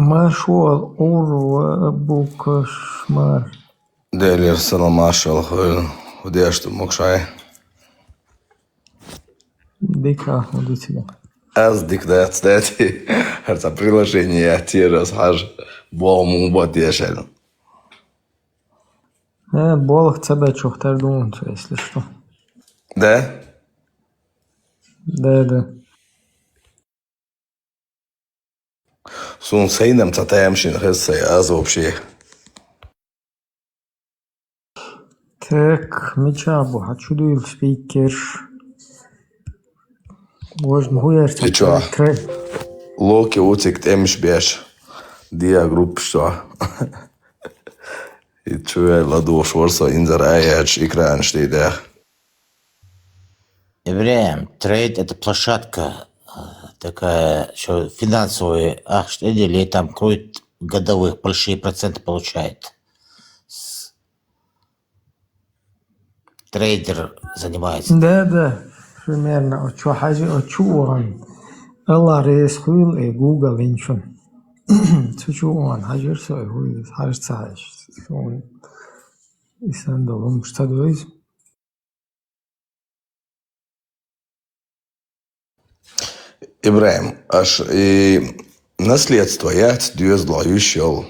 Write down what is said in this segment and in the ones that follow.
مشوار أبو كشمار Değerli selam aşağı وديشت مقشعي ديكا وديتيا أصدق داتي هرتا приложение تيرس حاج بوم وبديشل Болох тебя чохтар думаю, если что. ده Да. سون سينم تتامشين خسي أز вообще Так, мечабу, хочу дуил спикерш. Можно хуярить. И чё? Локи утик темш беш دي جروب شو يتشوي لدو شورسا إنزر أيش إكران شتي ده Ибраим, трейд – это площадка такая, что финансовые, что или там кроет годовых, большие проценты получает. Трейдер занимается. Да. Примерно. Чё хажи, чуан. الله رئيس خويل جوجل إنشون. تشوان حجر سوي هو حاجة ساعش. شون يسندلهم مشتدويز. إبراهيم أش наследство я дюзла еще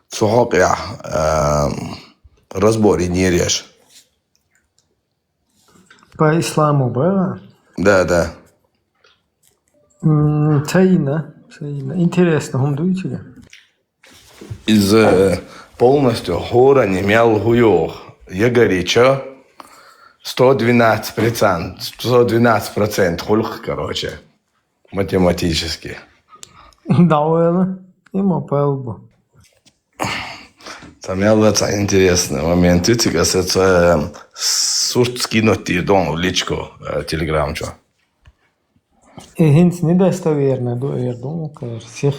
цухокя разборе не режь. По исламу было? Да. Тайна. Интересно, он дуете? Из полностью хора не имел хуёх. Я горячо 112%, хульх, короче, математически. Да, ему пелбу. Там я интересный момент. Ты касается сурт скинуть и дома в личку телеграм, что? Хинт недостоверно, я думаю, всех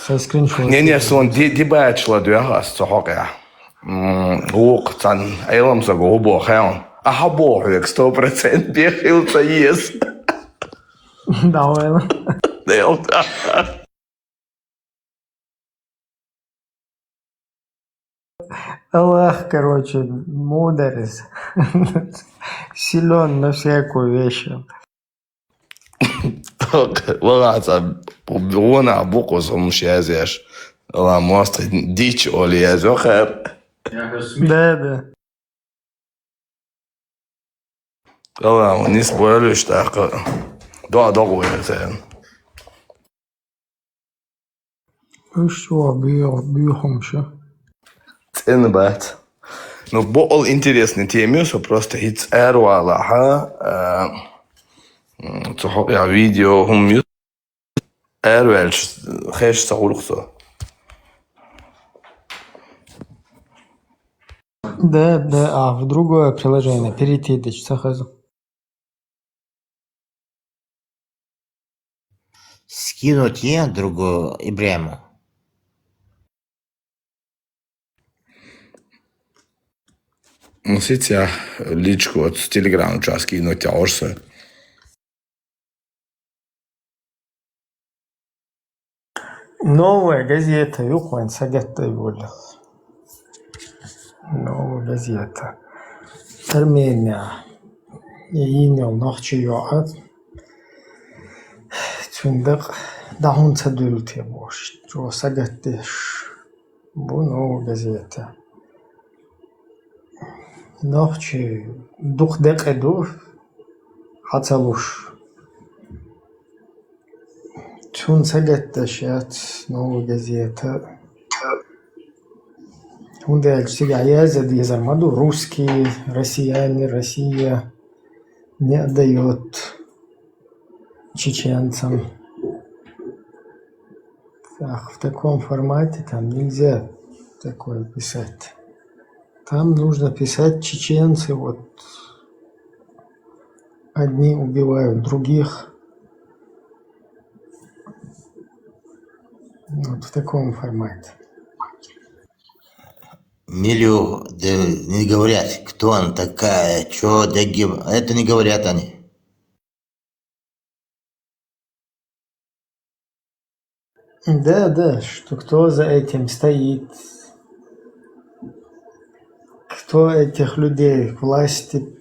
со скриншотов. Не, сон дебачла дуяхас, цохока. Ук, цан, эйлам за губо, хэон. Ага, бог, 100% бехился ес. Да. Делта. Аллах, короче, мудрец. Силен на всякую вещь. Ладно, вона букву шазеш. Ла мост дичь оли язохер. Да. Ладно, не спорю, что да, гуясен. Что, бьём что? Ценбат. Ну, был интересный теме, что просто хит эрвала, ха. Цохок я видео, хум эрвелш, хэш саулхсо. Да, в другое приложение перейти, да, сахазу. Скинуть я другую Ибраиму. Носить я личку от телеграм час кинуть орса. Новая газета, юхуан сагатта юля. Новая газета. Армения. Иинел нахчи юат. Цундак дахун цадулт я бош. Чо сагаттеш. Бу новая газета. Нахчи дух декеду. Хацалуш. Чун сагаттеш ят новая газета. Он дальше язык дизармаду русские, россияне, Россия не отдает чеченцам. Так, в таком формате там нельзя такое писать. Там нужно писать чеченцы, вот одни убивают других. Вот в таком формате. Милю, да не говорят, кто она такая, что, да это не говорят они. Да, да, что кто за этим стоит, кто этих людей к власти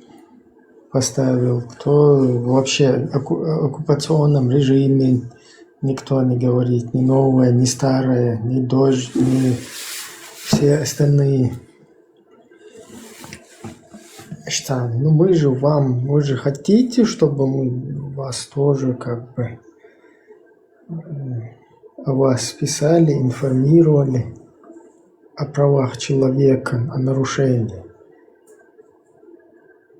поставил, кто вообще оккупационном режиме, никто не говорит, ни новое, ни старое, ни дождь, ни все остальные штаны. Ну вы же хотите, чтобы мы вас тоже как бы о вас писали, информировали о правах человека, о нарушении.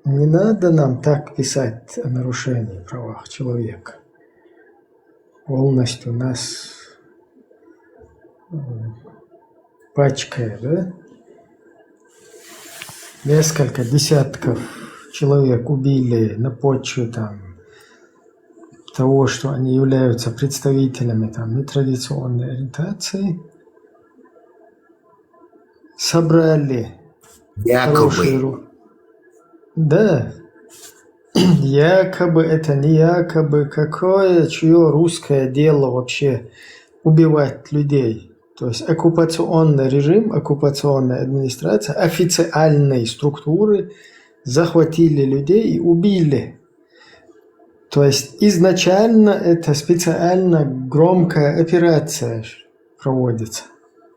Не надо нам так писать о нарушении правах человека. Полностью нас пачкая, да? Несколько десятков человек убили на почве того, что они являются представителями нетрадиционной ориентации. Собрали хорошие... Да, якобы это не якобы, чье русское дело вообще убивать людей. То есть оккупационный режим, оккупационная администрация, официальные структуры захватили людей и убили. То есть изначально это специально громкая операция проводится.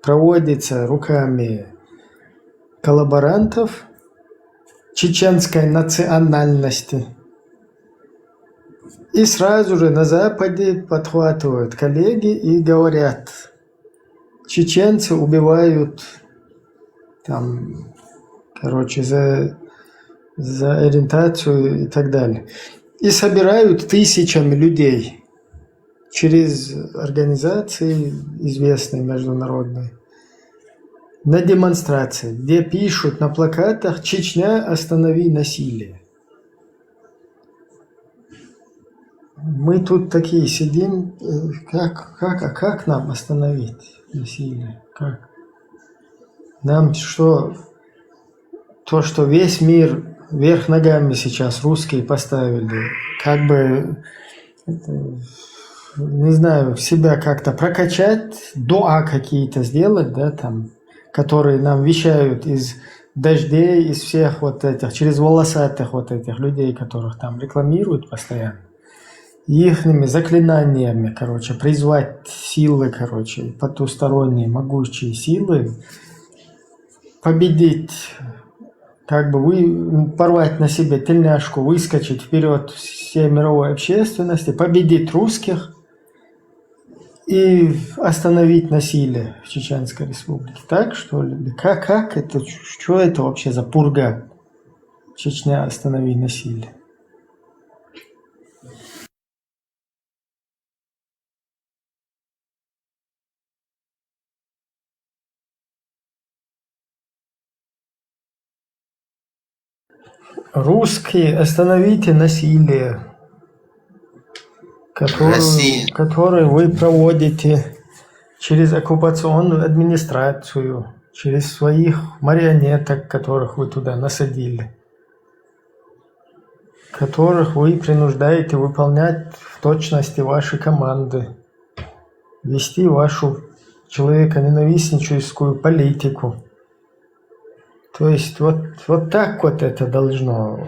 Проводится руками коллаборантов чеченской национальности. И сразу же на Западе подхватывают коллеги и говорят, чеченцы убивают за ориентацию и так далее. И собирают тысячами людей через организации известные международные на демонстрации, где пишут на плакатах «Чечня, останови насилие». Мы тут такие сидим, как нам остановить насилие? Как? Нам что, то, что весь мир вверх ногами сейчас русские поставили, как бы, не знаю, себя как-то прокачать, дуа какие-то сделать, да, которые нам вещают из дождей, из всех вот этих, через волосатых вот этих людей, которых там рекламируют постоянно. Ихними заклинаниями, призвать силы, потусторонние могучие силы, победить, порвать на себе тельняшку, выскочить вперед всей мировой общественности, победить русских и остановить насилие в Чеченской Республике. Так, что ли? Как это? Что это вообще за пурга? Чечня, останови насилие. Русские, остановите насилие, которое вы проводите через оккупационную администрацию, через своих марионеток, которых вы туда насадили, которых вы принуждаете выполнять в точности ваши команды, вести вашу человеконенавистническую политику. То есть вот так вот это должно,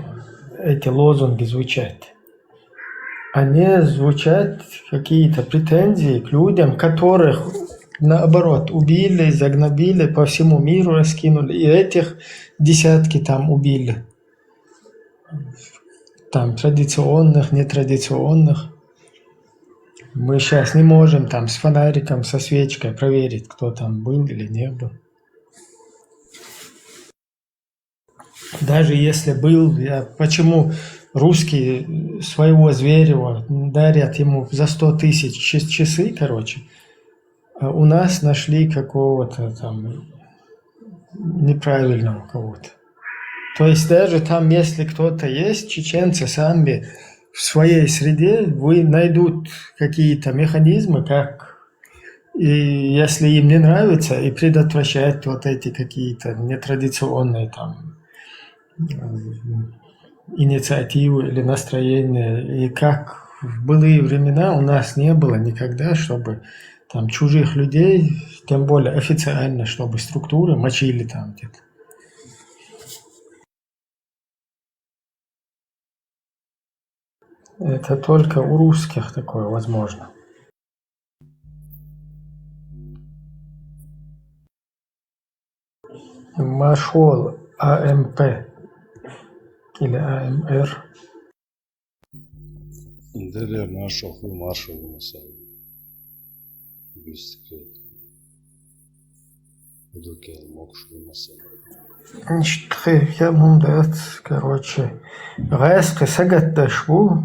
эти лозунги звучать. А не звучать какие-то претензии к людям, которых, наоборот, убили, загнобили, по всему миру раскинули. И этих десятки убили. Традиционных, нетрадиционных. Мы сейчас не можем с фонариком, со свечкой проверить, кто там был или не был. Даже если был, почему русские своего Зверева дарят ему за 100 тысяч часы, а у нас нашли какого-то неправильного кого-то. То есть даже если кто-то есть, чеченцы сами в своей среде найдут какие-то механизмы, и если им не нравится, и предотвращать вот эти какие-то нетрадиционные инициативы или настроения. И как в былые времена у нас не было никогда, чтобы там чужих людей, тем более официально, чтобы структуры мочили там где-то. Это только у русских такое возможно. Машол АМП или АМР. Дали маршал mesela. Bisiklet. Дуке мокшу mesela. Значит, я мундат, короче, гайска сагатташву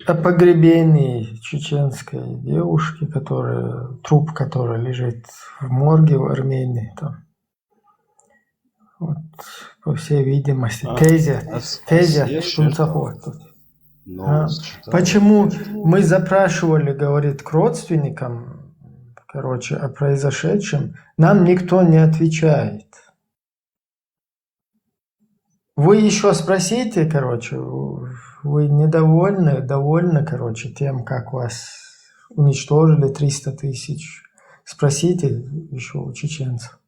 о погребении чеченской девушки, труп которой лежит в морге в Армении. Там. Вот, по всей видимости, тезя штунцахот тут. Почему мы запрашивали, говорит, к родственникам, короче, о произошедшем, нам никто не отвечает. Вы еще спросите, короче, вы довольны, короче, тем, как вас уничтожили 300 тысяч. Спросите еще у чеченцев.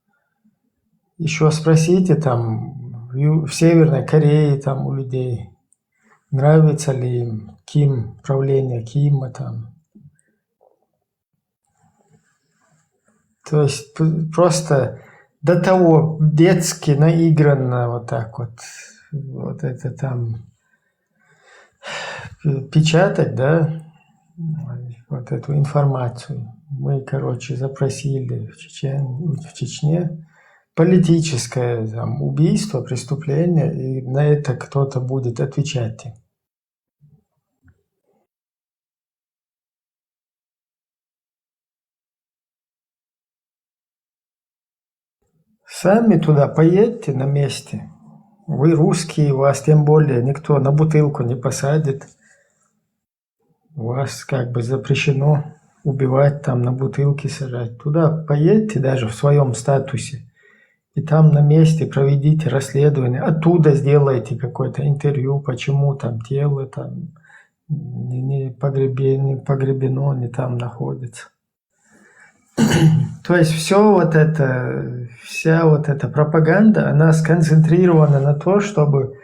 Еще спросите там в Северной Корее там у людей, нравится ли им правление Кима там. То есть просто до того детски наигранно вот так вот это там печатать, да, вот эту информацию. Мы, короче, запросили в Чечне политическое там, убийство, преступление, и на это кто-то будет отвечать. Сами туда поедьте на месте. Вы русские, вас тем более никто на бутылку не посадит. У вас как бы запрещено убивать там, на бутылке сажать. Туда поедьте даже в своем статусе. И там на месте проведите расследование. Оттуда сделайте какое-то интервью, почему там тело там не погребено, не там находится. То есть вся вот эта пропаганда, она сконцентрирована на то, чтобы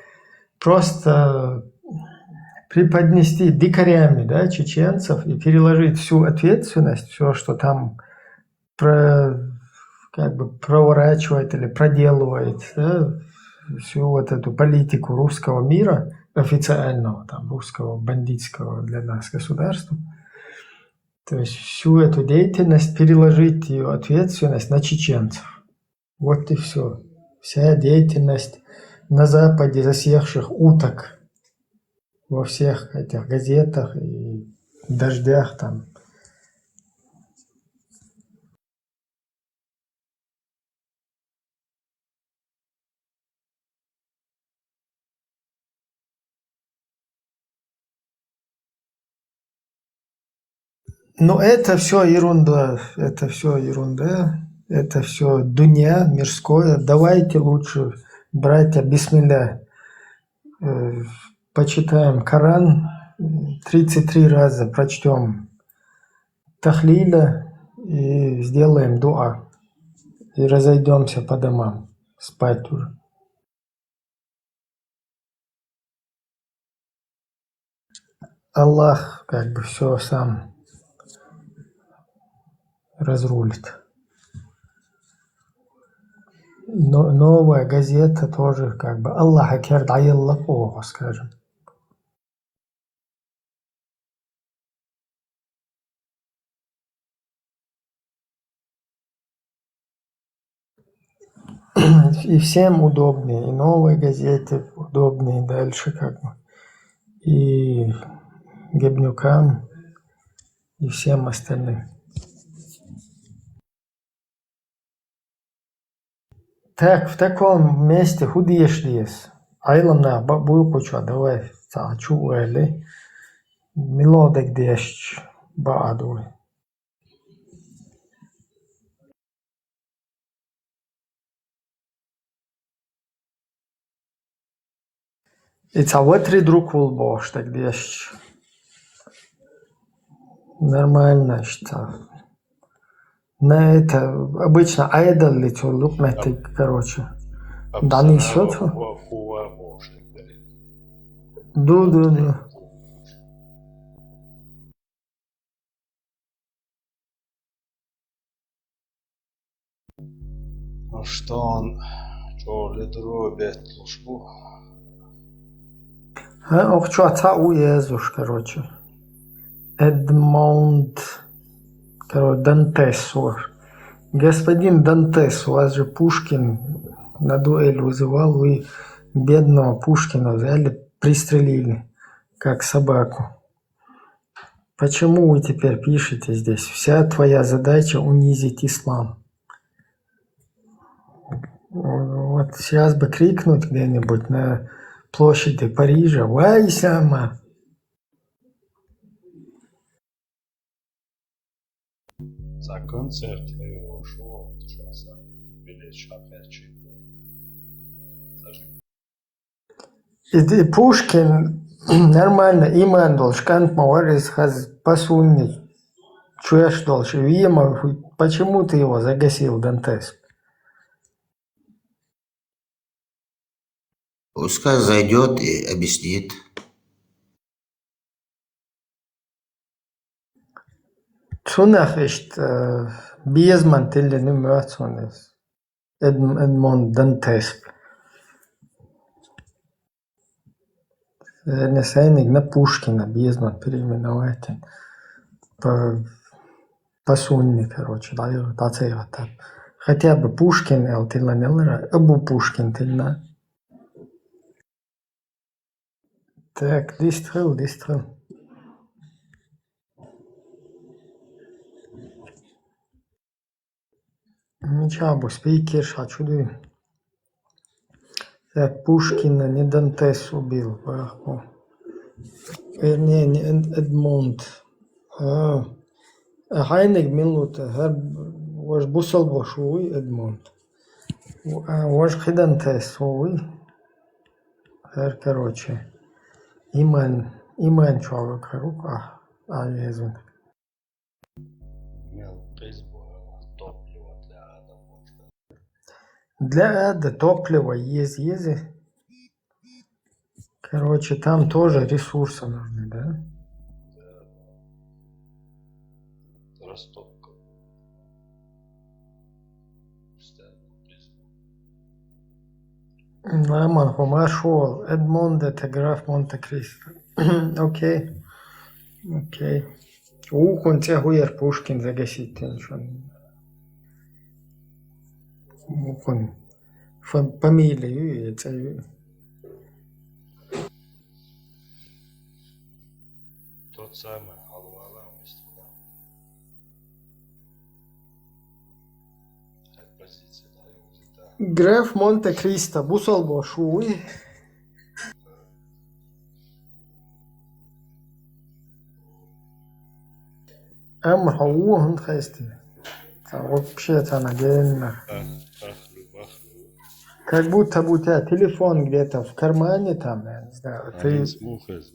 просто преподнести дикарями, да, чеченцев и переложить всю ответственность, все, что там проворачивает или проделывает, да, всю вот эту политику русского мира, официального, там, русского бандитского для нас государства. То есть всю эту деятельность переложить ее ответственность на чеченцев. Вот и все. Вся деятельность на Западе засевших уток во всех этих газетах и дождях там. Но это все ерунда, это все дунья, мирское. Давайте лучше, братья, бисмилля, почитаем Коран, 33 раза прочтем тахлиля и сделаем дуа. И разойдемся по домам, спать уже. Аллах как бы все сам разрулит. Но новая газета тоже как бы Аллах акер дайялла ого, скажем. И всем удобнее, и новые газеты удобнее дальше как бы. И Гебнюкам, и всем остальным. Так, в таком месте худеешь. Айламна буйкуча, давай цачу эли. Милодек дещ баадуй. И цаватри друг волбош, так дещ. Нормально, что. На это обычно айдол летел, короче. Да не счет. Хуа бошек. Да. Ну что он, что лидробит службу? Ох, что отца уезжаешь, короче. Эдмонд, короче, Дантес. Господин Дантес, у вас же Пушкин на дуэль вызывал, вы бедного Пушкина взяли, пристрелили, как собаку. Почему вы теперь пишете здесь? Вся твоя задача унизить ислам. Вот сейчас бы крикнуть где-нибудь на площади Парижа «Вайсама!». За концерт его шоу часа билет шапячи. И Пушкин нормально иман должен маварис хаз посунный. Чуешь должен видимо, почему ты его загасил, Дантес? Пускай зайдет и объяснит. Шунах ist Biesman till det nu möts hon Edmond Dantes. Не сайник на Пушкина Биезман переименовать по сунне, короче, да цега так. Хотя бы Пушкин тилна нелра, Абу Пушкин тилна. Так, дистрил. Ничего, спикер, чуду. Так, Пушкина не Дантес убил. Не Эдмонд. Хайник минут, ваш бусал башуй Эдмонд. Ваш Дантес суй. Короче. Иман человек рука, езун. Имел призбор топливо для ада. Для ада топлива езы. Короче, там тоже ресурсы нужны, да? Растопка. Найман Хомашо, Эдмонд это граф Монте-Кристо. Окей. Он тебя хуер Пушкин загасить ничего. Он фамилию это. Тот самый Алвара выступал. Позиция, да, Граф Монте-Кристо, бусал башуй. هو هند خيستي вообще это надельно. Как будто бы у тебя телефон где-то в кармане там, я не знаю. Ты... Мухез.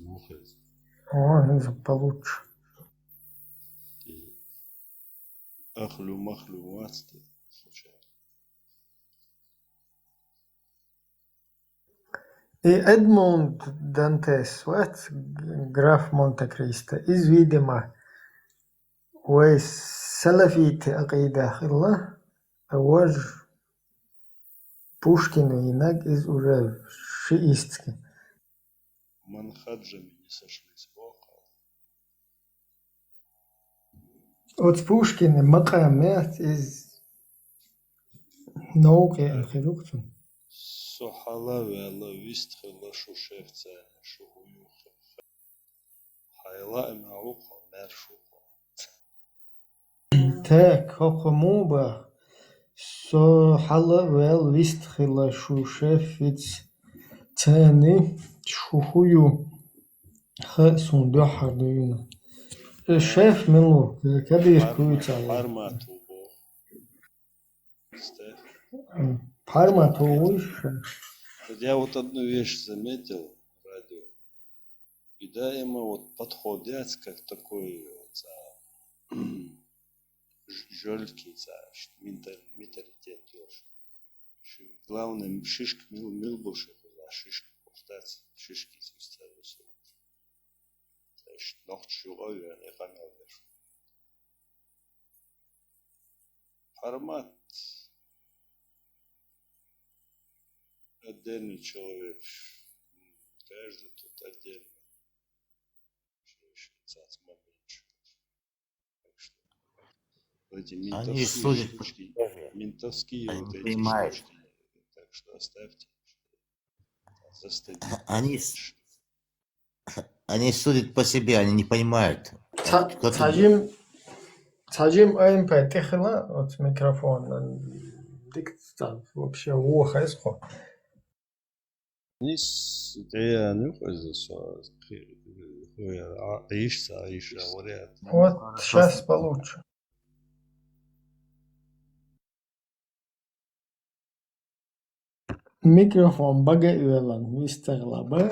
О, получше. Ахлю-махлю, вацты. И Эдмунд Дантес, вот, граф Монте-Кристо, из, видимо, وسلفية عقيدة الله أوج Пушкин и Инак из уже шиистски. Манхаджами не сошлись плохо. Вот с Пушкиным Макамет из науки Анхилукту. Сухала вела вистхила шушевца шухуюха. Хайла имауха мершуха. Так, хохомуба сухала вел вистхила шушевец цены шухую х сундуха дуюна. Шеф Милу, кабир куица. Парматубо. Парма то выше. Я вот одну вещь заметил в радио. Видимо, вот подходят как такой вот, жёльки, менталитет тоже. Главное, шишка милбушек, шишка повтать, шишки ставятся. Значит, noch чулове, а не ханавер. Формат. Отдельный человек. Каждый тут отдельно. Швейцарский момент. Так что эти Они судят, ментовские они вот не эти понимают. штучки. Так что оставьте. Они, они судят по себе, они не понимают. Кто-то Сажим АМП, тихла от микрофона. Диктат вообще ухо исхо. Nis det nu så Аиша, говорят. Вот сейчас получше. Микрофон багаюэлан, мистер Лабе.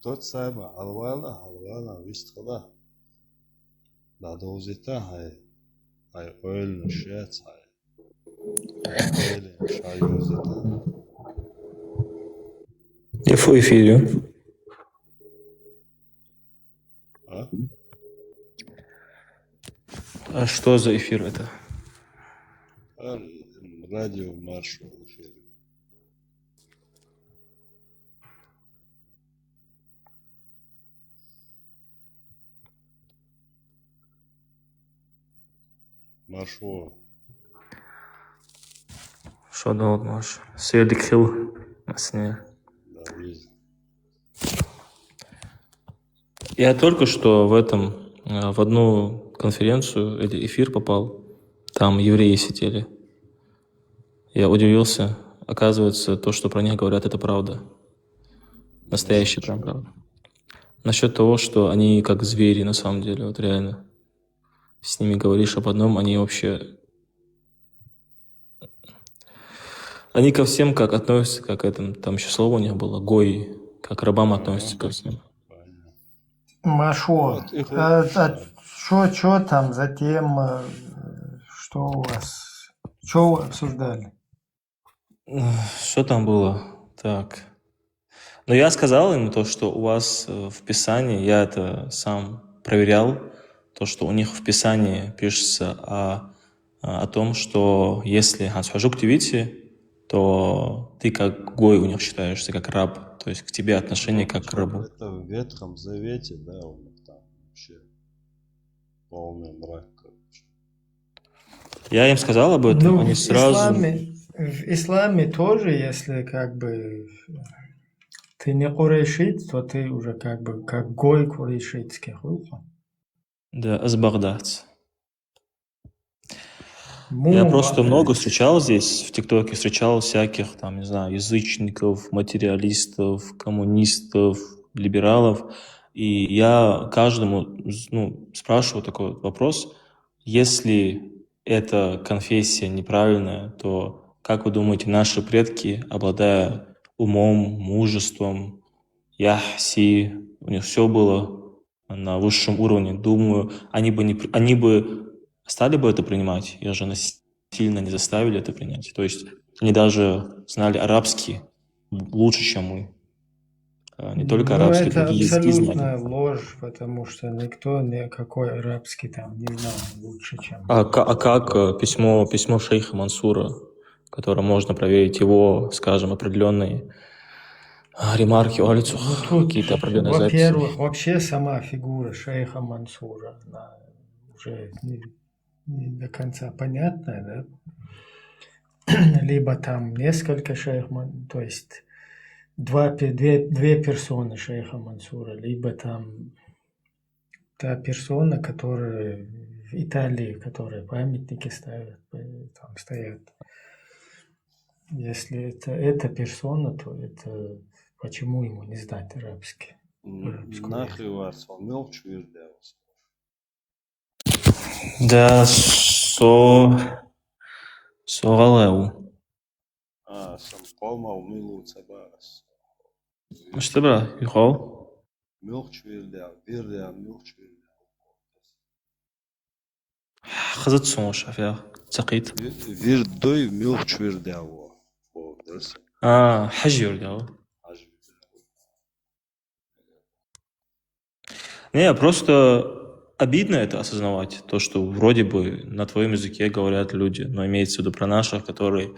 Тот самый Алвана, вистхала. Да, дозита, хай ойл шец, хай шайозита. Я в эфире. А? А что за эфир это? Радио маршал в эфире. Маршал. Что да вот маш? Söyledik Хилл. Масне. Да, вижу. Я только что в одну конференцию или эфир попал. Там евреи сидели. Я удивился. Оказывается, то, что про них говорят, это правда. Настоящая прям правда. Насчет того, что они как звери на самом деле, вот реально. С ними говоришь об одном, они вообще... Они ко всем как относятся, как это, там еще слово у них было, гои, как к рабам относятся ко всем. Машо, что там затем, что у вас, что вы обсуждали? Что там было? Так. Но я сказал им то, что у вас в Писании, я это сам проверял, то, что у них в Писании пишется о том, что если хансхажук тивити, то ты как гой у них считаешься, как раб. То есть к тебе отношение как к рабу. Это в Ветхом Завете, да, у них там вообще полный мрак, короче. Я им сказал об этом, они сразу... В исламе тоже, если как бы ты не курейшит, то ты уже как бы как гой курейшитский. Да, азбагдац. Я просто много встречал здесь, в ТикТоке, встречал всяких, там, не знаю, язычников, материалистов, коммунистов, либералов. И я каждому, спрашиваю такой вопрос. Если эта конфессия неправильная, то как вы думаете, наши предки, обладая умом, мужеством, яхси, у них все было на высшем уровне, думаю, они бы стали бы это принимать, их же насильно не заставили это принять. То есть они даже знали арабский лучше, чем мы. Не только арабский, это другие языки знали. абсолютная ложь, потому что никто никакой арабский там не знал лучше, чем... А как письмо шейха Мансура, которое можно проверить его, скажем, определенные ремарки, улицу, какие-то определенные записи? Во-первых, вообще сама фигура шейха Мансура, она уже не до конца понятная, да? Либо там несколько то есть две персоны шейха Мансура, либо там та персона, которая в Италии, которая памятники ставят, там стоят. Если это эта персона, то это почему ему не знать арабский? Нахуй вас, он мелчу вирдявся. Да, Согалеу. Сам полмал милу цабас. Что, брат, Юхол? Milch wird Milch خذت صون شافيها سقيت wird doy Milch wird هو درس حجر да. Не, просто обидно это осознавать, то, что вроде бы на твоем языке говорят люди, но имеется в виду про наших, которые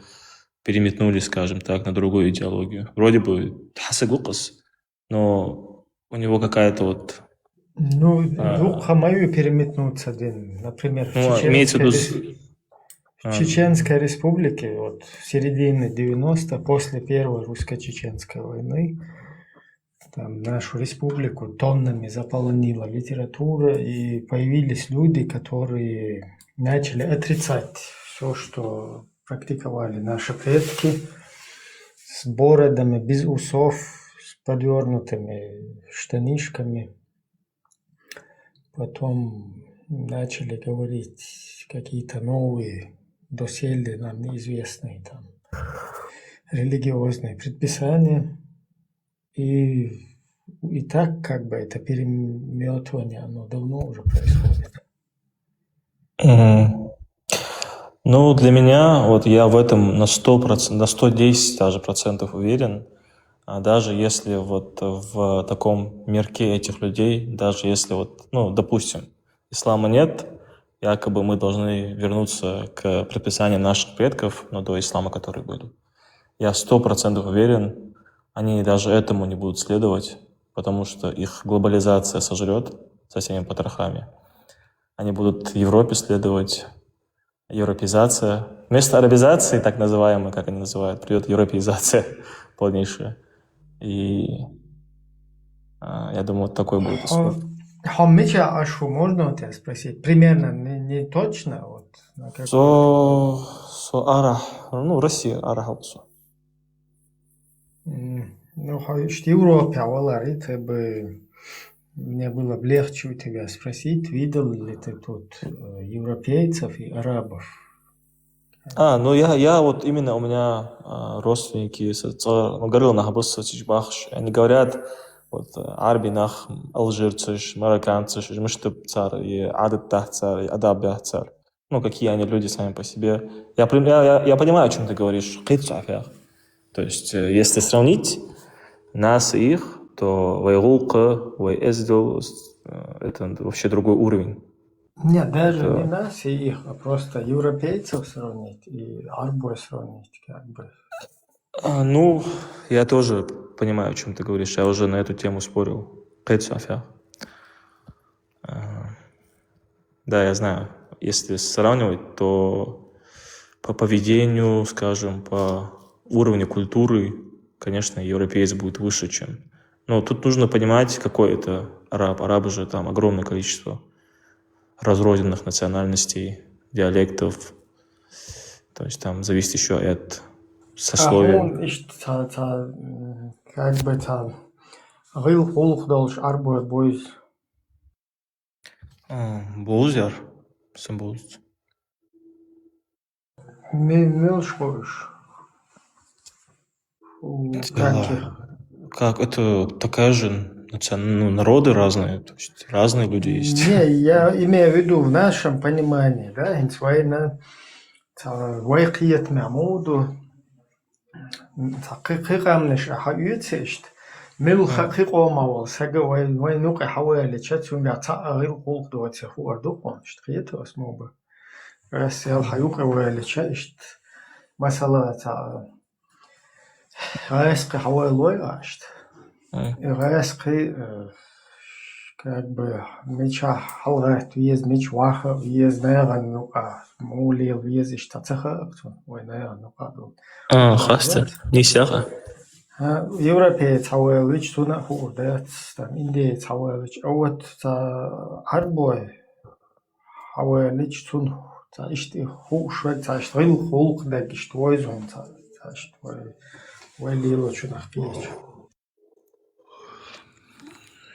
переметнулись, скажем так, на другую идеологию. Вроде бы хасагукас, но у него какая-то вот... Ну, мою переметнуться, например, в имеется в виду... Чеченской республике, вот в середине 90-х, после Первой русско-чеченской войны, там нашу республику тоннами заполонила литература, и появились люди, которые начали отрицать все, что практиковали наши предки, с бородами, без усов, с подвернутыми штанишками. Потом начали говорить какие-то новые, доселе нам неизвестные там религиозные предписания. И так как бы это переметывание, оно давно уже происходит. Ну, для меня, вот я в этом на 100%, на 110 даже процентов уверен, даже если вот в таком мирке этих людей, даже если вот, ну, допустим, ислама нет, якобы мы должны вернуться к предписаниям наших предков, но до ислама, которые были. Я 100% уверен, они даже этому не будут следовать, потому что их глобализация сожрет со всеми потрохами. Они будут в Европе следовать, европеизация. Вместо арабизации, так называемой, как они называют, придет европеизация полнейшая. И я думаю, вот такой будет исход. Хамича ашу можно у тебя спросить? Примерно, не точно? Вот, ну, Россия, арахалсу. Ну, в Европе, это бы мне было бы легче у тебя спросить, видел ли ты тут европейцев и арабов? Ну я вот именно у меня родственники, говорил на Хабуса Чичбахш, они говорят, вот арбинах, алжирцы, марокканцы, мыштып цар, и адыттах цар, и адабях цар. Ну, какие они люди сами по себе. Я понимаю, о чем ты говоришь. То есть, если сравнить нас и их, то вайгулка, вайэздил, это вообще другой уровень. Нет, даже не нас и их, а просто европейцев сравнить и арбой сравнить, как бы. Ну, я тоже понимаю, о чем ты говоришь. Я уже на эту тему спорил. Да, я знаю. Если сравнивать, то по поведению, скажем, по уровню культуры, конечно, европеец будет выше, чем... Но тут нужно понимать, какой это араб. Арабы же там огромное количество разрозненных национальностей, диалектов. То есть там зависит еще от сословия. Как бы там гыл холх долж арбой бойз. Болзер? Симболз. Милш. Как это такая же народы разные, то есть разные люди есть. Не, я имею в виду в нашем понимании, да, инсвайна вайкиет мямуду тақиқамнеш ахаюцешт мил хақиқомавал сага вайнуқ хавали чатунга таагил қолдуат хуардуқоншт қиетос моба расял хаюқ вали чашт масала та расқи хавалой ашт расқи как бы меча халгат виез меч ваха виез наган нуqa мулил виез иштацаха вайна нуqa хаста нисяха европеец хавалич туна хурдат там индеец хавалич вот арбой хавалич тун ишти хушвет иштрил холк да гиштвойзун иштрой вайлило чунах пич.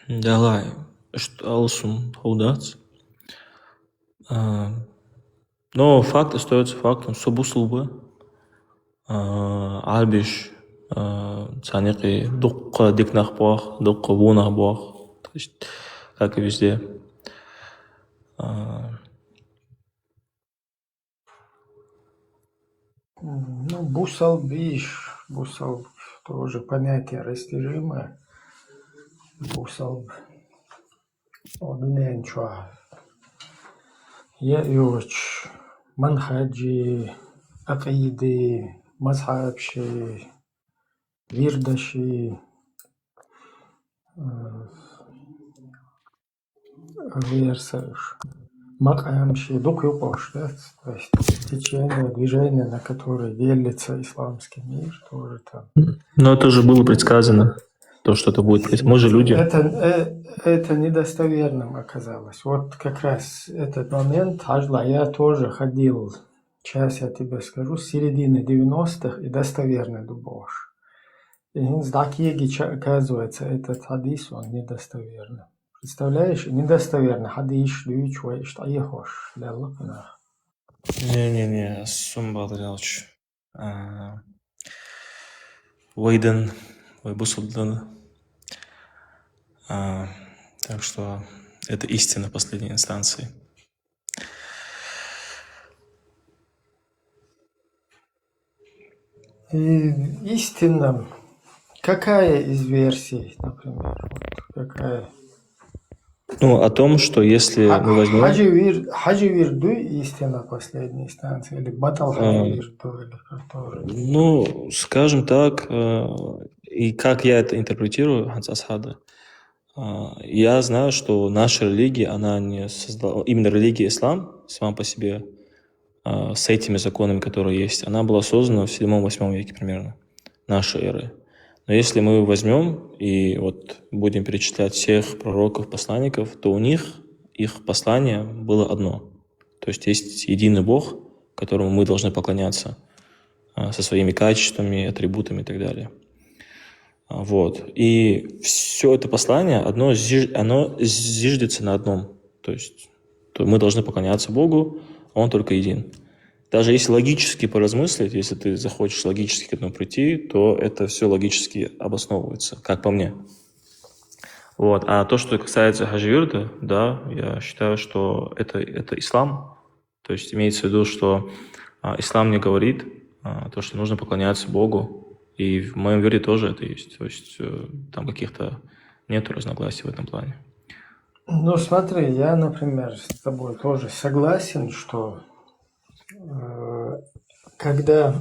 Давай, что алсум худат. Но факт остается фактом. Собуслубы, альбиш, цаники, дук дикнах бах, дук вунах бах, То есть, как и везде. А, Ну, бусал биш, бусал тоже понятие растяжимое. Бусал одненчуа. Я юч, манхаджи, акиды, мазхабши, вирдаши, версаш, макамши, дукюпош, да? То есть течение, движение, на которое делится исламский мир, тоже там. Но это же было предсказано, то, что это будет происходить. Мы же люди. Это недостоверным оказалось. Вот как раз этот момент, Хажла, я тоже ходил, сейчас я тебе скажу, с середины 90-х и достоверный дубош. И оказывается, этот хадис, он недостоверный. Представляешь, недостоверный хадис, что я хош, для Аллаха. Не-не-не, Сумбадалыч. Вейден, Вейбусулдан. Так что это истина последней инстанции. И истина, какая из версий, например, вот какая? Ну, о том, что если мы возьмем... Хаджи Вирду истина последней инстанции, или Батал Хаджи Вирду, или который? Ну, скажем так, и как я это интерпретирую, Ханс Асхада, я знаю, что наша религия, она не создала... Именно религия ислам, сама по себе, с этими законами, которые есть, она была создана в 7-8 веке примерно, нашей эры. Но если мы возьмем и вот будем перечислять всех пророков, посланников, то у них их послание было одно. То есть единый Бог, которому мы должны поклоняться со своими качествами, атрибутами и так далее. Вот. И все это послание, оно зиждется на одном. То есть мы должны поклоняться Богу, а Он только един. Даже если логически поразмыслить, если ты захочешь логически к этому прийти, то это все логически обосновывается, как по мне. Вот. А то, что касается Хаджи-Вирда, да, я считаю, что это ислам. То есть имеется в виду, что ислам не говорит то, что нужно поклоняться Богу. И в моем вере тоже это есть. То есть там каких-то нету разногласий в этом плане. Ну смотри, я, например, с тобой тоже согласен, что когда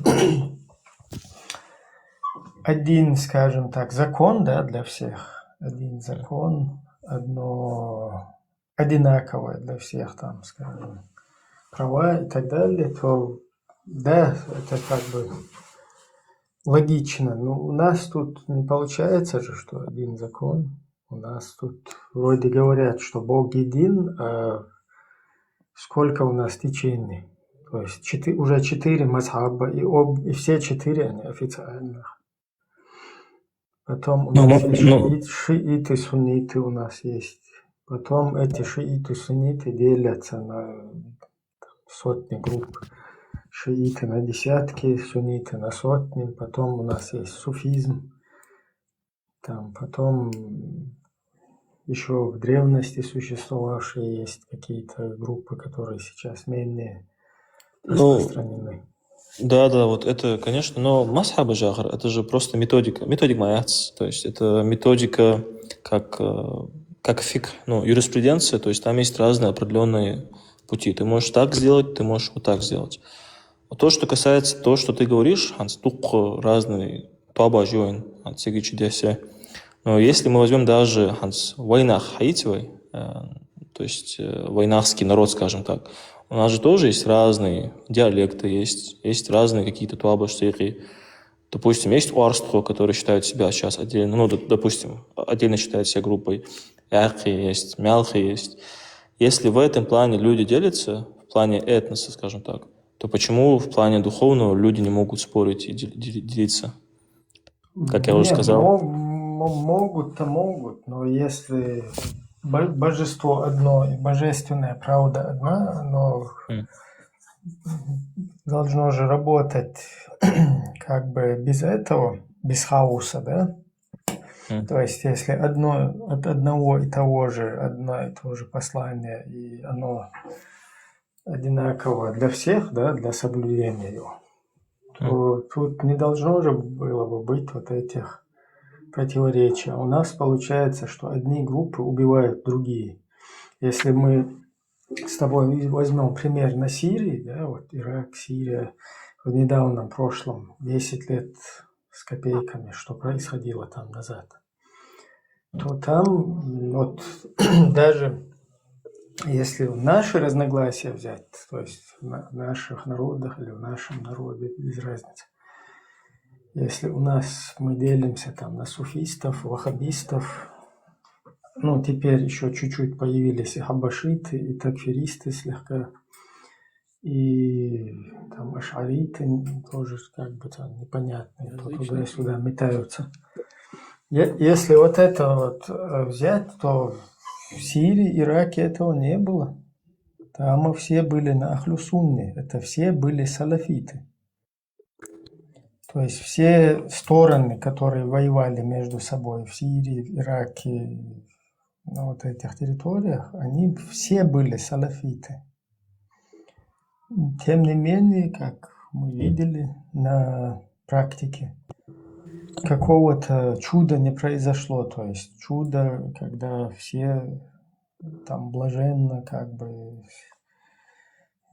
один, скажем так, закон, да, для всех, один закон, одно одинаковое для всех, там, скажем, права и так далее, то да, это как бы логично. Но у нас тут не получается же, что один закон. У нас тут вроде говорят, что Бог един, а сколько у нас течений? То есть уже 4 мазхаба, и все 4 они официальных. Потом у нас есть шииты, сунниты у нас есть. Потом эти шииты, сунниты делятся на сотни групп. Шииты на десятки, сунниты на сотни. Потом у нас есть суфизм. Там потом еще в древности существовавшие есть какие-то группы, которые сейчас менее распространены. Да, вот это, конечно, но масхаба жахар, это же просто методика маяц, то есть это методика как фик, юриспруденция, то есть там есть разные определенные пути. Ты можешь так сделать, ты можешь вот так сделать. А то, что касается того, что ты говоришь, Ханс, тук разные, таба жойн, ансиги чудеса. Но если мы возьмем даже, Ханс, войнах хаитивой, то есть войнахский народ, скажем так, у нас же тоже есть разные диалекты, есть разные какие-то туаба-штыки. Допустим, есть уарство, которые считают себя сейчас отдельно, допустим, отдельно считают себя группой. Яхи есть, мялхи есть. Если в этом плане люди делятся, в плане этноса, скажем так, то почему в плане духовного люди не могут спорить и делиться? Как я уже сказал. Могут, но если божество одно и божественная правда одна, оно должно же работать как бы без этого, без хаоса, да? То есть, если от одного и того же, одно и то же послание, и оно одинаково для всех, да, для соблюдения его, то тут не должно же было бы быть вот этих противоречий. А у нас получается, что одни группы убивают другие. Если мы с тобой возьмем пример на Сирии, да, вот Ирак, Сирия, в недавнем прошлом, 10 лет с копейками, что происходило там назад, то там вот даже если наши разногласия взять, то есть в наших народах или в нашем народе, без разницы, если у нас мы делимся там на суфистов, ваххабистов, ну теперь еще чуть-чуть появились и хабашиты, и такфиристы слегка, и там ашариты тоже как бы там непонятные, то туда и сюда метаются. Если вот это вот взять, то в Сирии, Ираке этого не было. Там все были на Ахлю-Сунне, это все были салафиты. То есть все стороны, которые воевали между собой в Сирии, в Ираке, на вот этих территориях, они все были салафиты. Тем не менее, как мы видели на практике, какого-то чуда не произошло. То есть чудо, когда все там блаженно, как бы,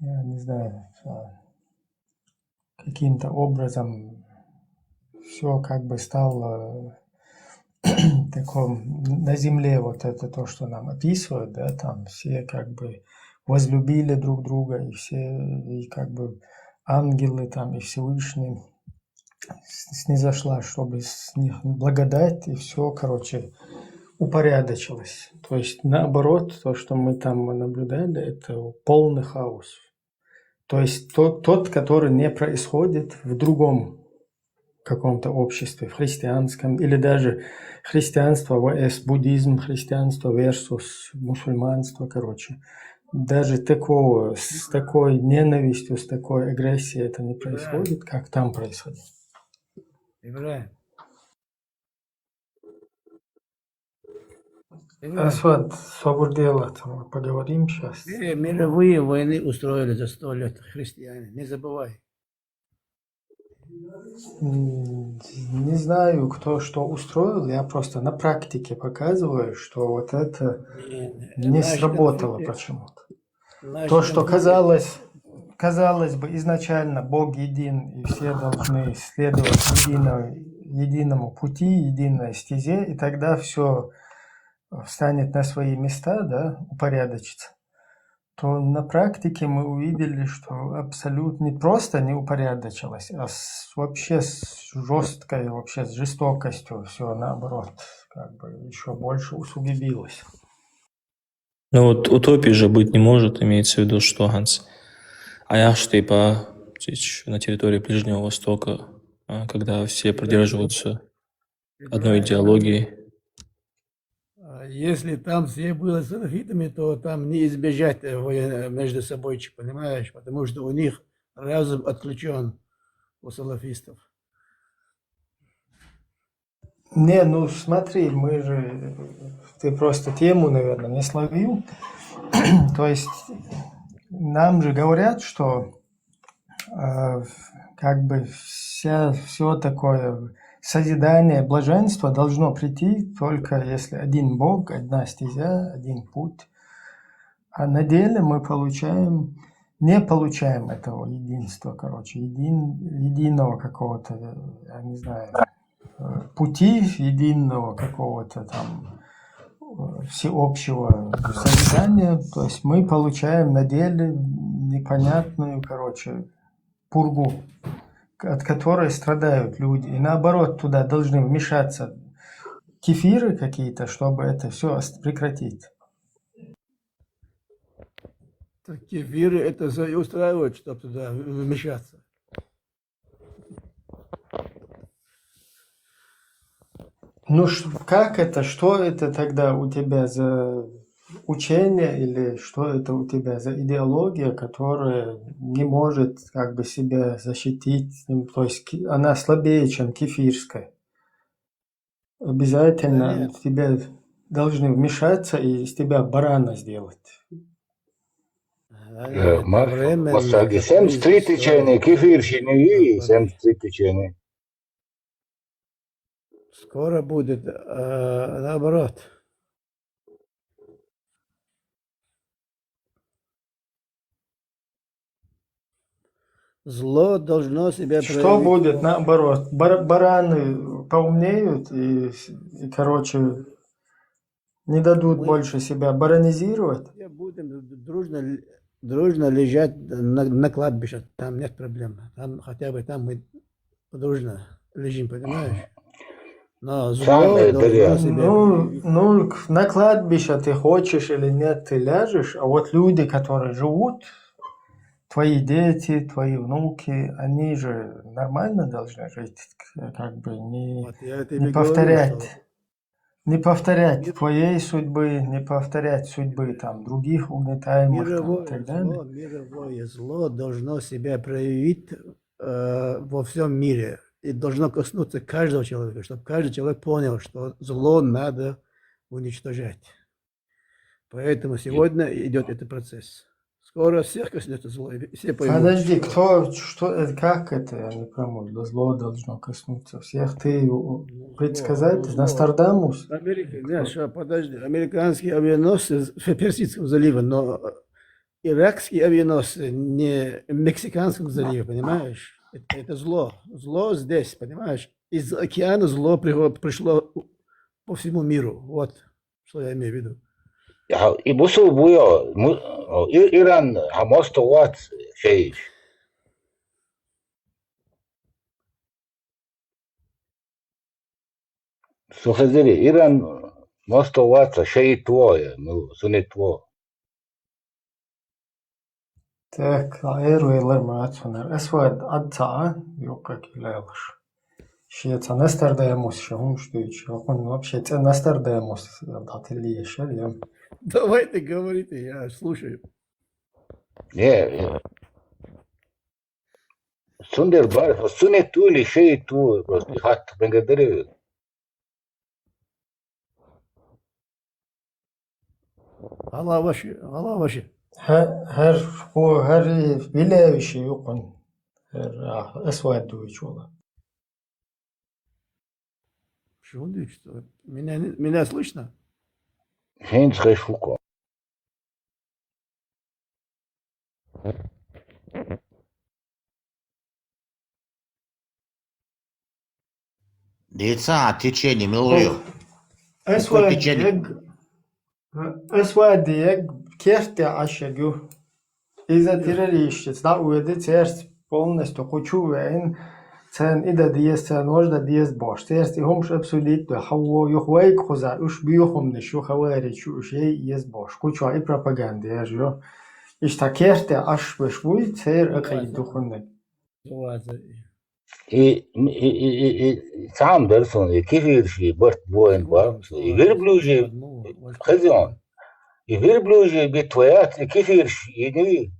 я не знаю, каким-то образом все как бы стало таком на земле, вот это то, что нам описывают, да, там все как бы возлюбили друг друга, и все, и как бы ангелы там, и Всевышний снизошла, чтобы с них благодать, и все, короче, упорядочилось. То есть наоборот, то, что мы там наблюдали, это полный хаос. То есть тот, который не происходит в другом каком-то обществе, в христианском, или даже христианство vs буддизм, христианство versus мусульманство, короче. Даже такого, с такой ненавистью, с такой агрессией это не происходит, как там происходит. Асват, свободела, мы поговорим сейчас. Мировые войны устроили за 100 лет христиане, не забывай. Не знаю, кто что устроил, я просто на практике показываю, что вот это не сработало почему-то. То, что казалось бы изначально Бог един, и все должны следовать единому пути, единой стезе, и тогда все встанет на свои места, да, упорядочится, то на практике мы увидели, что абсолютно не просто не упорядочилось, а вообще с жесткой, вообще с жестокостью все наоборот, как бы еще больше усугубилось. Ну вот утопии же быть не может, имеется в виду, что Ганс. А я что типа на территории Ближнего Востока, когда все придерживаются одной идеологии. Если там все были салафитами, то там не избежать войны между собой, понимаешь? Потому что у них разум отключен, у салафистов. Не, ну смотри, ты просто тему, наверное, не словил. То есть нам же говорят, что как бы все такое созидание, блаженство должно прийти только если один Бог, одна стезя, один путь. А на деле мы не получаем этого единства, короче, единого какого-то, я не знаю, пути, единого какого-то там всеобщего созидания. То есть мы получаем на деле непонятную, короче, пургу, от которой страдают люди. И наоборот, туда должны вмешаться кефиры какие-то, чтобы это все прекратить. Так кефиры это устраивают, чтобы туда вмешаться. Ну, как это? Что это тогда у тебя за учение или что это у тебя за идеология, которая не может как бы себя защитить? То есть она слабее, чем кефирская. Обязательно Нет. тебе должны вмешаться и из тебя барана сделать. Это временно, Masagi, это sen жизнь, striti история. çeni, kefir şini, sen Господи. striti çeni. Скоро будет наоборот. Зло должно себя Что проявить. будет наоборот? Бараны поумнеют и, короче, не дадут Мы больше себя баронизировать. все будем дружно лежать на кладбище. Там нет проблем. Там хотя бы там мы дружно лежим, понимаешь? Но Sen зло должно Derya, себя Ну, проявить. ну, на кладбище ты хочешь или нет, ты ляжешь, а вот люди, которые живут, твои дети, твои внуки, они же нормально должны жить, как бы Вот я не тебе говорю, что повторять. Не повторять мир, твоей судьбы, не повторять судьбы там других угнетаемых там и так далее. мировое зло должно себя проявить во всем мире. И должно коснуться каждого человека, чтобы каждый человек понял, что зло надо уничтожать. Поэтому сегодня идет этот процесс. Скоро всех коснется зло, и все поймут, Подожди, что как это, я не пойму, зло должно коснуться всех. Ты зло, предсказать, Нострадамус? Америка, Или нет, кто? что, подожди, американские авианосцы в Персидском заливе, но иракские авианосцы не в Мексиканском заливе, понимаешь? Это зло. Зло здесь, понимаешь? Из океана зло пришло по всему миру. Вот что я имею в виду. ya ibusu bu ya, İran Hamas da var şey. Suhezeri İran Hamas da var şey tuo ya, suni tuo. Так, аэруэлэр маацунар. Эсвэд адцаа, юкка килайлаш. Щиеца Нострадамус, шагумштуич. Он вообще це Нострадамус, дателиешер, я. Давай ты говори, ты, я слушаю. Ne, sunder bar, suni tuo li şey tuo, просто hat bengadere. Галаваши. Her вилевище юкон. Эсвэд дуич ола. Что он говорит, что? Меня слышно? Hens reşuko. Лица, течение, милую. Эсвэд течение? Эсвэд керте ашагю. Из-за террористов, да, увидеть церковь полностью хочу вейн, цен ида диес цен вожда диес бош. Церковь им ж абсолютно хаво юхвейк хоза уж бьюхом не шу хавари чу шей ес бош. Кучу и пропаганда я жё. Иш та керте аш бешвуй цер акай духунне. Sam dersin, kefir şey, bart boyen ba. İver bluje, kazan. İver bluje bir tvayat, kefir şey, ne?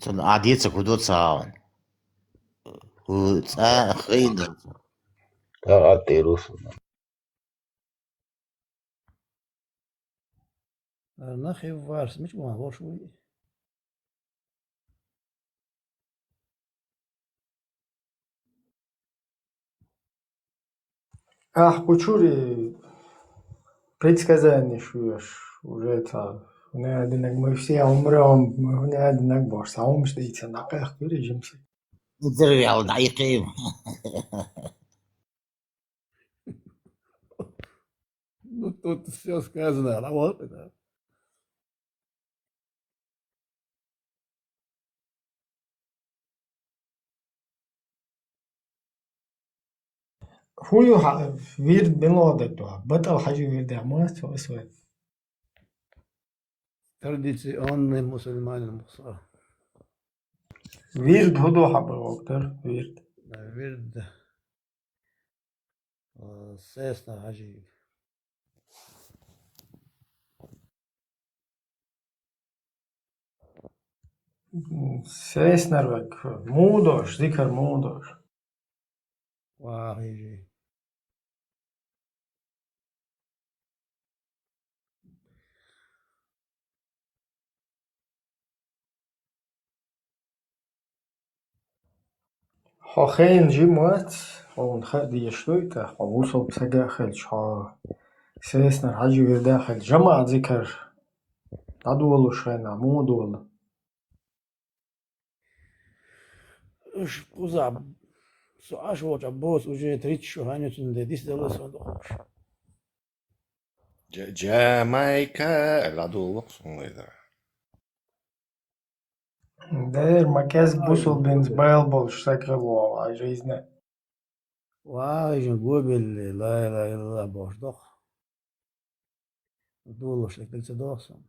Одеться куда-то он. Хрен. Ta aterusun. Нахер варс, мич ма вош уй. Ах, кучури предсказание шуешь. Уже это не одинак мы все умрем, мы не одинак бош. Саум штейца на ках режимся. Деревял, да, и ты. Ну тут все сказано, работа, да. Хую вирд бенодек то. Батал хажи вирд амас то эсвэд. Традиционный мусульманин Муса. Вирд худу хабалоктер, вирд. Вирд. Сесна Хажи. Sesnervek, Mūdošs, Zikar Mūdošs. واعي Hochen Jimwat, on Khadi Shluita, Hawusel Psagakhel, Shaw, Sesner Haji Virdakhel, Jama Zikar, Adul Shena, Mūdol. ايش قزع سؤال وجع بوس وجي تريد شو هاني تندي ديس دولة صندوق جامايكا العدو وقت إذا Der Makes Busel Bins Bailbol, Shakrevo, a жизнь. واي جنبوب اللي لا اله الا الله بوش ضخ دولوش لك تلسى دوخسن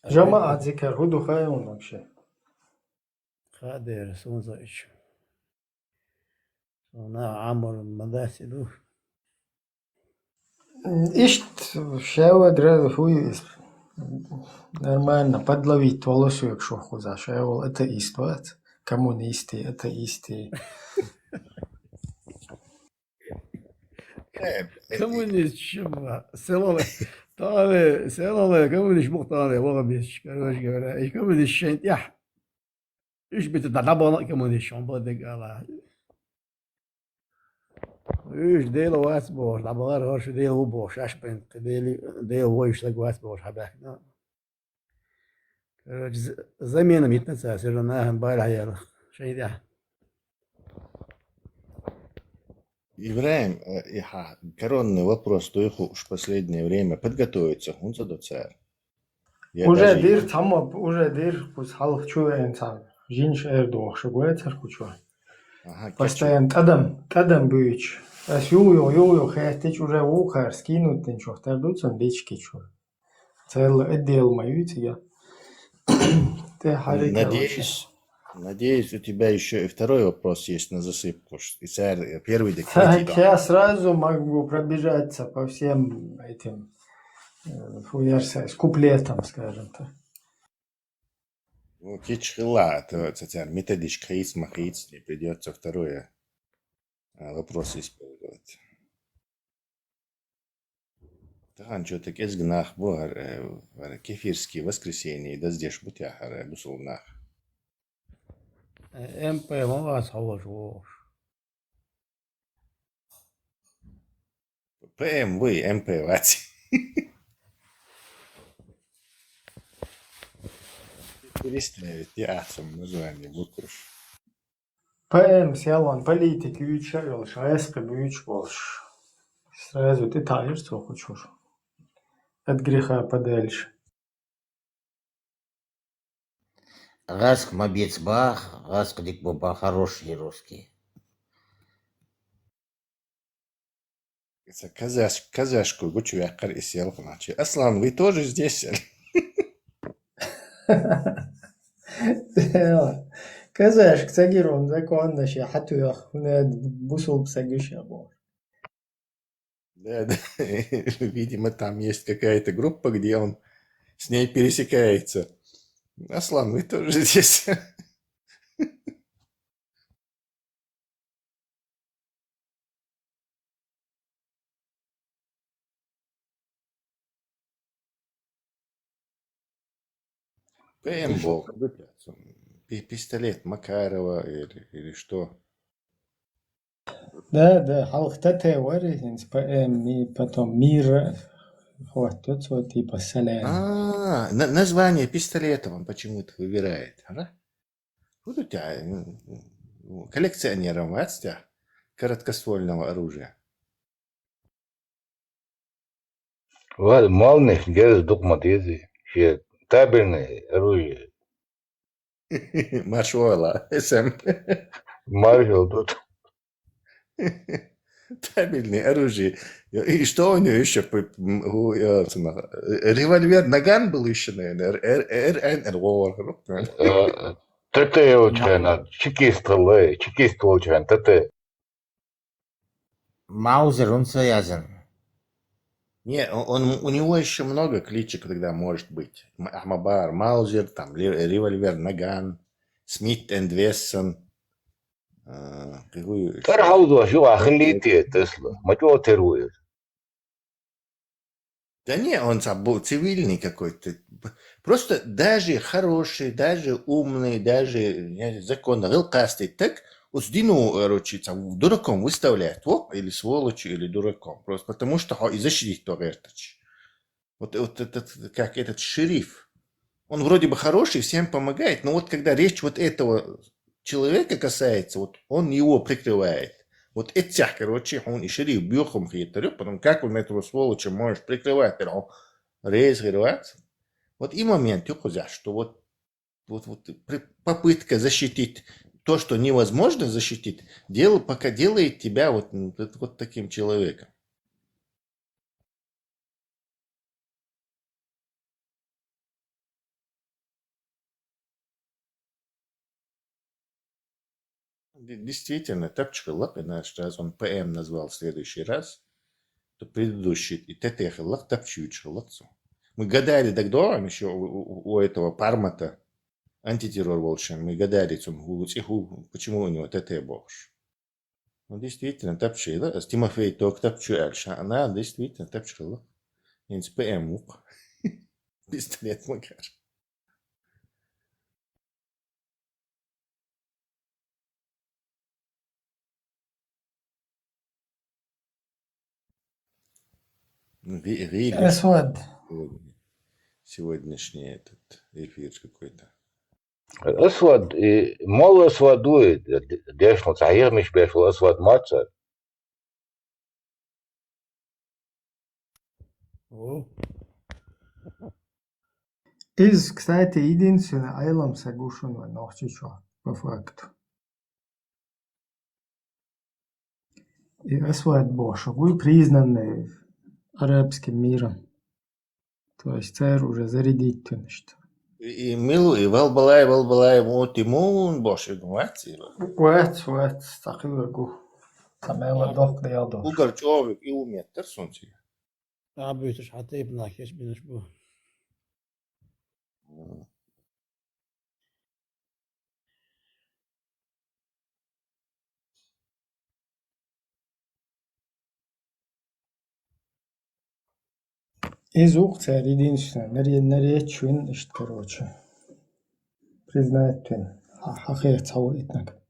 Jama Zikar, Hudu Khayun, вообще. خادر سونزايش انا عمر مداسلو Ишт, Шева Греда Хуй, нормально, подловить волосу, якщо хуза. Шева, это истват. Коммунисты, атеисты. كومونيست شبه سلالة طالع سلالة كومونيست مقطع والله بيش كروش كورا ايش كومونيست شنت يح ايش بتتعبنا كومونيست شون بدك على ايش ديلا واسبوش لعبغار هرش ديلا هو بوش اش بين ديلا هو يشتغل واسبوش حباك زمينا ميتنسى سرنا بايل عيال شيء ده Ибраим, коронный вопрос, то их уж в последнее время подготовиться, он за доцер. Уже дир, там уже дир, пусть халк чуя инсан. Жинш эрдох, шагуя царку чуя. Постоянно тадам бюч. Ас ю, хайтич уже ухар, скинут ничего, тардутся бички чуя. Цел отдел мою тебя. Ты харика. Надеюсь, у тебя еще и второй вопрос есть на засыпку. Первый декретив. Я сразу могу пробежаться по всем этим с куплетом, скажем так. Ну, кичхила, то методичка хейц, махейц, не придется второе вопрос использовать. Тахан, что так из гнах, кефирские воскресенье, да здесь бутяхара, бусулнах. МП ما أصحوش ПМ, вы, МП, вати. Переставить ясом название буквыш. ПМ сялан политики учил, шайска бюч волш. Сразу ты таешь, что хочешь. От греха подальше. Раск Мабецбах, Раск Дикбаба, хороший русский. Казашку, гучу я карисел, значит. Аслан, вы тоже здесь? Казашк, цагирон, законно, ще хатуях, бусул псагиш я был. Да, видимо, там есть какая-то группа, где он с ней пересекается. Аслан, вы тоже здесь? ПМ был. Пистолет Макарова или что? Да, халк ТТ ПМ, и потом мир, вот, тут вот типа салям. Название пистолета он почему-то выбирает. Вот у тебя коллекционером отстя короткоствольного оружия. Ладно, малых герц документации, все табельные оружие. Машуала, СМ. Маршал тут. Табельное оружие. И что у него еще? Револьвер Наган был еще, наверное. РНР. ТТ учен, чекист учен, ТТ. Маузер, он связан. Не, у него еще много кличек тогда может быть. Ахмабар, Маузер, там, револьвер, Наган, Смит энд Вессон. Какую еще? ترى شو خليتي تسلا ما جو تروي. Да не, он был цивильный какой-то. Просто даже хороший, даже умный, даже законно, велкастый, так уздину, короче, дураком выставляет, вот, или сволочью, или дураком. Просто потому что и защитить то вертач. Вот этот, как этот шериф. Он вроде бы хороший, всем помогает, но вот когда речь вот этого человека касается, вот он его прикрывает. Вот этих, короче, он и шериф бьехом хитрю, потом как он этого сволоча может прикрывать, он резервация. Вот и момент, что вот попытка защитить то, что невозможно защитить, пока делает тебя вот таким человеком. Действительно, тапчика лапы, наш раз он ПМ назвал в следующий раз, то предыдущий, и тетехалак тапчучалакцу. Мы гадали тогда, еще у этого Пармата, антитеррор волшебный, мы гадали, почему у него ТТ богш. Ну, действительно, тапчила, с Тимофей ток тапчуальша, она действительно тапчила. Инс ПМ мук. Пистолет макар. Видишь, أسود. сегодняшний этот эфир какой-то. اسود مو اسود ويد ديش صحيح مش بيش اسود ماتشر. О, Кстати, единственный Айлам Сагушин noch чуть-чуть, по факту. И Асвад Бошагуй признанный арабским миром. То есть царь уже зарядить то нечто. И милу, и валбалай, вот ему боши гуати. Вот, стахилгу. Самела дох дядош. Угар човек и уметр сунти. تعبيتش حتى يبناك ايش بنشبه. И звук царь единственный. Наречен, короче. Признает твин. Хахех цауитнак.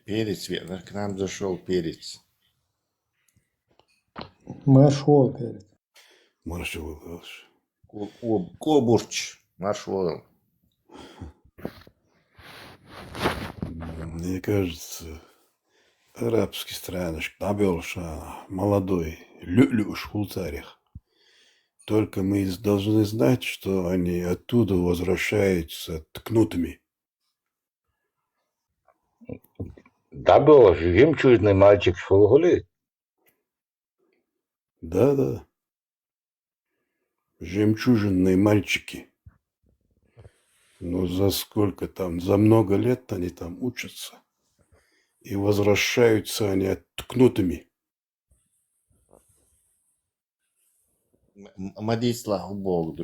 Перец, к нам зашел перец. Маршал перед. Маршал Галш. Кобурч. Маршал. Мне кажется, арабский странышек набелша молодой, люш в хулцарях. Только мы должны знать, что они оттуда возвращаются ткнутыми. Да был жемчужный мальчик в Фулгуле. Да. Жемчужинные мальчики. Но за сколько там, за много лет они там учатся. И возвращаются они ткнутыми. Мадить славу Богу.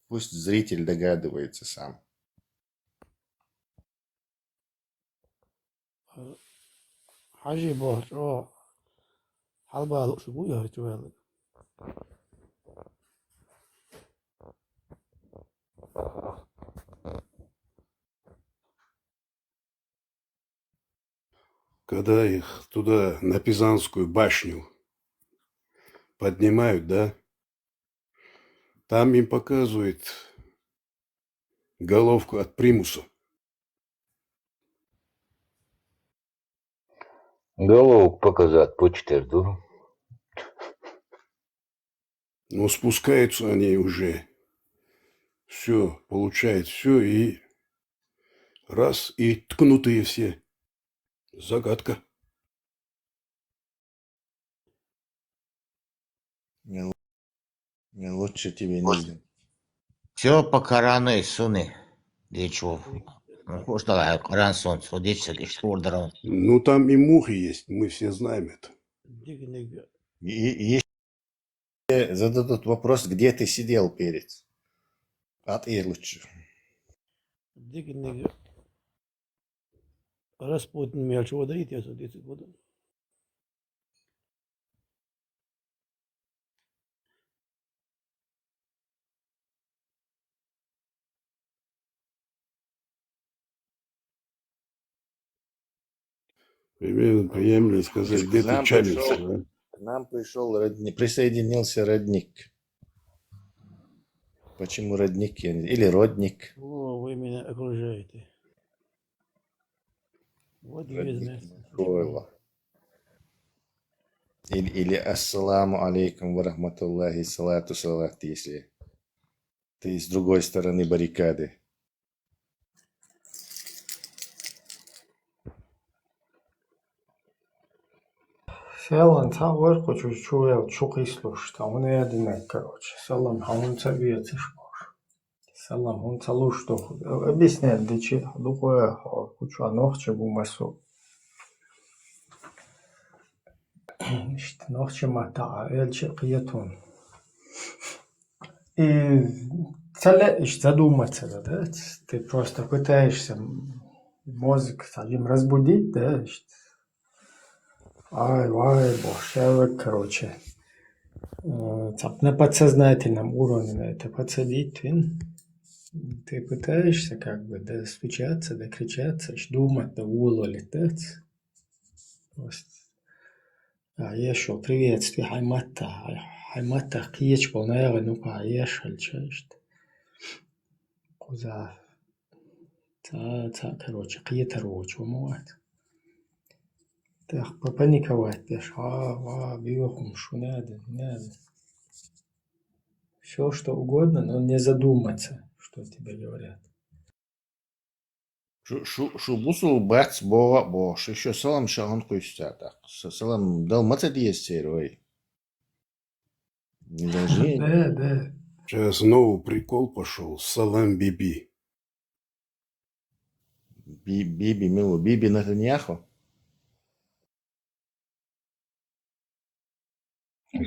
Пусть зритель догадывается сам. حاجي بوش او حلبة لو شبوية هتوالي. Когда их туда, на Пизанскую башню, поднимают, да, там им показывают головку от примуса. Голову показать почтер, да? Но спускаются они уже, все, получают все, и раз, и ткнутые все. Загадка. Лучше тебе не знать. Все покаранные суны. Для чего? Можно Рансон, судиться, что ордером. Ну, там и мухи есть, мы все знаем это. Дикник, И еще зададут вопрос, где ты сидел перец. Ответь лучше. дикник, Распутин мелчего дарит, я судиться буду. Примерно приемлемо сказать, где ты чалился, да? К нам пришел родник, присоединился родник. Почему родник? Или родник? О, вы меня окружаете. Вот и Родник бизнес. Микола. Или ассаламу алейкум ва рахматуллахи салату салат, если ты с другой стороны баррикады. Селан, та верху чуел, чуки слушать, а он я дымек, короче. Селан, а он цавиецешь можешь. Селан, он целуш, что объясняет, для чего, духое, кучу ногче бумасу. İşte nokçı mata, elçi kıyatun. И целяешь задуматься, да, ты просто пытаешься мозг, скажем, разбудить, да, ай, бог, короче, на подсознательном уровне на это подсадить, ты пытаешься как бы достучаться, докричаться, думать, да, улолетать, еще приветствие, хаймата, киеч полная, ну-ка, ешальчаешься. Куза, короче, киета рочу, муат. Так, попаниковать, дашь, бьёхум, шо надо, не надо. Все, что угодно, но не задуматься, что тебе говорят. Шубусу бац бо еще салам шаган куйстя. Салам дал мацад есть серой. Не должны. Да. Сейчас новый прикол пошел. Салам Биби. Биби, мило, Биби Натаньяху.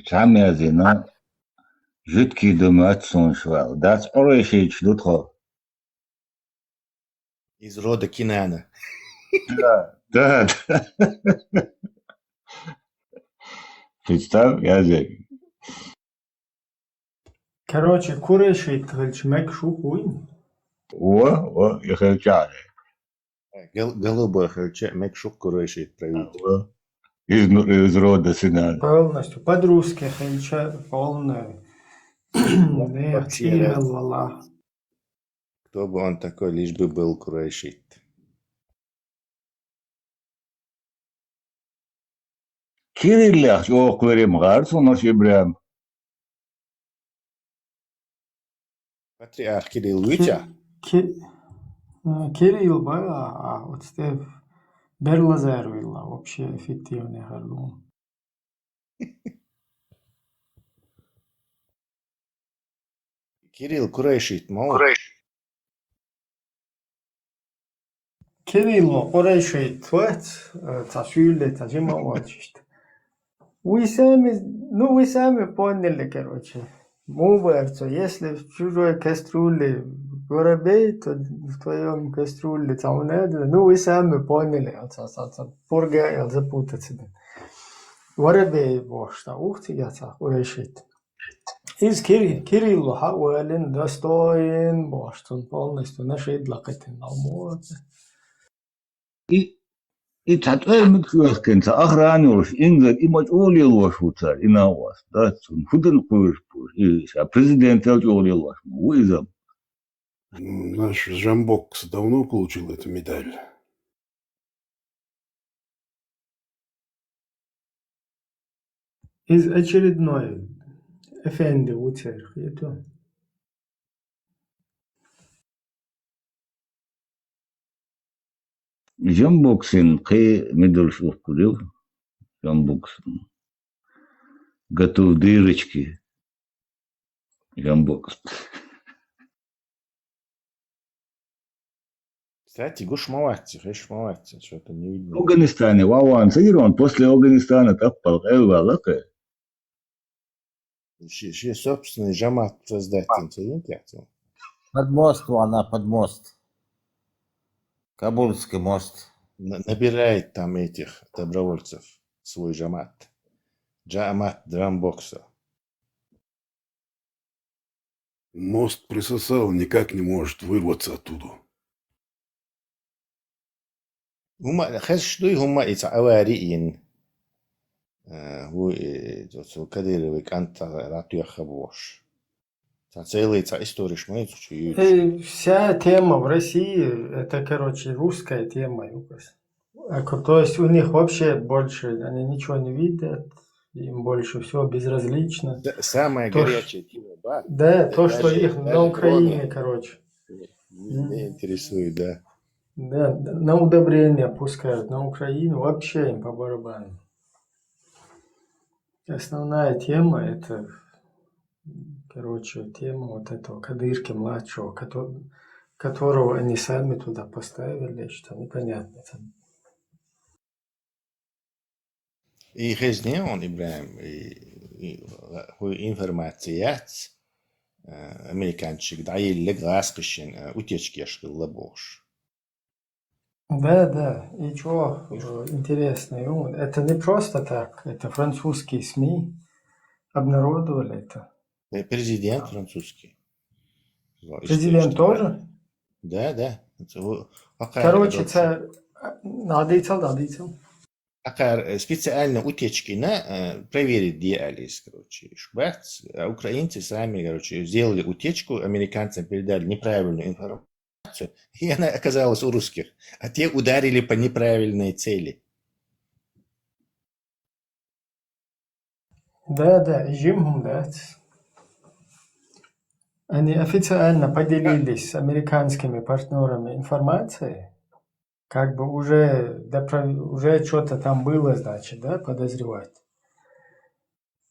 Сами азина. Жидкий думать соншвал. Дац орейший чдутхо. Из рода Кинана. Да. Представь, язык. Короче, курейший тхальчмек шухуин. Я хочу. Голубой хача мекшук курейшит правитель. Из рода сына. Полностью. По-русски хальча полная. Не, имел вала. Кто бы он такой, лишь бы был курейшит. Кириллях окурим гарцу носибрям. Патриарх Кирилл Витя. Кирилл, вот Стеф Берлазер вилла, вообще эффективный гордун. Кирилл курейшит, мол. Кирилло, курейший твет, ташюле, тажима вачишт. Вы сами поняли, короче. Муварцу, если в чужой кастрюле воробей, то в твоем кастрюле там надо. Вы сами поняли, пургай, запутаться. Воробей, бошта, ух ты, я так решит. Из Кириллу хауэлин достоин, бошта, он полностью нашид лакатин алмот. И татуэль миксуэскенца охранюш, инзад и мать олил ваш уцар, и на вас, да, фуден пуш, и президент олил ваш, уизам. Наш Жамбокс давно получил эту медаль. Из очередной Эфенди уцер, это. Жамбоксин кей медаль шухкулил, Жамбоксин. Готов дырочки. Жамбокс. Кстати, гуш молодцы, что-то не В видно. Афганистане, Ваван, Сагирон, после Афганистана таппал, Элвалака. Ще собственный жамат создать инцидент. Под мост, она под мост. Кабульский мост. Набирает там этих добровольцев, свой жамат. Джамат драмбокса. Мост присосал, никак не может вырваться оттуда. هما خشدوي هما يتعواريين هو كدير أنت راتيا خبوش целый история шмайт Вся тема в России, это, короче, русская тема, Юкос. То есть у них вообще больше, они ничего не видят, им больше все безразлично. самая То, горячая тема, да? Да, то, что Даже- их на даже Украине, дроны короче. не интересует, да. Да, на удобрение пускают, на Украину вообще им по барабану. Основная тема это, короче, тема вот этого Кадырки младшего, которого они сами туда поставили, что непонятно там. И Хезнеон Ибраим, информация американчик, да, и леграскощен, утечки лабош. Да, и что интересно, это не просто так, это французские СМИ обнародовали это. Президент французский. Президент тоже? Да. Короче, це надійцел. Специально утечки на проверить диализ, короче. Шбац, украинцы сами, короче, сделали утечку, американцам передали неправильную информацию, и она оказалась у русских, а те ударили по неправильной цели. Да, Жимхум, да. Они официально поделились с американскими партнерами информацией, как бы уже что-то там было, значит, да, подозревать.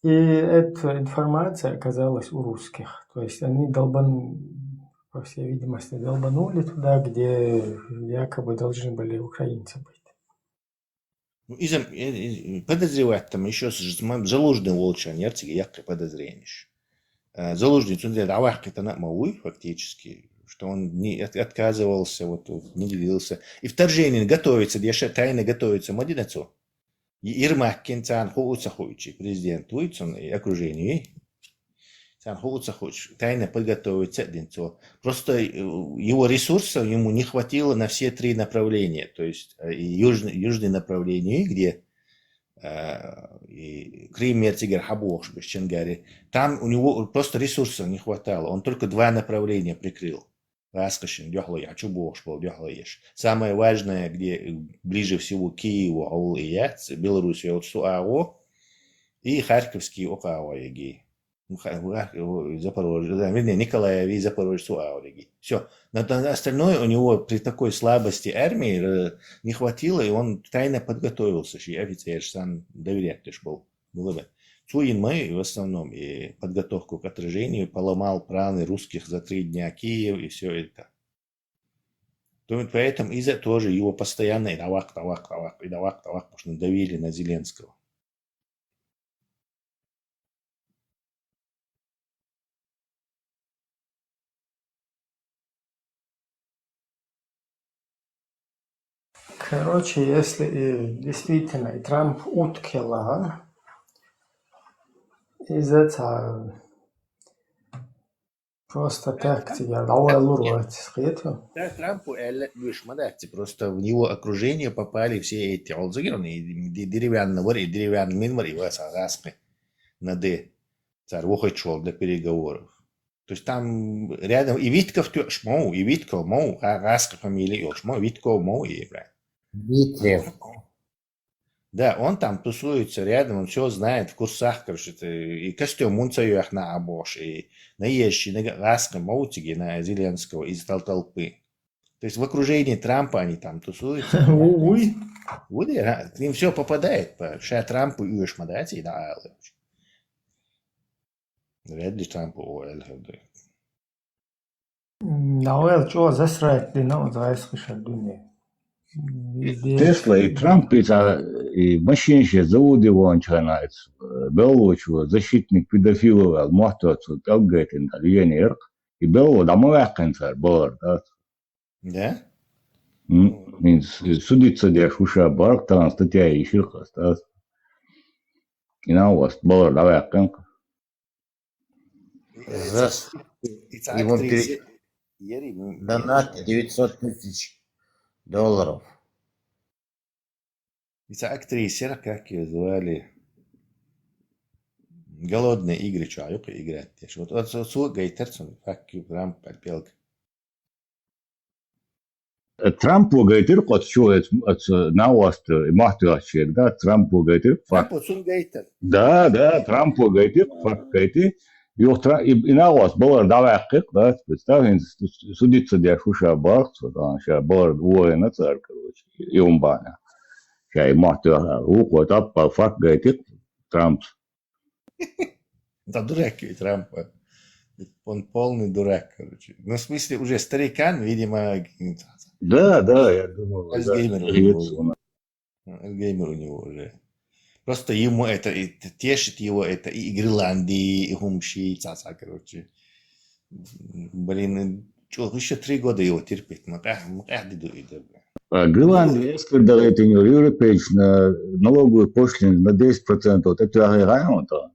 И эта информация оказалась у русских. То есть они по всей видимости, долбанули туда, где якобы должны были украинцы быть. Ну, подозревать там еще заложный волчан, яркое подозрение. Заложник, он это мауи фактически, что он не отказывался, не делился. И вторжение готовится, еще тайно готовится Мадинацу. Ирмак Кенцан Хоуцахович, президент Уитсон и окружение. Сан Хоуцахович тайно подготовится Динцо. Просто его ресурсов ему не хватило на все три направления. То есть южное направление, где и Крым, Мерцигер, Хабуш, Ченгари. Там у него просто ресурсов не хватало. Он только два направления прикрыл. Раскошин, Дёхлоя, Чубош, Дёхлоеш. Самое важное, где ближе всего к Киеву, Аул и Яц, Белоруссия от Суао и Харьковский Окао Яги. Запорожье, вернее, Николаев и Запорожье, Суао Яги. Все. Но остальное у него при такой слабости армии не хватило, и он тайно подготовился. И офицер сам доверять был. Было бы. Цуин мы в основном и подготовку к отражению поломал планы русских за 3 дня Киев и все это. Поэтому из-за тоже его постоянно и давак, потому что давили на Зеленского. Короче, если действительно и Трамп уткила, из этого просто так тебе Да, Трампу просто в его окружение попали все эти олзагированные деревянные вори, деревянные минвари, распы на Д. Царь выходил для переговоров. То есть там рядом и Витков шмоу, и Витков мол, раска фамилия шмоу, Витков мол и Дмитриев. Да, он там тусуется рядом, он все знает в курсах, короче, и костюм Мунцаюх на Абош, и наезжий на Раска Моутиги, на Зеленского из толпы. То есть в окружении Трампа они там тусуются. Им все попадает по Трампу и Шмадати, да, вряд ли Трампу ОЛГД. Наверное, что засрать, ну, слышать الدنيا. Везде. Тесла и Трамп, и машинщик заводы вон начинается. Белочу защитник педофилов, махтуется, талгает интеллигент, и Бело домой концерт, бар, да. Да? Судиться дешь уша бар, там статья и ширка, да. И на вас, бар, давай конка. За ему донат 900 тысяч долларов. Это актриса, как ее звали? Голодные игры, что, а играть? Вот сука и терцун, как Трамп подпелка. Трамп говорит, вот что это на вас махтуется, да, Трамп говорит, Трамп вот сун гейтер. да, Трамп говорит, факт говорит, и на вас было давай да, представь, судиться для шуша барца, да, сейчас бар воина царь, короче, и умбана. Сейчас и махтуется, вот аппа, факт говорит, Трамп. Да дурак и Трамп. Он полный дурак, короче. Ну, в смысле, уже старикан, видимо, Да, я думаю, Альцгеймер у него уже. Просто ему это тешит его, это и Гренландии, и Хумши, цаца, короче. Блин, что, еще 3 года его терпеть. Гренландия, когда это не европейцы на налоговую пошлину на 10%, вот это агрегат,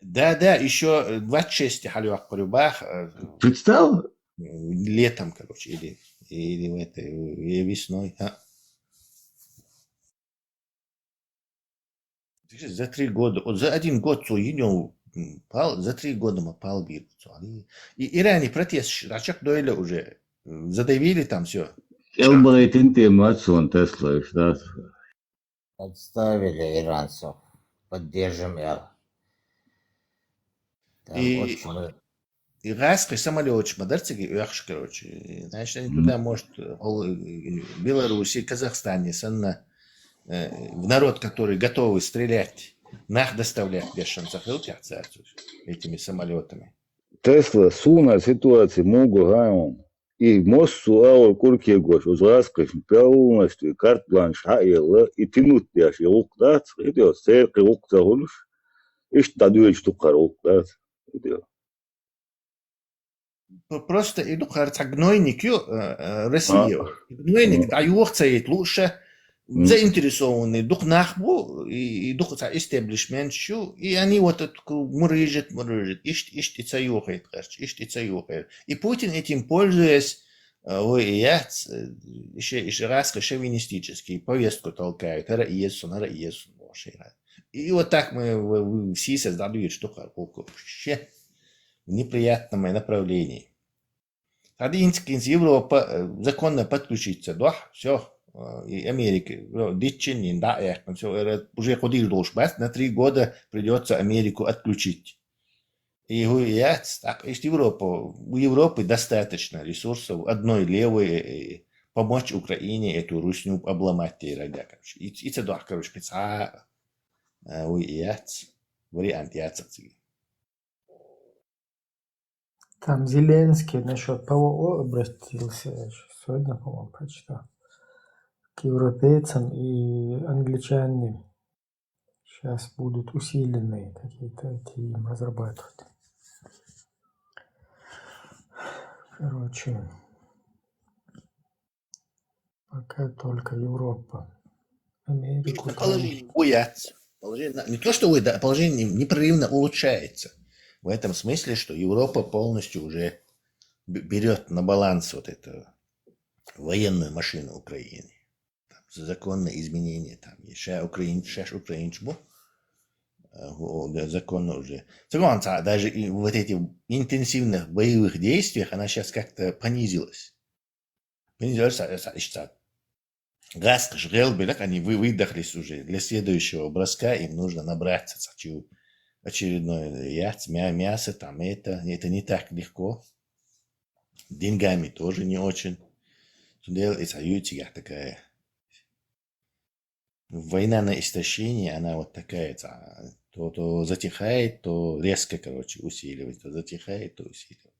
Да, еще 26 халюах полюбах. представь? Летом, короче, или в этой, или весной. За 3 года, вот за 1 год пал, за 3 года мы пал бир. И ранее протест, рачак дойле уже задавили там все. Элбрайт интимацион Тесла, да. Отставили иранцев. Поддержим Эл. Там И- очень... И Гаспри самолет, модарцыги, короче. Значит, они туда, может, Беларуси, Казахстане, в народ, который готовы стрелять, нах доставлять без шансов этими самолетами. Тесла суна ситуации могу гаун. И мост суал курки гош, узраскаш, полностью карт-бланш хаила, и тянуть яш, и лук-дац, идет, церкви лук-загулюш, и штадует штука лук-дац, идет. Просто иду харца гнойник Россию. Гнойник, а юрцает лучше заинтересованный дух нахбу и дух истеблишмент и они вот мурыжит, ищется юхает, ищется юхает. И Путин этим пользуясь, еще раз шовинистический повестку толкают, и вот так мы все создают штука вообще в неприятном направлении. Один Европа законно подключиться, да, все, и Америка, дичин, да, все, уже ходил должбас, на 3 года придется Америку отключить. И так, есть Европа, у Европы достаточно ресурсов, одной левой, помочь Украине эту русню обломать, короче. И это, да, короче, вариант яцерцыги. Там Зеленский насчет ПВО обратился, сегодня, по-моему, прочитал, к европейцам, и англичане сейчас будут усиленные какие-то эти им разрабатывать. Короче, пока только Европа. Америку. Положение боятся. Не то, что положение непрерывно улучшается. В этом смысле, что Европа полностью уже берет на баланс вот эту военную машину Украины. Там, законные изменения. Там, украинчбу. Законно уже. Даже вот эти интенсивных боевых действиях она сейчас как-то понизилась. Газ, они выдохлись уже. Для следующего броска им нужно набраться очередное мясо, там это не так легко. Деньгами тоже не очень. Это такая война на истощение, она вот такая, то затихает, то резко, короче, усиливается, то затихает, то усиливается.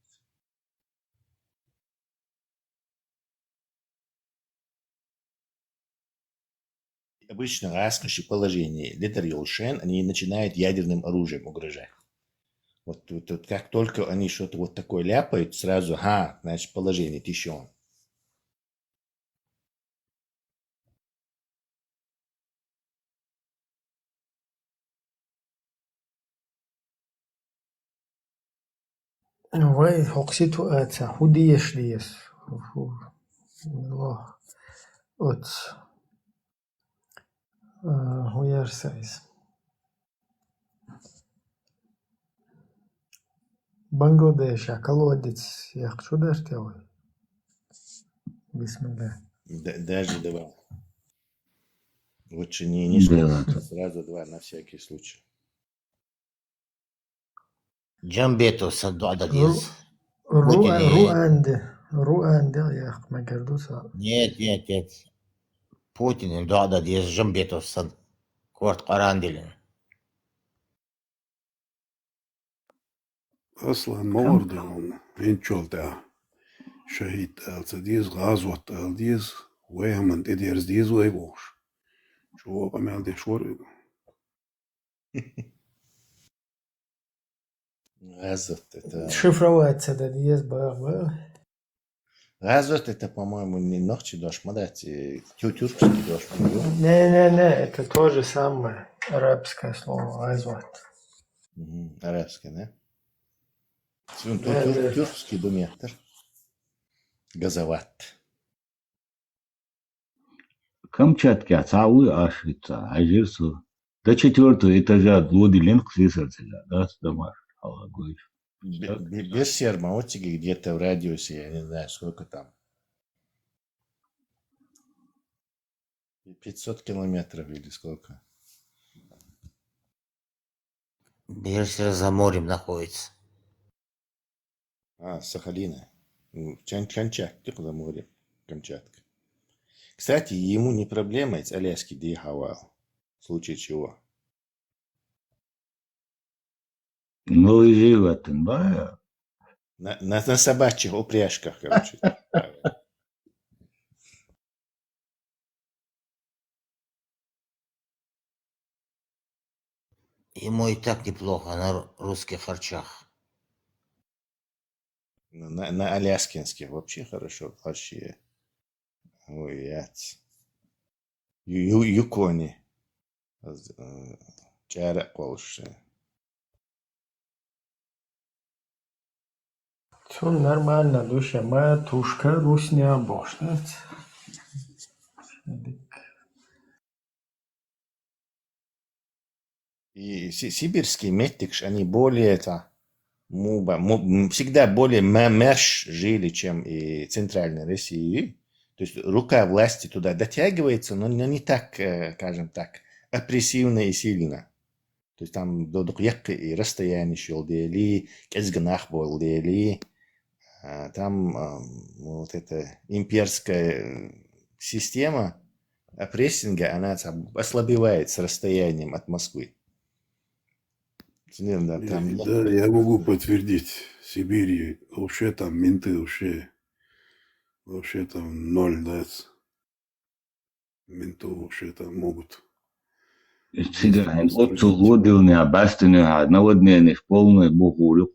Обычно раскоши положение лидер Йолшен, они начинают ядерным оружием угрожать. Вот как только они что-то вот такое ляпают, сразу, значит, положение тишон. Вай, хокситу это, худеешь лес. Вот. Хуярсайз. Бангладеш, колодец, я хочу дать тебе. Бисмилля. Даже два. Лучше не сразу два на всякий случай. جنبيته صندوق عدد Руанде, я ما قردوسا. нет. Путин عنده عدد جنبيته صندوق كورت قرانديل. أصلا مورد إن شولتا شهيد ديز غازوت ديز وهم من ديرز ديز ويبوش شو قمال دي شور Газот это... Шифроваться да диез баг. Газот это, по-моему, не ногти дождь, тюркский дождь. Не, это то же самое арабское слово, азват. Арабский, да? Да. Тюркский думетр. Газоват. Камчатке цауи ашица, ажирсу. До 4-го этажа Лодилинг свисарцеля, да, домаш. Без Сермаотики где-то в радиусе, я не знаю, сколько там. 500 километров или сколько? Берсер за морем находится. Сахалина. Камчатка за море. Камчатка. Кстати, ему не проблема из Аляски доехал. В случае чего. Ну и животен, да? На собачьих упряжках, короче. Ему и так неплохо на русских харчах. На аляскинских вообще хорошо харчи. Ой, яц. Юкони. Чара колши. Все нормально, душа моя тушка, русня бошнет. И сибирские метикш, они более всегда более мерш жили, чем и центральной России. То есть рука власти туда дотягивается, но не так, скажем так, опрессивно и сильно. То есть там до и расстояние шел дели, кезганах был дели. Там вот эта имперская система прессинга, она ослабевает с расстоянием от Москвы. Да, там... Да, я могу подтвердить. В Сибири вообще там менты вообще там ноль, да. Ментов вообще там могут. Сигарен, отцу годилня, бастиня, наводнение, полное бухури,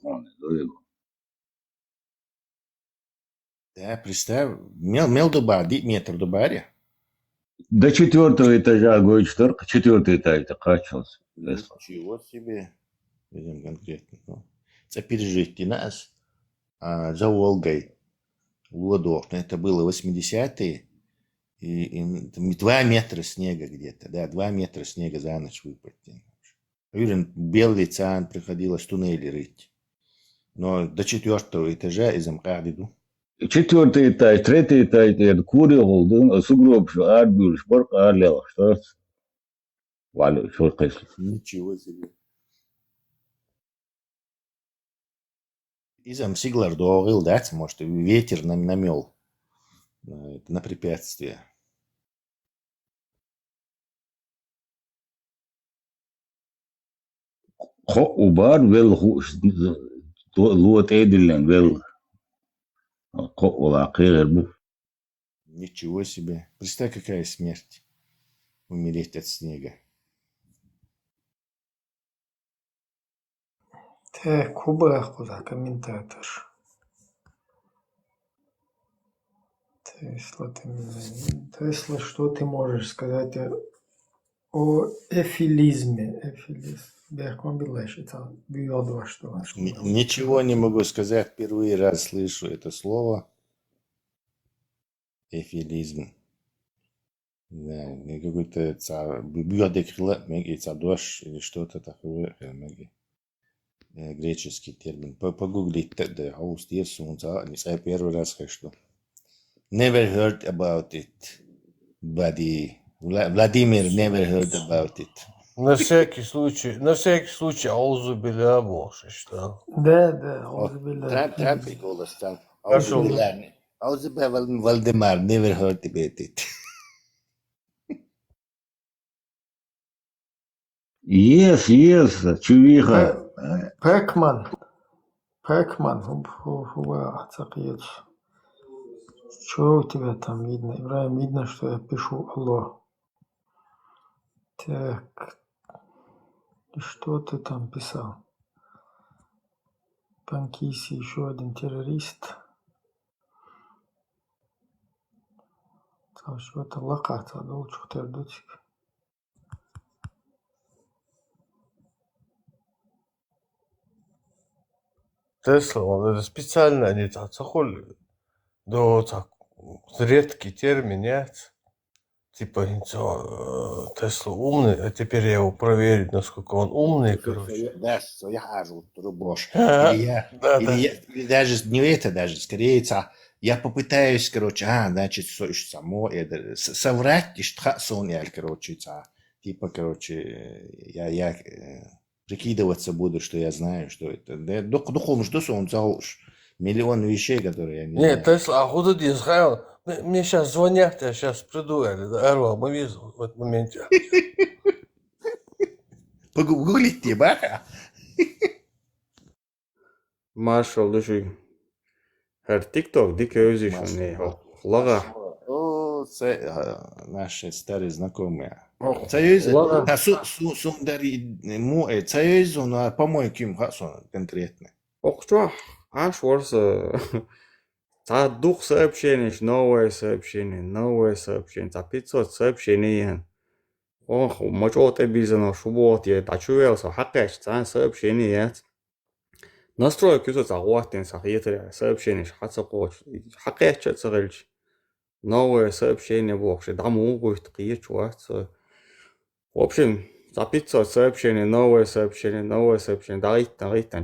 Да, представь, мел дубар, метр дубаре. До 4-го этажа, говорит, 4-й этаж, это качался. Ничего себе. Видим конкретно. Это пережить нас за Волгой, Лодов. Это было 80-е. И 2 метра снега где-то. Да, 2 метра снега за ночь выпадет. Уверен, белый цан приходилось туннели рыть. Но до 4-го этажа из Амкадиду. 4-й этаж, 3-й этаж, это кури голдун, сугроб, арбюр, шпорк, арлева, что это? Валю, что это? Ничего себе. Изам Сиглар доорил, да, может, ветер намел на препятствие. Хо убар вел луот эдилен вел хо улакир бу. Ничего себе. Представь, какая смерть. умереть от снега. Куба куда комментатор. Тесла, что ты можешь сказать о эфилизме? Ничего не могу сказать, впервые раз слышу это слово. Эфилизм. Да, какой-то дождь или что-то такое. Греческий термин. Погуглить тогда. Не знаю, первый раз хочу. Never heard about it. Владимир never heard about it. На всякий случай, аузу биля Боже, что? Да, Трампи голос там. Хорошо. Аузубиля Вальдемар never heard about it. Yes, чувиха. Пэкман, Цакиевич. Что у тебя там видно? Ибраим, видно, что я пишу алло. Так, и что ты там писал? Панкиси, еще один террорист. Там что-то локация, да, лучше тердутик. Тесла, он это специально они так захоли. Да, так, редкий термин, нет? Типа, Тесла умный, а теперь я его проверю, насколько он умный, короче. Да, что я хожу, трубош. Да. Или даже не это даже, скорее, я попытаюсь, короче, значит, само это, соврать, что сон я, короче, типа, короче, я прикидываться буду, что я знаю, что это. Да, духом, что он зауш. Миллион вещей, которые я не знаю. Нет, Тесла, а куда ты сказал? Мне сейчас звонят, я сейчас приду, мы везу в этом моменте. Погуглить тебя, Marshall düşün. Her TikTok dike özüşün Лага. О, наши старые знакомые. Союз, сундари, союз, он, по-моему, кем конкретно. Окча, аж ворса. За дух сообщений, новое сообщение. За 500 сообщений. Ох, мочот обязано, шубот, я тачуэлся, хакэш, за сообщение. Настройки за заводин, сахитре, сообщение, хацакоч, хакэш, царэльч. Новое сообщение вообще, даму будет киечуаться. В общем, за 500 сообщений, новое сообщение. Дарит,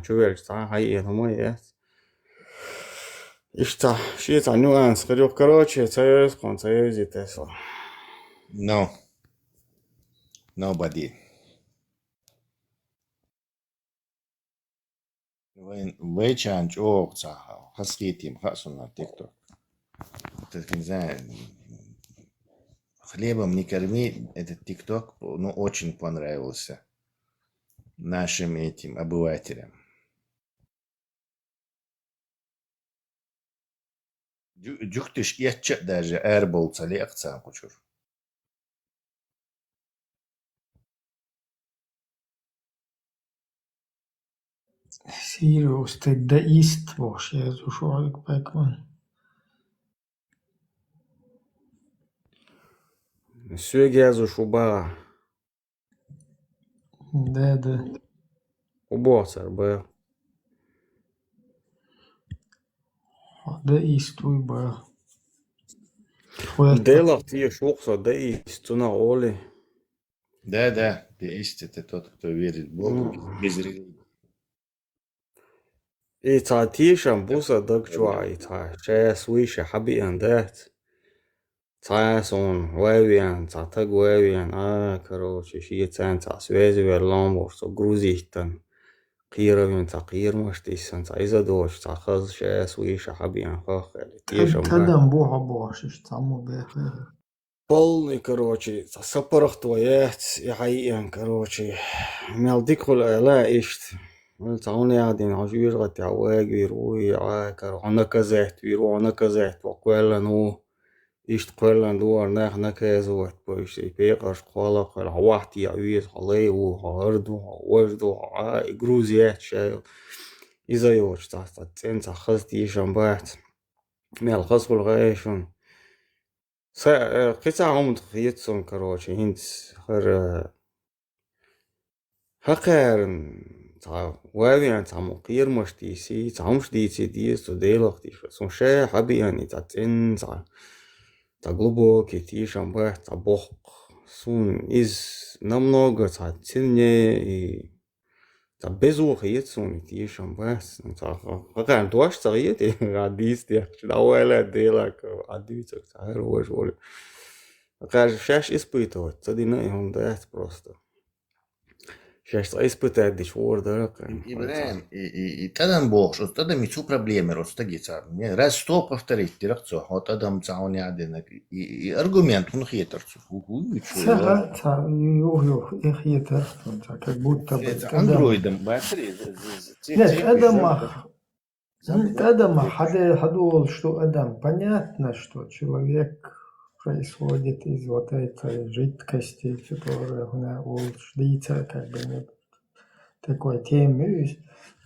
чуэльч, за хай, это и что, это нюанс, короче, союз, Тесла. No. Nobody. Вы чанч, хаскитим, хасун на TikTok. Так, не знаю, хлебом не корми, этот TikTok, ну, очень понравился нашим этим обывателям. Дюхтыш ятча даже эрбол цали акцан кучур. Sirius, ты деист, ваш, я зашел к Пэкман. Sögező suba, Да. уборцер был. Деист, уйба. Делав те шокса, да и стуна Оли. Да, деист это тот, кто верит в Бога без религии. И та тишам буса дагчуа, и та шея свиша хаби андет. Та сон вэвиан, та таг вэвиан, короче, шиецан, та связи верломбор, со грузихтан. Qiyravin ta qiyirmashtiysan ta izadosh ta khaz shaya swisha habiyan khakh тишам. Тадам бога, шиш, таму бэхэ. Полный, короче, сапарах твоят, яхайян, короче. Мелдикул لا ишт. تعوني قاعدين عجوير غتعواج ويروي عاكر عنا كزات ويرو عنا كزات وقوالا نو اشتغلنا دوار نحن كازوت باش يبيقش قالق العواحتي عويز عليه وعرضو ووجدو جروزيات شايل إذا يوش تحت تنسى خستي شنبات مال خصو الغايشون قطع هم تخيطسون كروش هنت خر هقارن تا وابيان تا مقير مشتيسي تا مشتيسي ديس تو ديلوختي سون شاي حبي يعني تا تن تا глубокий тишам бах та бог сун из намного та ценнее и та безухает сун тишам бах та как дуаш цагет радист я чдауэла дела адюцак та рож воль как шаш испытывать та дина и он дает просто шаш испытать дич ворда Ибраим, и тогда бог, что тогда мицу проблемы, ростагица. Мне раз сто повторить дирекцию, вот тогда мцауни аденок. И аргумент, он хитрцу. Сага, юх, их хитр, как будто бы. Андроидом, батарея. Нет, Эдама, Хадуол, что Эдам, понятно, что человек происходит из вот этой жидкости, которая у ждица, как бы, нет такой темы,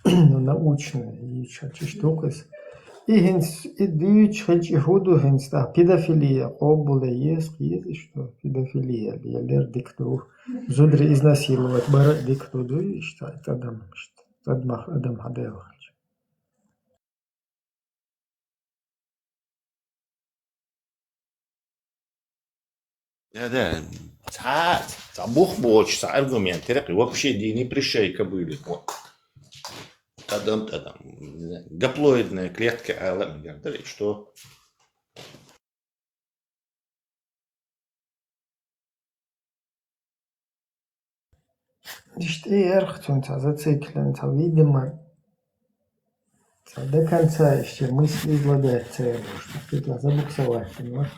но научная, и штука. И дичь, хоть и худу, да, педофилия, обуле есть, что педофилия, я лер дикту, зудри изнасиловать, барать дикту, и что это Эдам, что Эдам Хадева. Да. Та бог боч, та аргумент. Вообще не пришейка были. Вот. Тадам. Гаплоидная клетка АЛМ. Что? Что эрхтун, зациклен, видимо, до конца еще мысли излагать целую, что забуксовать, понимаешь?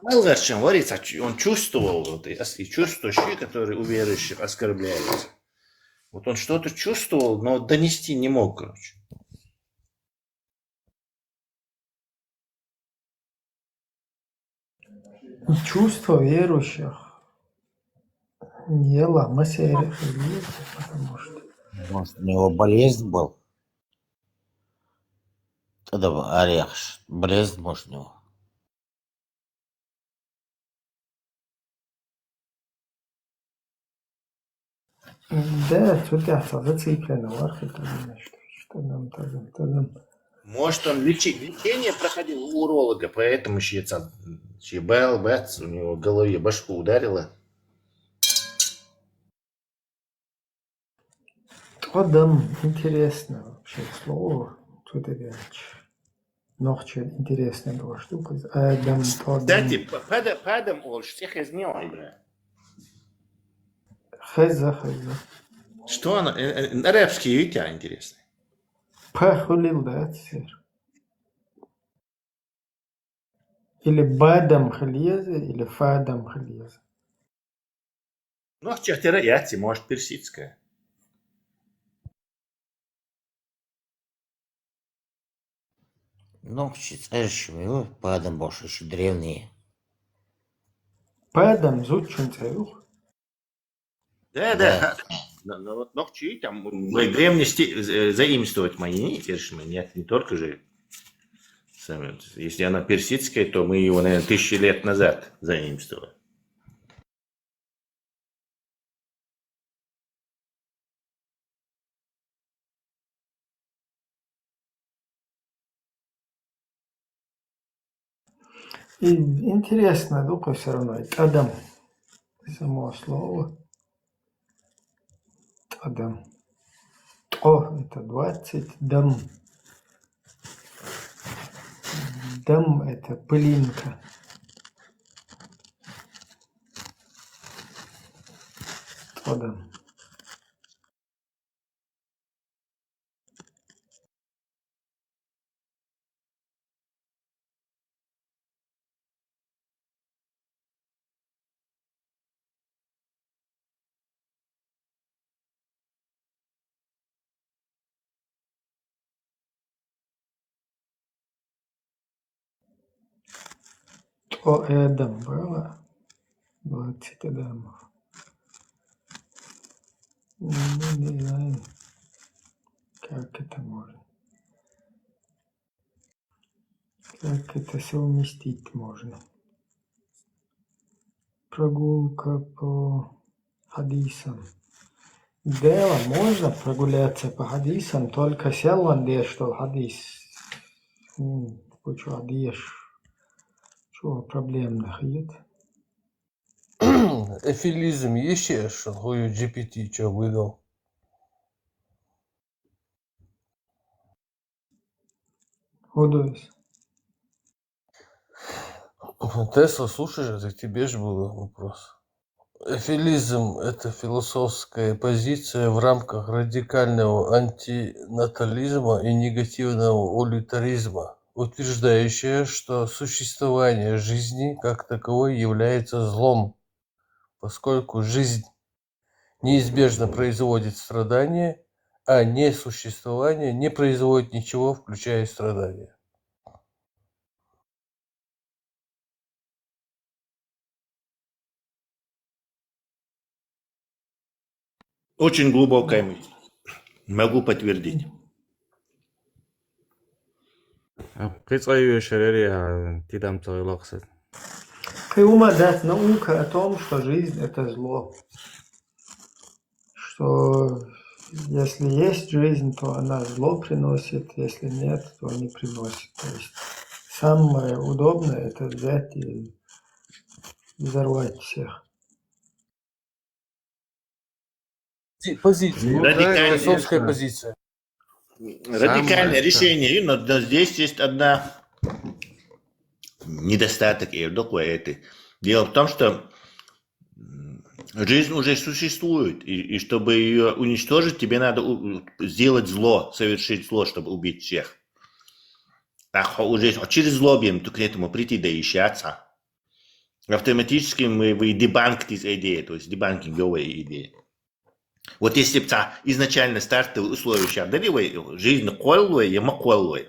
Малгаш, чем говорится, он чувствовал, вот, и чувства, которые у верующих оскорбляются. Вот он что-то чувствовал, но донести не мог, короче. Чувство верующих не ломайся, потому что... Может, у него болезнь был? Тогда орех, болезнь, может, у него. Да, что-то зациклено, что нам тогда. Может, он лечение проходил у уролога, поэтому Бэл, у него в голове башку ударило. Адам, интересно вообще слово, что-то noch что-то интересная была штука. Адам, Кстати, падам он всех изнял, бля. Хеза. Что она? Арабский у тебя интересный. Пахулил, да, теперь. Или бадам халезе, или фадам халезе. Ну, в чахтераяти, может, персидская. Ну, его падам больше, еще древние. Падам зучун цаюх. Да. Но вот ногчи там в древности заимствовать мои, нет, не только же. Если она персидская, то мы его, наверное, 1000 лет назад заимствовали. И интересно, только все равно. Адам. Само слово. Адам. Это 20. Дам. Дам это пылинка. Адам. О Эдем было 20 Эдемов. Не знаю, как это можно. Как это совместить можно. Прогулка по хадисам. Дело можно прогуляться по хадисам, только селан деш, что хадис. Почему деш? Чего проблемных нет? Эфилизм еще, что хуй GPT что выдал. Худоюсь. Тесла, слушаешь, это к тебе же был вопрос. Эфилизм – это философская позиция в рамках радикального антинатализма и негативного улитаризма, утверждающая, что существование жизни как таковой является злом, поскольку жизнь неизбежно производит страдания, а несуществование не производит ничего, включая страдания. Очень глубокая мысль. Могу подтвердить. Каюма дать наука о том, что жизнь это зло. Что если есть жизнь, то она зло приносит, если нет, то не приносит. То есть самое удобное это взять и взорвать всех. Позиция. Радикальная, Философская позиция. радикальное решение, но здесь есть одна недостаток это. Дело в том, что жизнь уже существует, и чтобы ее уничтожить, тебе надо сделать зло, совершить зло, чтобы убить всех. А уже через зло будем к этому прийти, да ищаться. Автоматически вы дебанките идеи, то есть дебанкинговые идеи. Вот если бы изначально стартовые условия дали, жизнь коллуя и маколлуя.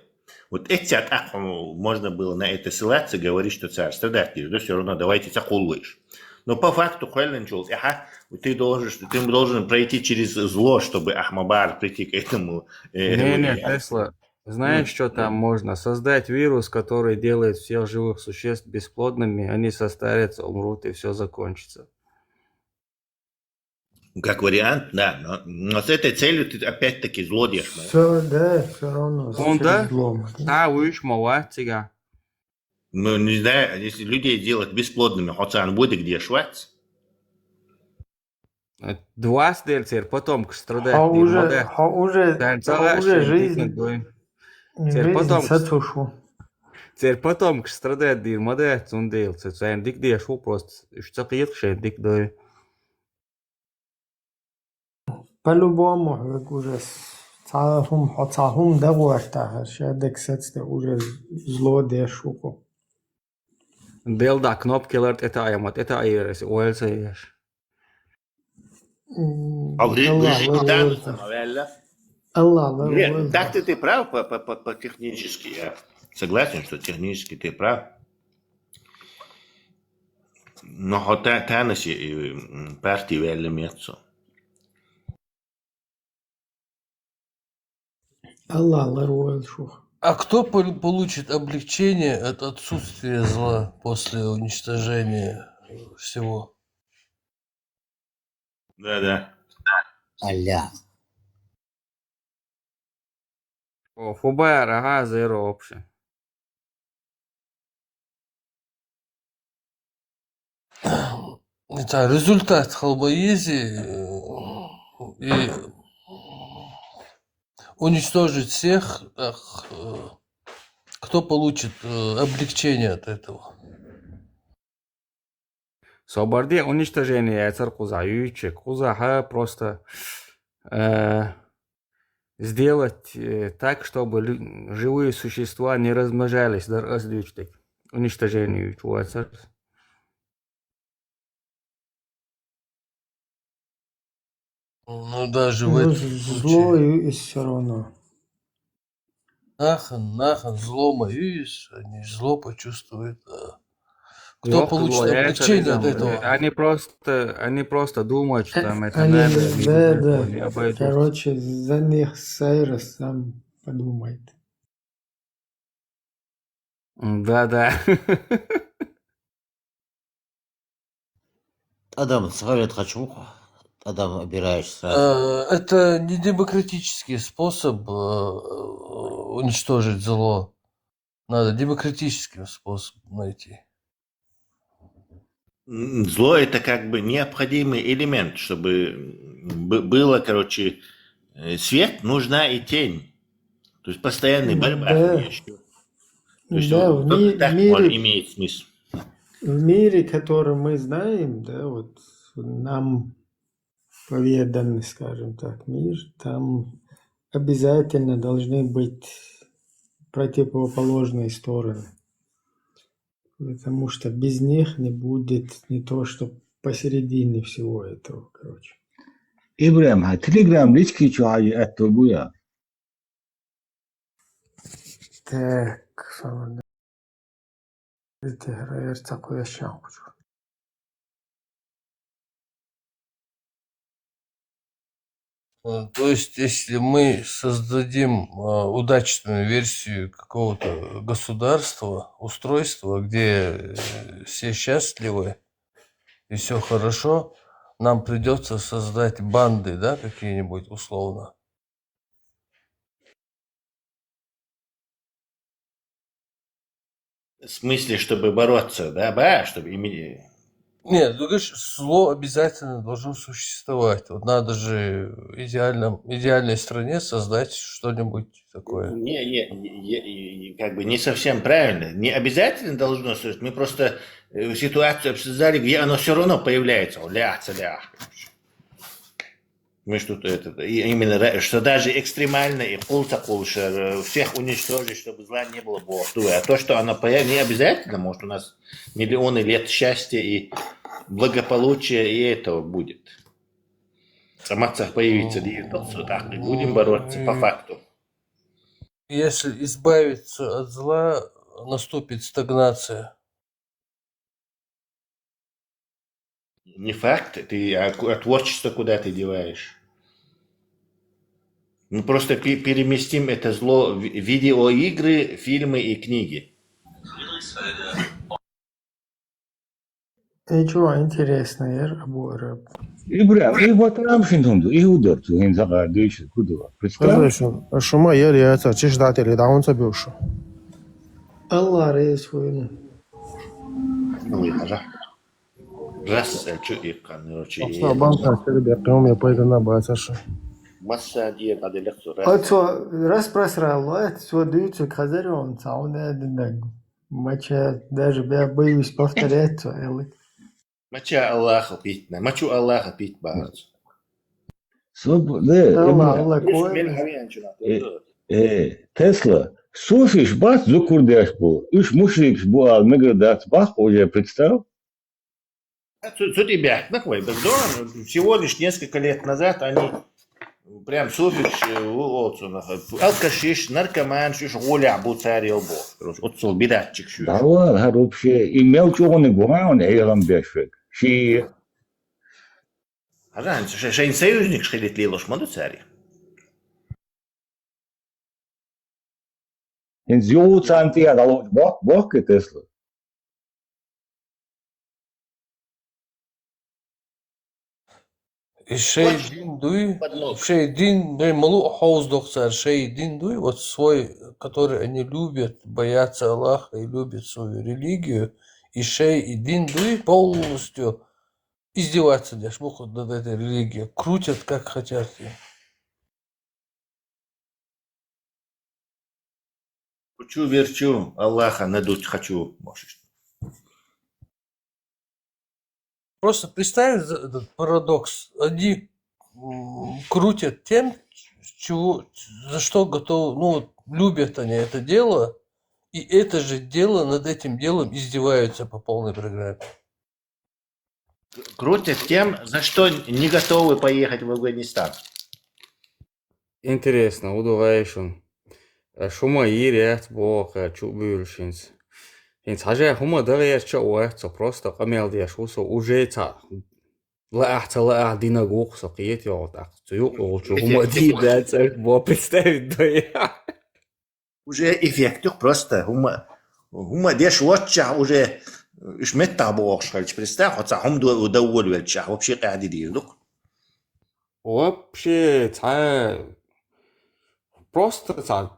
Вот эти можно было на это ссылаться, говорить, что царь страдать, да все равно давайте заколлуешь. Но по факту ты должен пройти через зло, чтобы Ахмабар прийти к этому. Не, Тесла, знаешь, что там можно? Создать вирус, который делает всех живых существ бесплодными, они состарятся, умрут и все закончится. Как вариант, да, но с этой целью ты опять-таки зло делаешь. Все, да, все равно. Онда? Злом. Ну, не знаю, если людей делать бесплодными, хотя он будет где швать. Два стельцер, потом страдать. А уже жизнь. Жизнь сатушу. Теперь потом страдать дир, модать он делается. Цен дик деш вопрос. Что клетка дик дой. По-любому уже цахум дагуартахар, шадек сацте уже зло дешуку. Дел да, кнопки лерт это аямат, это айрес, уэльса еш. Аллах, Так ты прав по технически. Я согласен, что технически ты прав. Но хотя танаси партии велимецо. А кто получит облегчение от отсутствия зла после уничтожения всего? Да. Аллах. О, фубая рога, zero option. Это результат халбоези и уничтожить всех, кто получит облегчение от этого. Соборде уничтожение царкуза, ючек, кузаха просто сделать так, чтобы живые существа не размножались до различных уничтожению чувацар. Ну даже в Ну, этом зло случае. и все равно. Нахан, зло моюсь, они зло почувствуют. Кто Yok, получит это облегчение от рядом. этого? Они просто думают, что там это Они, надо, и без этого да, не обойдутся. короче, за них Сайрос сам подумает. Да. Адам, совет хочу. Адам, обираешь сразу. Это не демократический способ уничтожить зло. Надо демократическим способом найти. Зло – это как бы необходимый элемент, чтобы было, короче, свет, нужна и тень. То есть постоянная борьба Да, между. То есть да, в только так может мире, иметь смысл. в мире, который мы знаем, да, вот нам поведанный, скажем так, мир, там обязательно должны быть противоположные стороны. Потому что без них не будет не то, что посередине всего этого, короче. ابراهيم تليجرام ليش كي شو حاجة أتوبويا Так, это такое шанс. То есть, если мы создадим удачную версию какого-то государства, устройства, где все счастливы и все хорошо, нам придется создать банды, да, какие-нибудь условно. В смысле, чтобы бороться, да, чтобы иметь... Нет, ну говоришь, зло обязательно должно существовать. Вот надо же в идеальной стране создать что-нибудь такое. Как бы не совсем правильно. Не обязательно должно существовать. Мы просто ситуацию обсуждали, где оно все равно появляется. Мы что-то именно, что даже экстремально и всех уничтожить, чтобы зла не было борту. А то, что оно появится, не обязательно, может, у нас миллионы лет счастья и благополучия, и этого будет. Самацах появится, так, будем бороться по факту. Если избавиться от зла, наступит стагнация. Не факт, а творчество куда ты деваешь? Мы просто переместим это зло в видеоигры, фильмы и книги. Ничего интересного, работа. إبراهيم إيه بطرام شنتهم إيه ودرت وين زغار ديش كده представь شما yer ya çeş dateli daunca bioшу. Allah рейс войну. Раз, короче, Asla banka seri bekliyorum yapaydı na bağırsaşı. масса диет надо лекцию. Отцо, раз просрал, отцо даются казарем, сауна диндаг. Мача даже я боюсь повторять, элы. Мача Аллаха питна, мачу Аллаха пить баарц. صب ده Allah Тесла Софиш бац зукурдяш был Иш мушрикс буал меградац бах уже представил Что тебя, такой, всего лишь несколько лет назад они прям Софиш, алкашиш, наркоман, шиш, голя, буцарил бог. Отцол, бедатчик шиш. Давал вообще имел чего не гуан эйрам бешвек Ши Раньше, шейн союзник шхелит лилош моду цари. Инзиу цанти адало бах Тесла Шейдин, малу хауздохцар, шейдин дуй, вот свой, который они любят, боятся Аллаха и любят свою религию, и шейдин дуй полностью издеваться над этой религией, крутят как хотят. Хочу верчу, Аллаха надуть хочу, можешь. Просто представь этот парадокс. Они крутят тем, за что готовы, любят они это дело, и это же дело, над этим делом издеваются по полной программе. Крутят тем, за что не готовы поехать в Афганистан. Интересно, удовайшун. Шума ирят бога, чубюльшинс. Инц хажа хума дагыяча уэцо просто камелдиаш усо ужеца ла дина гухсо киет ётах цуюqулчу хума дибэцэр бо представить да я. Уже эффектух просто. Хума деш watcha уже إيش متى بوخش представь, хотя хум удовольствие, вообще قاعد يدير. Вообще, просто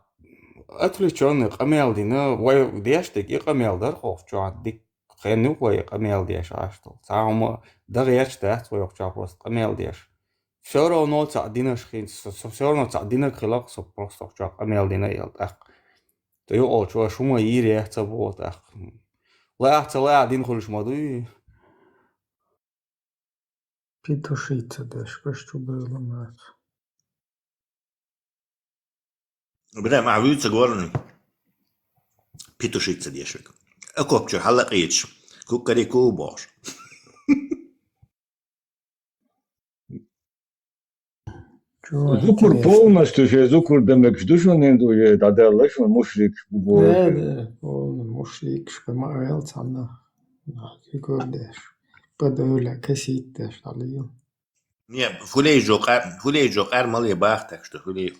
отвлеченный камелдина, вой дешtik и камелдар ховчу, дик хену вой камелдеш ашту. Хума дагыяч дэх цуюqча просто камелдеш. Все равно динаш хин, все равно динак хилак со просто ховча камелдина елдах. То ёлчу шума иреца вот. لا دين خلش ماضي Петушица дашь, что было мать. بدا معويت سجورن بيتوشيت ديشك اكوبشو حلقيتش كوكاري كوباش Zukur полностью, şey zukur demek düşünün diye dadarlar şu müşrik bu. Да, полный мушрик, шпамаэл цана. Фигурдеш. Подоля коситеш, алио. Не, фулей жокар мали бахтак, что фулей.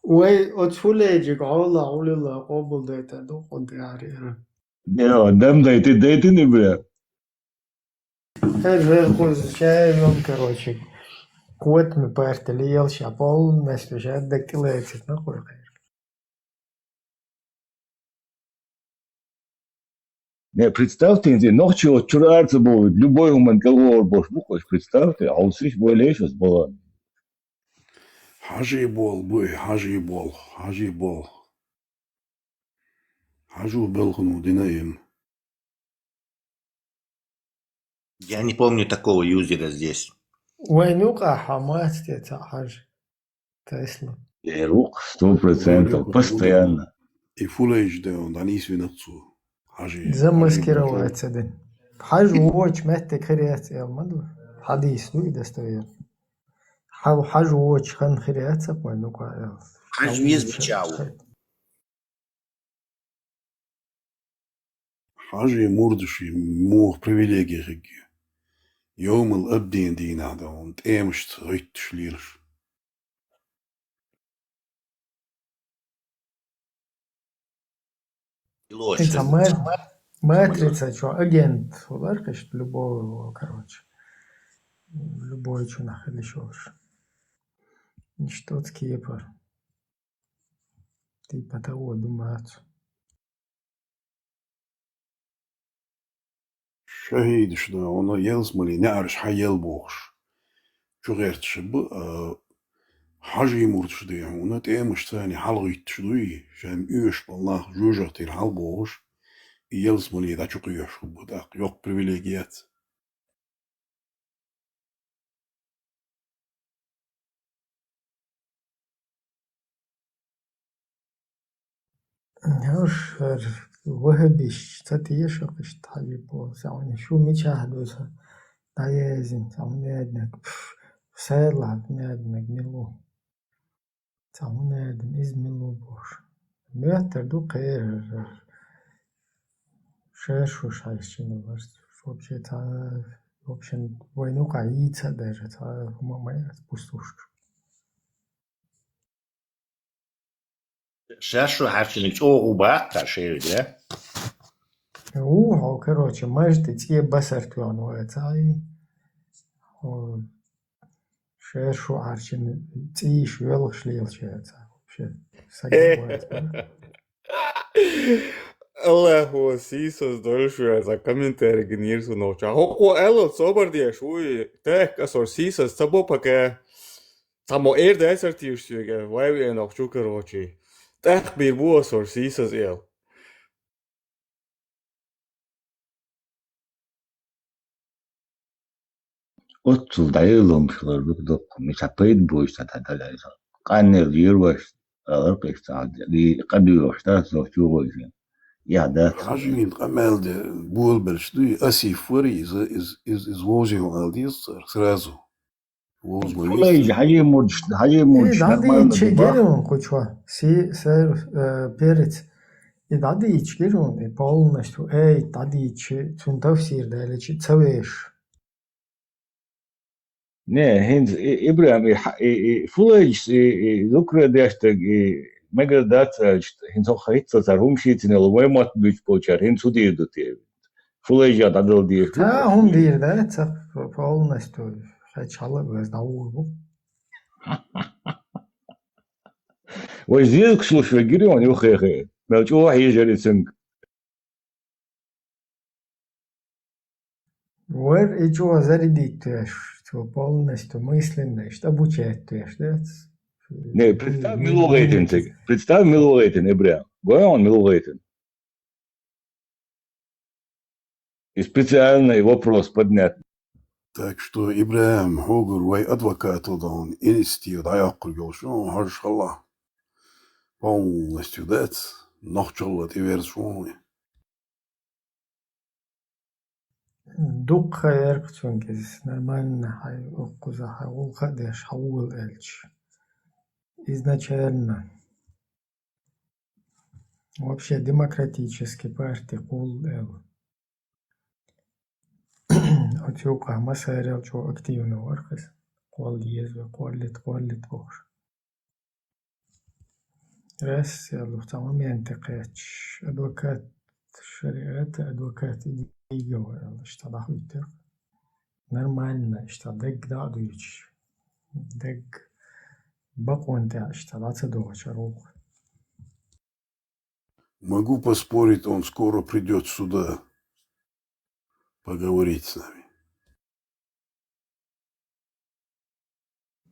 Ой, от фуледжик, аула, аула, обл дайта, до одгари. Ya dem deyti ne bre. Хэр хоз чайон, короче. Кот мы партилил, шапол, настежат дактилэцит, нахуй. Ne представьте, ночью чурарца будет, любой момент голова бош бухаш, представьте, а у всех более сейчас было. حجيبول بوي حجيبول حجو بلغنو دينايم. Я не помню такого юзера здесь. Ой, ну-ка, хамат, это хаж. Тесла. Рук 100%, постоянно. И фулейдж да он анис винацу. حجي. Замаскироваться, да. Хаж уоч мэтте креация, алмаду. Хадис, ну и достоверно. Хаж уоч хан креация, пой, ну-ка. Хаж виз бчау. حجي مردشي موغ привилегии هكي. يوم الأبدين دينا دا وانت ايمشت غيت شليلش. Это матрица, что агент, ларкаш, любого, короче. Любой, что находишь. Что скипер. Типа того, думают. شهيد شنو أنا يلزملي نعرش حيل بوش. شو غيرت شب حاجي مرتش دي هنا تأمش ثاني حلقيت شدوي شام يوش بالله جوجرتي الحل بوش يلزملي دا شو قيوش بوداق يوق بريفيليجيات. هوش وهبش تتيش وقش تحليبو سعوني شو ميشاهدوسا دايزين سعوني ادنك سيلا ادنك ملو سعوني ادن ازملو بوش ميتر دو قير شاشو شايشينو برس вообще та в общем войну каица даже та мама пустуш. Шашу харчилик о убахта шею, да? Короче, можете тебе басартуан вайцай. Шершу харчин ти швел шлилчается вообще. Аллаху сисос дольше за комментарий гнирсу ноча. Хоко эло собардия шуи тех асор сисос табо пока тамо эрде эсертишюге вайве ночу короче. Тех бирбу асор сисос ел. Отцу дайылымшылар бүкдік мешапайд бойшта тадалайса. Қаннер жирваш, алырқишта, қадуйошта соқчу бойшын. Ja, dat. حجين قمال ده بول برشتوي أسي فوري إز ووزي وغالديس سرازو ووز Fulej, haje murç, Dandi çekerim koçva. Ser perec. И дадич гирун, и полностью, дадич, цунтавсир, да, или цавеш. Не, хинз Ибрahim фулэйч зукрэ дэштэг мэгэр дат хинз хайтса цар хумшитин эл ваймат бич почар хинз судиедути. Фулэйжа дадал диеш. Да, он дир, да, полностью, хачала без наурбу. Ой, зилк слушай, гирион юхэ. Мэлчо хейжэрицэн. Вэр и чего зарядить, что полностью мысленно, что обучать, да? Не, представь Милугейтин, представь Милугейтин, Ибрahim. Гуэн Милугейтин. И специальный вопрос поднят. Так что Ибрahim Хогур вай адвокат он институт аяққыл gelшон харшалла. Полностью дат нохчалла тиверсуны. Дух эркцунгез нормально хай оккуза хавул хадеш хавул эльч. Изначально вообще демократический партий кул эл. Отюка масарел чо активно вархас. Кол езва коллит бож. Раз я в том моменте кэч адвокат шариата адвокат идея что дахуйтер. Нормально, что дег дадуич. Дег баконте, что даться дочару. Могу поспорить, он скоро придет сюда поговорить с нами.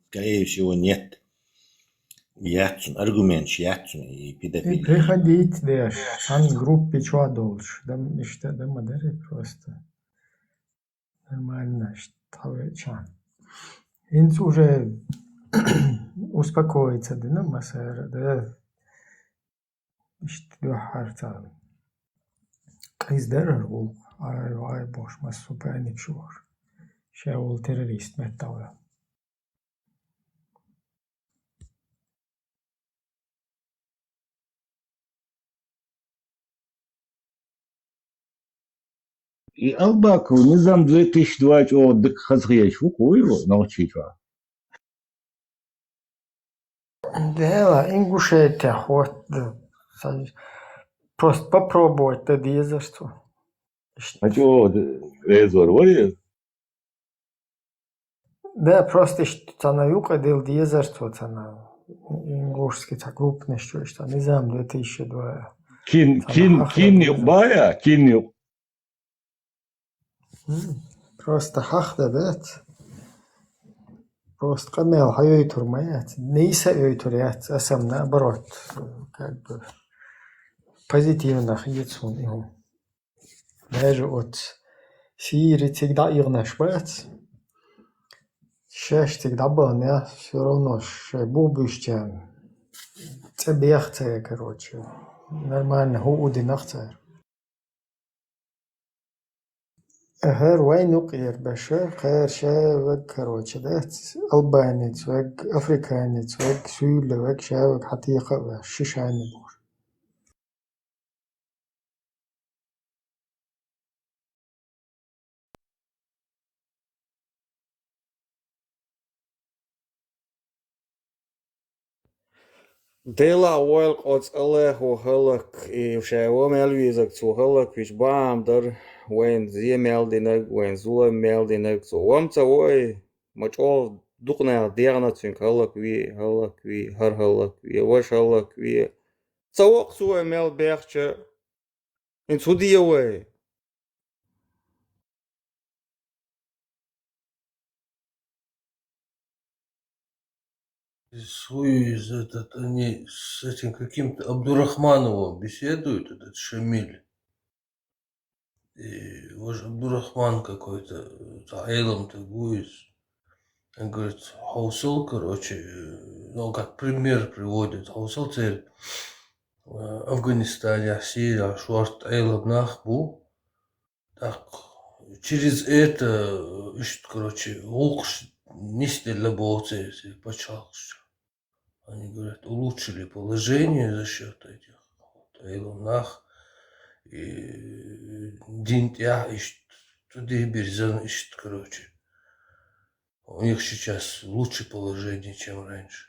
Скорее всего, нет. Яцун, аргумент яцун и И педофилия. приходить деш, сан группе чего дольше. Да, что да модели просто. Нормально, что чан. Инц уже успокоится, да, на масара, да. Что харта. Кайздер рул, ай бош, массу паник шуар. Шаул террорист металла. И Албаку низам 2020 о дык хазгияч фуку его научить ва. Да, Ингушетия, вот, просто попробовать это дезерство. А чё резор варит? Да, просто что на юг отдел дезерство, на ингушский, крупный, что не знаю, 2002. Кин юбая, кин юб. Просто хахда, да? Просто камел хайойтур маят, нейса ойторят, а сам наоборот, как бы позитивно хидцун его. Даже от Сирии всегда ирнаш бать, шеш всегда был, не, все равно, ше бубущем, цебехце, короче, нормально, хууди нахцер. هر وين نقير بشر خير شاوك كروتش ده ألبانيت وك أفريكانيت وك سول وك شاوك حقيقة وشيشاني بور. Dela oil qots alle ho halak I shawo melvizak zu halak which bam dar when sie meldinag when zula meldinag so wamta oi much all dukna derna tsin halak vi har halak vi wash halak vi tsawok su mel berche in sudi oi Суиз этот, они с этим каким-то Абдурахмановым беседуют, этот Шамиль. И ваш Абдурахман какой-то, Аилом-то Гуиз. Он говорит, Хаусал, короче, ну, как пример приводит. Хаусал цель в Афганистане, Сирия, Шуарт Аилом Нахбу. Так, через это, короче, лук не для болцы, почал. Они говорят, улучшили положение за счет этих Eylonach, Динт, я туди Березан ищет, короче. У них сейчас лучше положение, чем раньше.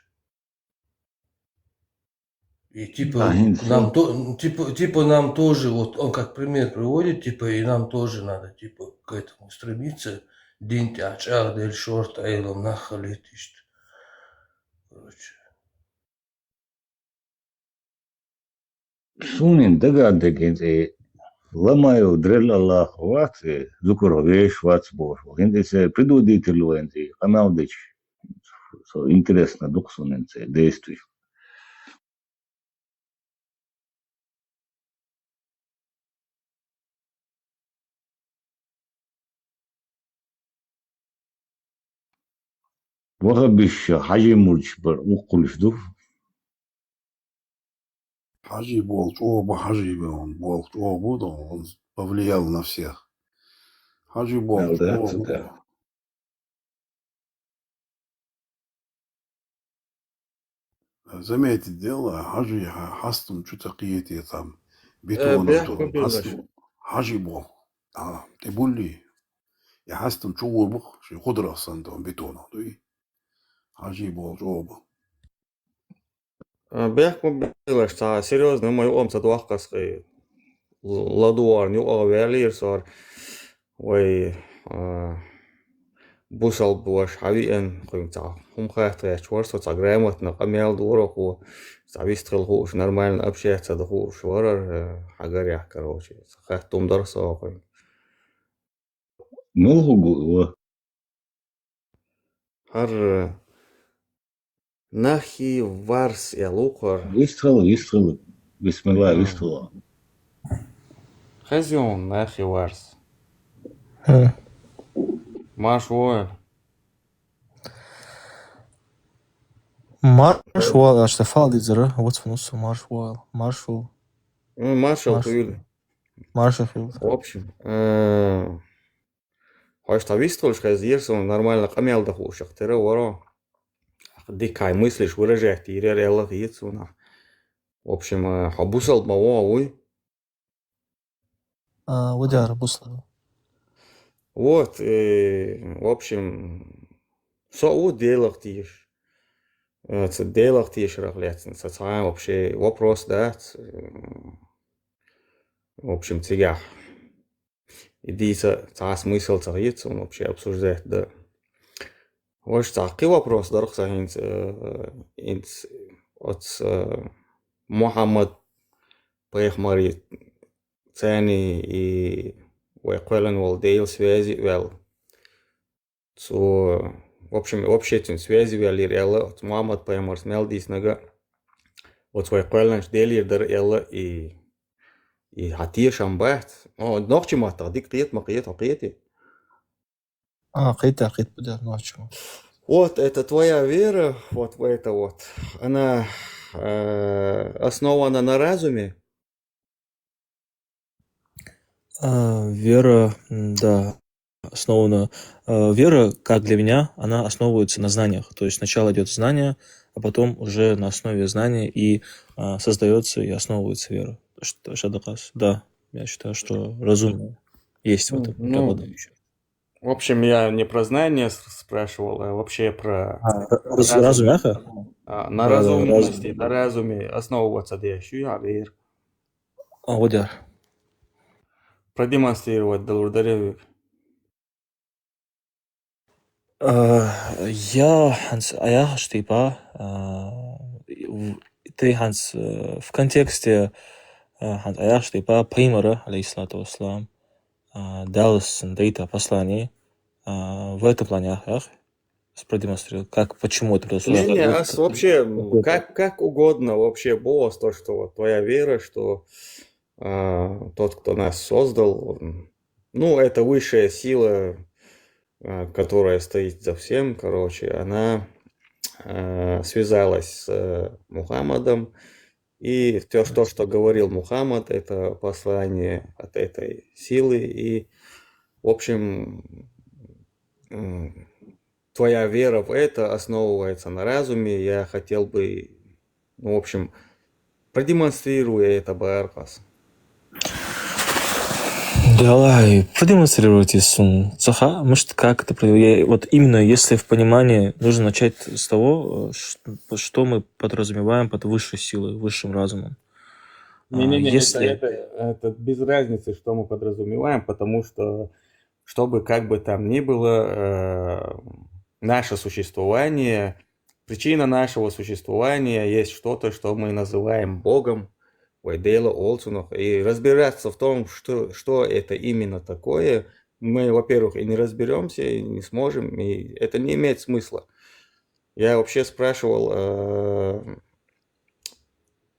И типа нам типа нам тоже, вот он как пример приводит, типа и нам тоже надо типа к этому стремиться. Динт ачах дель шорт эйлом нахалит ищет. Короче. Sunin dagandagin lamayo drill Allah wat zukur вещь wat сбор. Gente se предводитель венти, каналдич. So интересно дух сунин се действий. وغبش حاجة مرج بر وقلش دوف. Хаджи был оба хаджи он был оба, он повлиял на всех. Хаджи был оба. Заметьте дело, хаджи хастун чутакиете там бетон хастун хаджи был. Ты были я хастун чугур бух, ши худра сандон бетон, туи. Хаджи был оба. Бехму билаш та серьезно мой ом цадуахкасхи ладуар ню авелирсор ой бусал буаш хавиен хуйта хумхахта чворсо цагремот на камел дуроку завистрел хуш нормально общаться да хуш ворар хагаря короче хахтум дарсо хуй Ну гугу. хар нахи варс я лукор Выстрел. Бисмилlah, выстрел. хазион нахи варс Маршвойл. Маршвойл, аж фал дизера, вот в носу Маршвойл, Маршал. Маршал Хьюли. Маршал Хьюли. В общем, хочешь вистрол, что он нормально камел да хушах, ты воро. Дикай мыслишь, выражать, и реально яйцо. В общем, хабусал маво, ой. Водяр бусла. Вот, в общем, соу делах тиш. Это делах тиш рахлецен. Социально вообще вопрос, да. В общем, тебя. Иди за смысл царится, он вообще обсуждает, да. Вот такой вопрос, дорогой инц от Мухаммад Пейхмари цены и Веквелен Волдейл связи вел. So, в общем, общие связи вели реально от Мухаммад Пейхмар смелдис нага от Веквелен делир дар реально и хатир шамбат. Noch чему то дикриет макиет акиети. Қайта буде, ну а чего? Вот это твоя вера, вот в это вот, она основана на разуме? Вера, да, основана. Вера, как для меня, она основывается на знаниях. То есть сначала идет знание, а потом уже на основе знания и создается и основывается вера. Шадакас, да, я считаю, что разумно есть в этом преобладающее. В общем, я не про знания спрашивал, а вообще про разум. На разумности, на разуме основываться дешью, я верю. Водяр. Продемонстрировать Далурдаревик. Я, Ханс, штипа, ты, Ханс, в контексте Ханс, штипа, Пеймара, алейхиссалату вассалам, дал дейта послание в этом плане продемонстрировал, как, почему это произошло. Вообще, как угодно вообще было то, что вот твоя вера, что тот, кто нас создал, ну, это высшая сила, которая стоит за всем, короче, она связалась с Мухаммадом, и то, что говорил Мухаммад, это послание от этой силы, и, в общем, твоя вера в это основывается на разуме. Я хотел бы, ну, в общем, Продемонстрируй это, Баркас. Давай, продемонстрируйте Сун Цаха. Может, как это происходит? Вот именно если в понимании нужно начать с того, что мы подразумеваем под высшей силой, высшим разумом. Не-не-не, Если... это без разницы, что мы подразумеваем, потому что, чтобы как бы там ни было, наше существование, причина нашего существования есть что-то, что мы называем Богом, Вайдейла, Олцунов, и разбираться в том, что это именно такое, мы, во-первых, и не разберемся, и не сможем, и это не имеет смысла. Я вообще спрашивал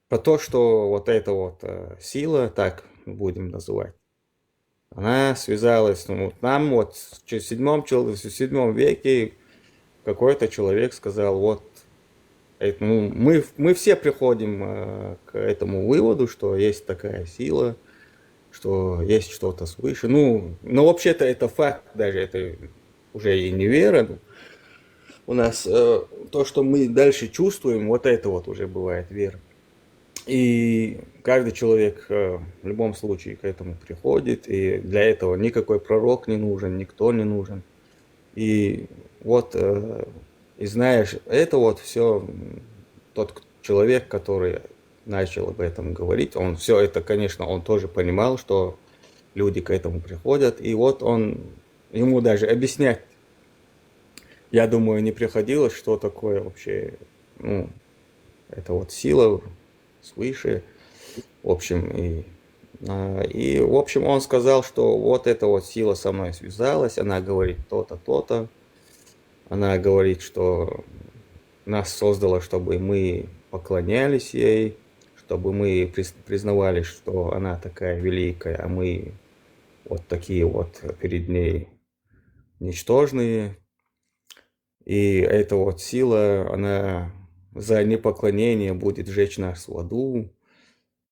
про то, что вот эта вот сила, так будем называть, она связалась, ну, вот нам вот в 7 веке какой-то человек сказал, вот, ну, мы все приходим к этому выводу, что есть такая сила, что есть что-то свыше. Ну, но вообще-то это факт, даже это уже и не вера. У нас то, что мы дальше чувствуем, вот это вот уже бывает вера. И каждый человек в любом случае к этому приходит, и для этого никакой пророк не нужен, никто не нужен. И вот, и знаешь, это вот все тот человек, который начал об этом говорить, он все это, конечно, он тоже понимал, что люди к этому приходят, и вот ему даже объяснять, я думаю, не приходилось, что такое вообще, ну, это вот сила свыше, в общем, и в общем он сказал, что вот эта вот сила со мной связалась, она говорит то-то, то-то, она говорит, что нас создала, чтобы мы поклонялись ей, чтобы мы признавали, что она такая великая, а мы вот такие вот перед ней ничтожные. И эта вот сила, она за непоклонение будет жечь нас в аду,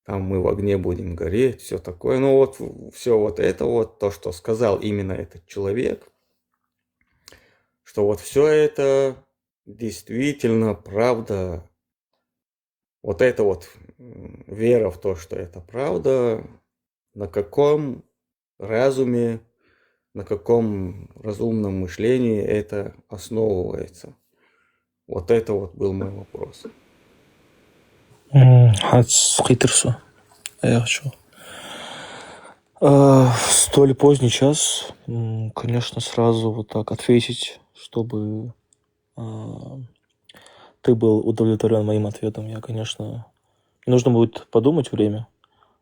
там мы в огне будем гореть, все такое. Ну вот все вот это вот, то, что сказал именно этот человек, что вот все это действительно правда. Вот это вот вера в то, что это правда, на каком разуме, на каком разумном мышлении это основывается. Вот это вот был мой вопрос. Хитрсу. Я хочу. В столь поздний час, конечно, сразу вот так ответить, чтобы ты был удовлетворен моим ответом. Я, конечно, нужно будет подумать время,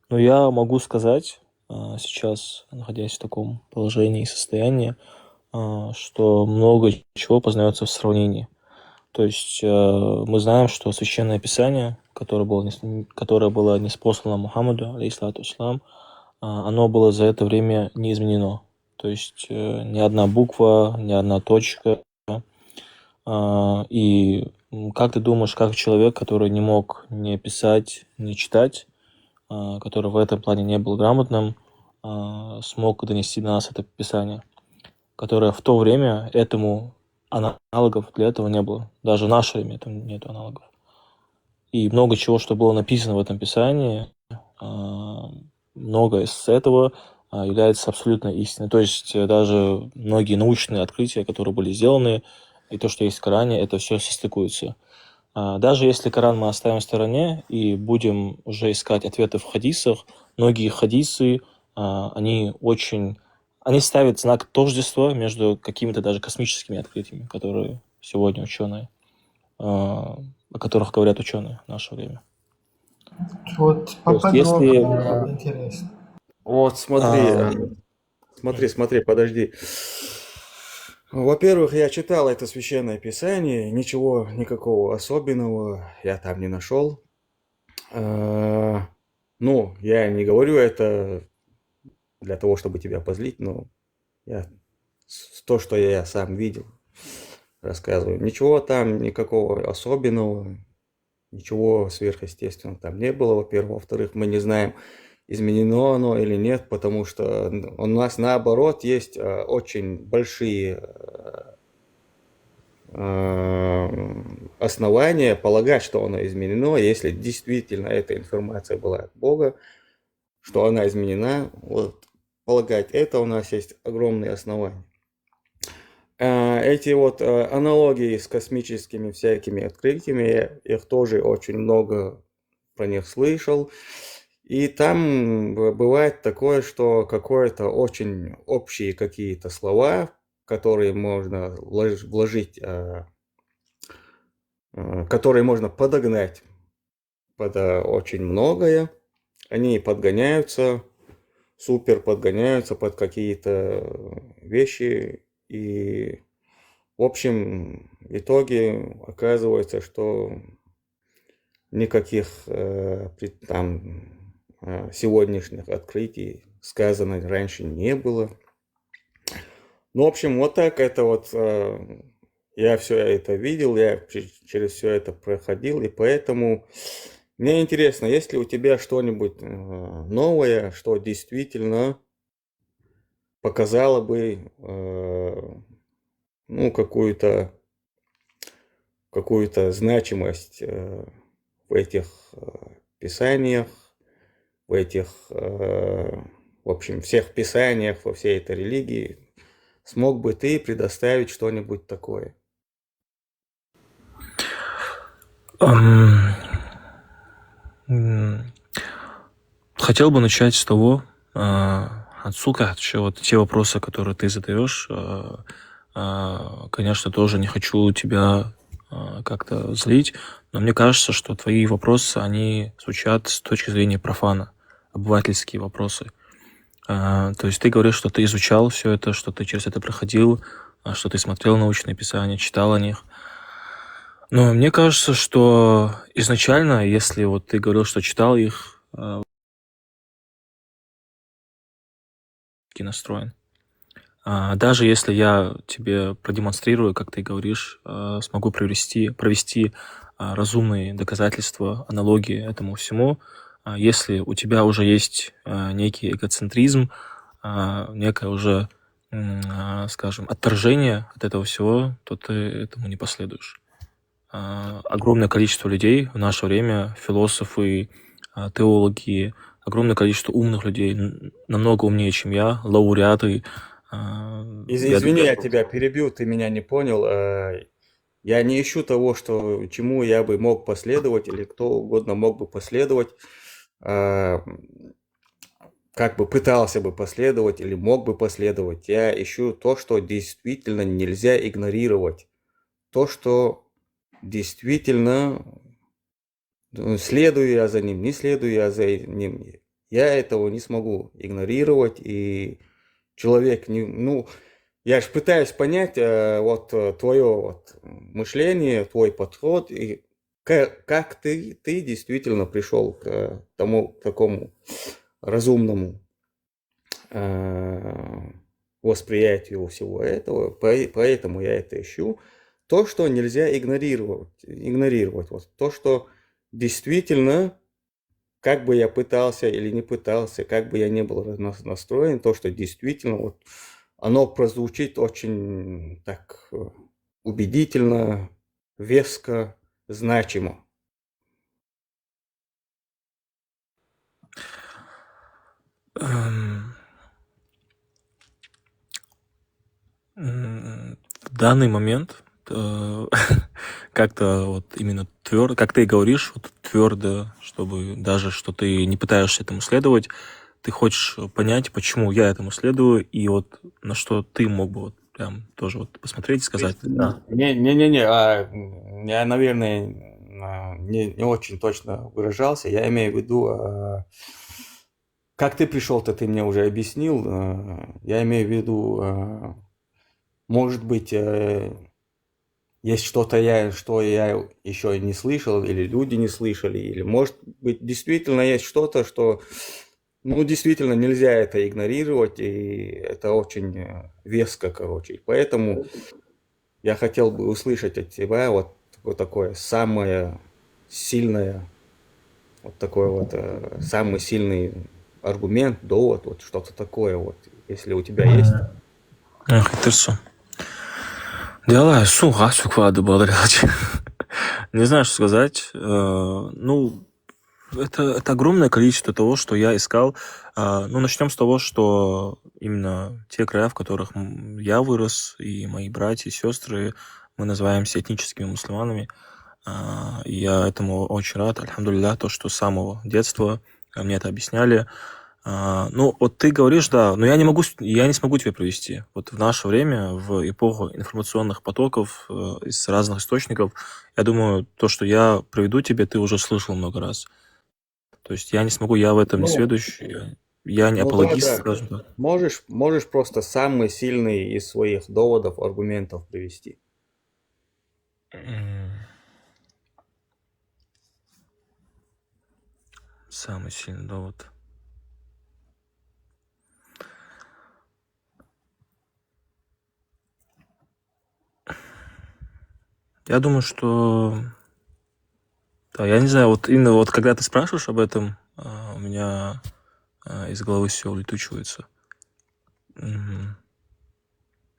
но я могу сказать сейчас, находясь в таком положении и состоянии, что много чего познается в сравнении. То есть мы знаем, что Священное Писание, которое было ниспослано Мухаммаду, алейхиссалату вассалам, оно было за это время не изменено. То есть ни одна буква, ни одна точка. И как ты думаешь, как человек, который не мог ни писать, ни читать, который в этом плане не был грамотным, смог донести до нас это Писание, которое в то время этому аналогов для этого не было. Даже в наше время там нет аналогов. И много чего, что было написано в этом Писании, многое из этого является абсолютно истиной. То есть даже многие научные открытия, которые были сделаны, и то, что есть в Коране, это все состыкуется. Даже если Коран мы оставим в стороне и будем уже искать ответы в хадисах, многие хадисы, они ставят знак тождества между какими-то даже космическими открытиями, которые сегодня ученые, о которых говорят ученые в наше время. Вот поподробнее было бы интересно. Вот смотри, подожди. Во-первых, я читал это Священное Писание, никакого особенного я там не нашел. Ну, я не говорю это для того, чтобы тебя позлить, но то, что я сам видел, рассказываю. Ничего там, никакого особенного, ничего сверхъестественного там не было, во-первых. Во-вторых, мы не знаем, изменено оно или нет, потому что у нас, наоборот, есть очень большие основания полагать, что оно изменено, если действительно эта информация была от Бога, что она изменена, вот, полагать это у нас есть огромные основания. Эти вот аналогии с космическими всякими открытиями, их тоже очень много про них слышал. И там бывает такое, что какое-то очень общие какие-то слова, которые можно вложить, которые можно подогнать под очень многое, они подгоняются, супер подгоняются под какие-то вещи, и в общем в итоге оказывается, что никаких там сегодняшних открытий сказано раньше не было. Ну, в общем, вот так это вот, я все это видел, я через все это проходил, и поэтому мне интересно, есть ли у тебя что-нибудь новое, что действительно показало бы, ну, какую-то значимость в этих писаниях, в этих, в общем, всех писаниях, во всей этой религии. Смог бы ты предоставить что-нибудь такое? Хотел бы начать с того, отсюда, что вот те вопросы, которые ты задаешь, конечно, тоже не хочу тебя как-то злить, но мне кажется, что твои вопросы, они звучат с точки зрения профана, обывательские вопросы. То есть ты говоришь, что ты изучал все это, что ты через это проходил, что ты смотрел научные писания, читал о них. Но мне кажется, что изначально, если вот ты говорил, что читал их, настроен. Даже если я тебе продемонстрирую, как ты говоришь, смогу провести разумные доказательства, аналогии этому всему, если у тебя уже есть некий эгоцентризм, некое уже, скажем, отторжение от этого всего, то ты этому не последуешь. Огромное количество людей в наше время, философы, теологи, огромное количество умных людей, намного умнее, чем я, лауреаты. Извини, я тебя перебью, ты меня не понял. Я не ищу того, чему я бы мог последовать, или кто угодно мог бы последовать, как бы пытался бы последовать или мог бы последовать. Я ищу то, что действительно нельзя игнорировать. То, что действительно, следую я за ним, не следую я за ним, я этого не смогу игнорировать, и человек не... Ну, я же пытаюсь понять вот твое вот мышление, твой подход, и как ты действительно пришел к такому разумному восприятию всего этого, поэтому я это ищу. То, что нельзя игнорировать, вот то, что действительно, как бы я пытался или не пытался, как бы я не был настроен, то, что действительно вот оно прозвучит очень так убедительно, веско, значимо. В данный момент как-то вот именно твердо, как ты и говоришь, вот твердо, чтобы даже, что ты не пытаешься этому следовать, ты хочешь понять, почему я этому следую, и вот на что ты мог бы вот прям тоже вот посмотреть и сказать. Да. Я, наверное, не очень точно выражался. Я имею в виду, как ты пришел-то, ты мне уже объяснил. Я имею в виду, может быть, есть что-то, что я еще не слышал, или люди не слышали, или, может быть, действительно есть что-то, что, ну, действительно нельзя это игнорировать, и это очень веско, короче. И поэтому я хотел бы услышать от тебя вот такое самое сильное, вот такой вот самый сильный аргумент, довод, вот что-то такое вот, если у тебя есть. Interesting. Diyorlar su kaç çok vardı bu arada. Не знаю, что сказать. Ну, это огромное количество того, что я искал. Ну, начнем с того, что именно те края, в которых я вырос, и мои братья и сестры, мы называемся этническими мусульманами. И я этому очень рад. Альхамдулилля, то, что с самого детства мне это объясняли. Ну, вот ты говоришь, да, но я не смогу тебя провести. Вот в наше время, в эпоху информационных потоков из разных источников, я думаю, то, что я проведу тебе, ты уже слышал много раз. То есть я не смогу, я в этом не Ну, сведущ, я не ну да, апологист, да. скажем так. Можешь просто самый сильный из своих доводов, аргументов привести. Самый сильный довод. Я думаю, что... Да, я не знаю, вот именно вот когда ты спрашиваешь об этом, у меня из головы все улетучивается. Мгм.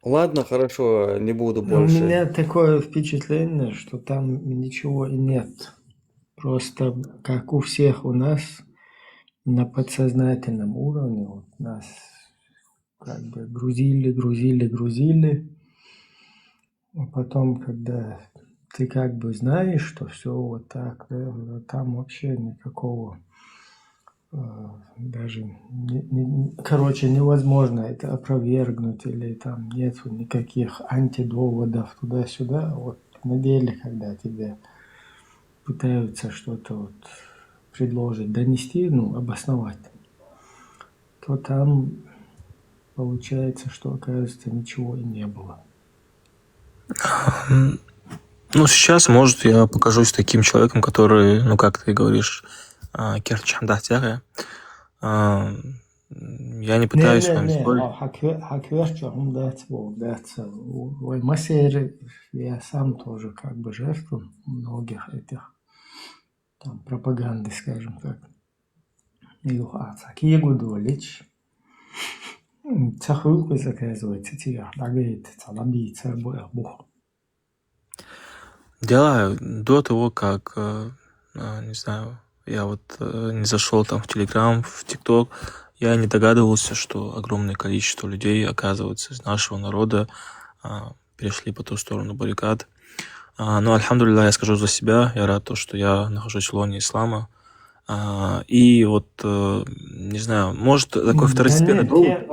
Ладно, хорошо, не буду У больше. меня такое впечатление, что там ничего и нет. Просто как у всех у нас на подсознательном уровне вот нас как бы грузили. А потом, когда ты как бы знаешь, что все вот так, да, там вообще никакого даже, короче, невозможно это опровергнуть, или там нет никаких антидоводов туда-сюда. Вот на деле, когда тебе пытаются что-то вот предложить, донести, ну, обосновать, то там получается, что, оказывается, ничего и не было. Ну, сейчас, может, я покажусь таким человеком, который, ну, как ты говоришь, керчандатяга. Я не пытаюсь с вами Не, спорить. хакверчу, дается. Ой, Масер, я сам тоже как бы жертва многих этих там пропаганды, скажем так. Такие гудолич. Цахук заказывается, тия, лагает, цалабица, бух. Делаю до того, как, не знаю, я вот не зашел там в Телеграм, в ТикТок, я не догадывался, что огромное количество людей, оказывается, из нашего народа перешли по ту сторону баррикад. Но, альхамдулилля, я скажу за себя, я рад, что я нахожусь в лоне ислама. И вот, не знаю, может, такой Да второстепенный нет, довод.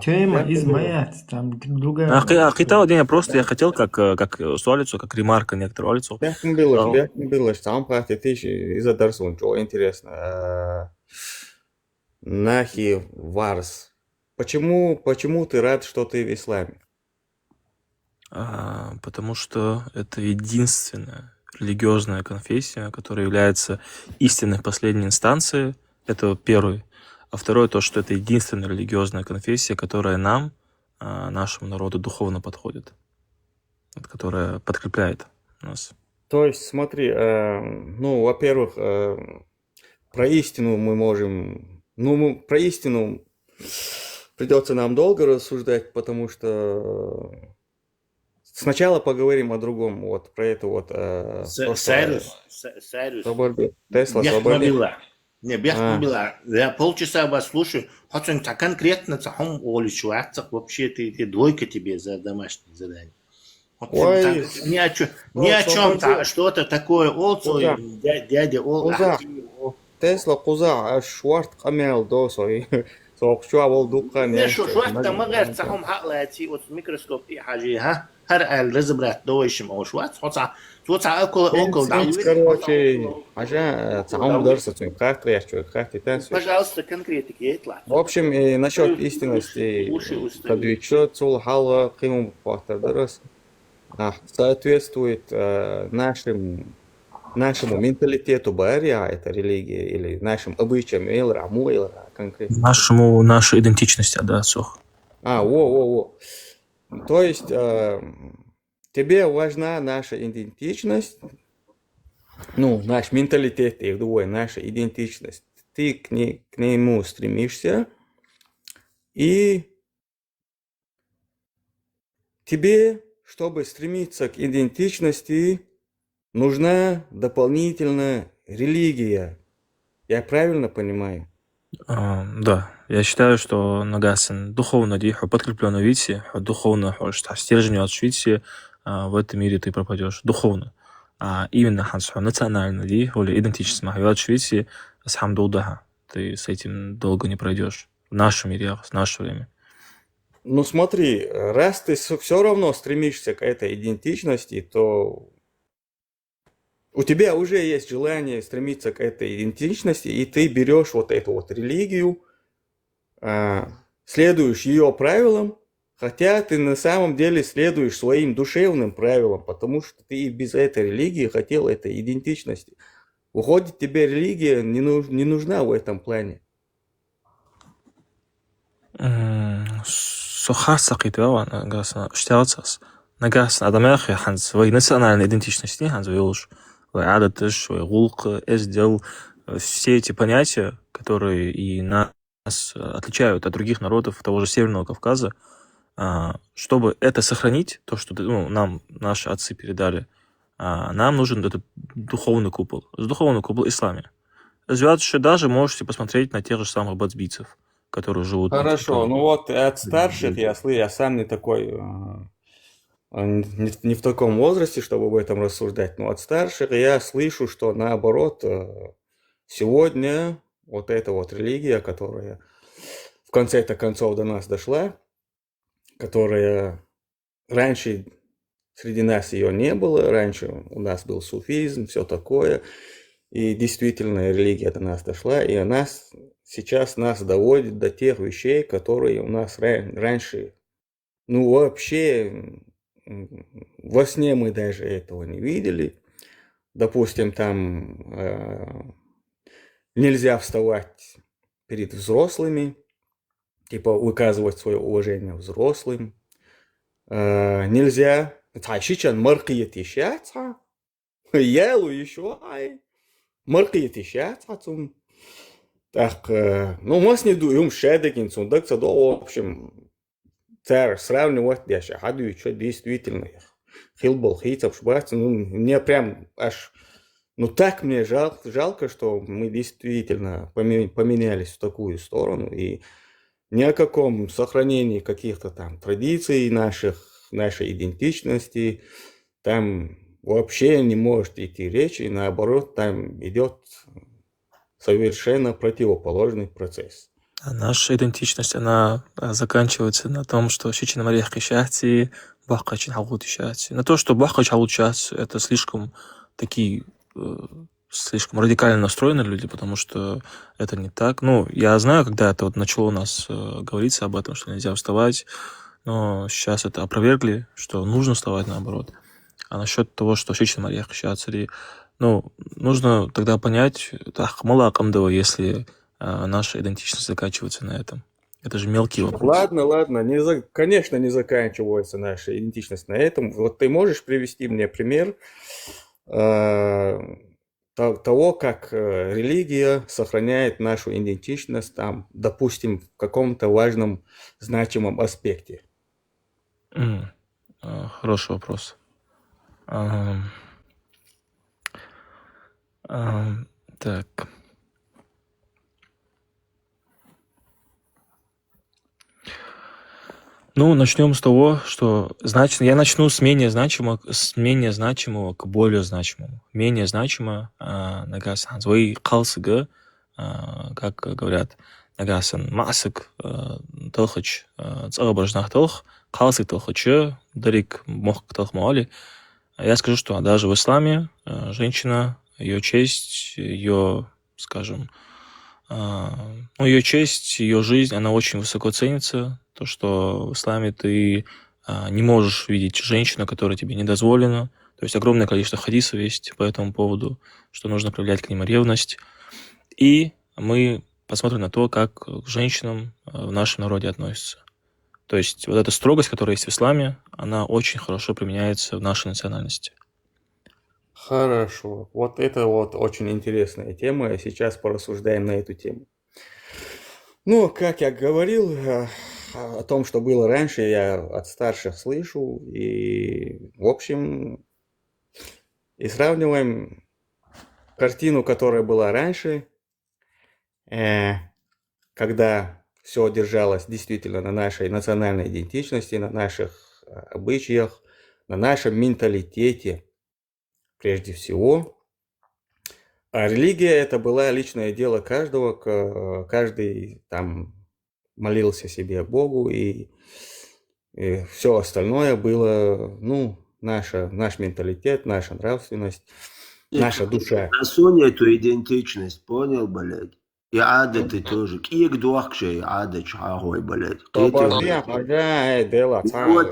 тема из Маяц, там другая. Акита, я просто я хотел как суалицу, как ремарка некоторую алицу. Бяхмбилаш, сам тиш из-за дарсун, что интересно. Нахи Варс. Почему ты рад, что ты в исламе? Потому что это единственная религиозная конфессия, которая является истинной последней инстанцией. Это первый. А второе, то, что это единственная религиозная конфессия, которая нам, нашему народу, духовно подходит. Вот, которая подкрепляет нас. То есть, смотри, ну, во-первых, про истину мы можем... Ну, про истину придется нам долго рассуждать, потому что сначала поговорим о другом, вот про это вот. Сайрус. Тесла, Не, бяхмбила. Я полчаса вас слушаю. Хотя конкретно цахом оличуатцах вообще ты двойка тебе за домашнее задание. Ой, Ни о чем, что-то такое. Олцо, дядя Ол. Тесла куза шварт камел досой. Соқшуа бол дукка Не шварт тамагар цахом хаклати вот микроскоп и حاجه ها هر الرزبرات دويشم او شوات صوتا около короче, عشان تعامل درس как трясчу, как ты танцуешь. Пожалуйста, конкретики يطلع. В общем, и насчет истинности подвечет Сулхала Кимум Фактор Дарас соответствует нашему менталитету Бария, это религия, или нашим обычаям Эйлраму, конкретно. Нашей идентичности, да, Сох. Во. То есть тебе важна наша идентичность, ну, наш менталитет, я думаю, наша идентичность. Ты к нему стремишься, и тебе, чтобы стремиться к идентичности, нужна дополнительная религия. Я правильно понимаю? Да, я считаю, что нагасен духовно диху, подкрепленно видите, духовно стержню отшвите, в этом мире ты пропадешь духовно. А именно хансу национально диху или идентичность махю отшвите с хамдулдаха. Ты с этим долго не пройдешь. В нашем мире, в наше время. Ну смотри, раз ты все равно стремишься к этой идентичности, то у тебя уже есть желание стремиться к этой идентичности, и ты берешь вот эту вот религию, следуешь ее правилам, хотя ты на самом деле следуешь своим душевным правилам, потому что ты и без этой религии хотел этой идентичности. Выходит, тебе религия не нужна в этом плане. Сухасакитова, нагасна, штяцас. Нагасна, адамяхи ханс, свои национальные идентичности, ханс, вилуш. Адатыш, гулк, эсдел, все эти понятия, которые и нас отличают от других народов того же Северного Кавказа, чтобы это сохранить, то, что нам наши отцы передали, нам нужен этот духовный купол. Духовный купол исламе. Даже можете посмотреть на тех же самых бацбийцев, которые живут... Хорошо, ну вот от старших я сам не такой... Не в таком возрасте, чтобы об этом рассуждать, но от старших я слышу, что наоборот, сегодня вот эта вот религия, которая в конце-то концов до нас дошла, которая раньше среди нас ее не было, раньше у нас был суфизм, все такое, и действительно религия до нас дошла, и она сейчас нас доводит до тех вещей, которые у нас раньше, ну вообще... Во сне мы даже этого не видели. Допустим, там нельзя вставать перед взрослыми, типа выказывать свое уважение взрослым. Нельзя. Тайшичан маркиет ищаться. Елу еще ай. Маркиет ищаться. Так, ну, мы не дуем шедекин, сундак, в общем, сравнивать я шахаду, что действительно хилбол, хитов, шбац, ну, мне прям аж, ну, так мне жалко, что мы действительно поменялись в такую сторону, и ни о каком сохранении каких-то там традиций нашей идентичности там вообще не может идти речи, наоборот, там идет совершенно противоположный процесс. Наша идентичность, она заканчивается на том, что Шичина Мария Хишати, Бахачин Халут Ишати. На то, что Бахач Халут Ишати, это слишком радикально настроенные люди, потому что это не так. Ну, я знаю, когда это вот начало у нас говориться об этом, что нельзя вставать, но сейчас это опровергли, что нужно вставать наоборот. А насчет того, что Шичина Мария Хишати, ну, нужно тогда понять, мало Акамдова, если наша идентичность заканчивается на этом. Это же мелкий вопрос. Ладно, конечно, не заканчивается наша идентичность на этом. Вот ты можешь привести мне пример того, как религия сохраняет нашу идентичность там, допустим, в каком-то важном, значимом аспекте? Хороший вопрос. Так... Ну, начнем с того, что я начну с менее значимого к более значимому. Менее значимое нагасан свой калсыга, как говорят, нагасан масык тылхыч цабажнах тылх, калсык тылхычы, дарик мох тылхмали. Я скажу, что даже в исламе женщина, ее честь, ее, скажем, ее честь, ее жизнь, она очень высоко ценится. То, что в исламе ты не можешь видеть женщину, которая тебе не дозволена. То есть огромное количество хадисов есть по этому поводу, что нужно проявлять к ним ревность. И мы посмотрим на то, как к женщинам в нашем народе относятся. То есть вот эта строгость, которая есть в исламе, она очень хорошо применяется в нашей национальности. Хорошо. Вот это вот очень интересная тема. Сейчас порассуждаем на эту тему. Ну, как я говорил, о том, что было раньше, я от старших слышу. И, в общем, и сравниваем картину, которая была раньше, когда все держалось действительно на нашей национальной идентичности, на наших обычаях, на нашем менталитете, прежде всего. А религия – это было личное дело каждого, каждый там молился себе Богу, и все остальное было, ну, наш менталитет, наша нравственность, наша душа. Насунь эту идентичность, понял, блядь? И адаты тоже. Киек дуахшей адат шагой, блядь. Вот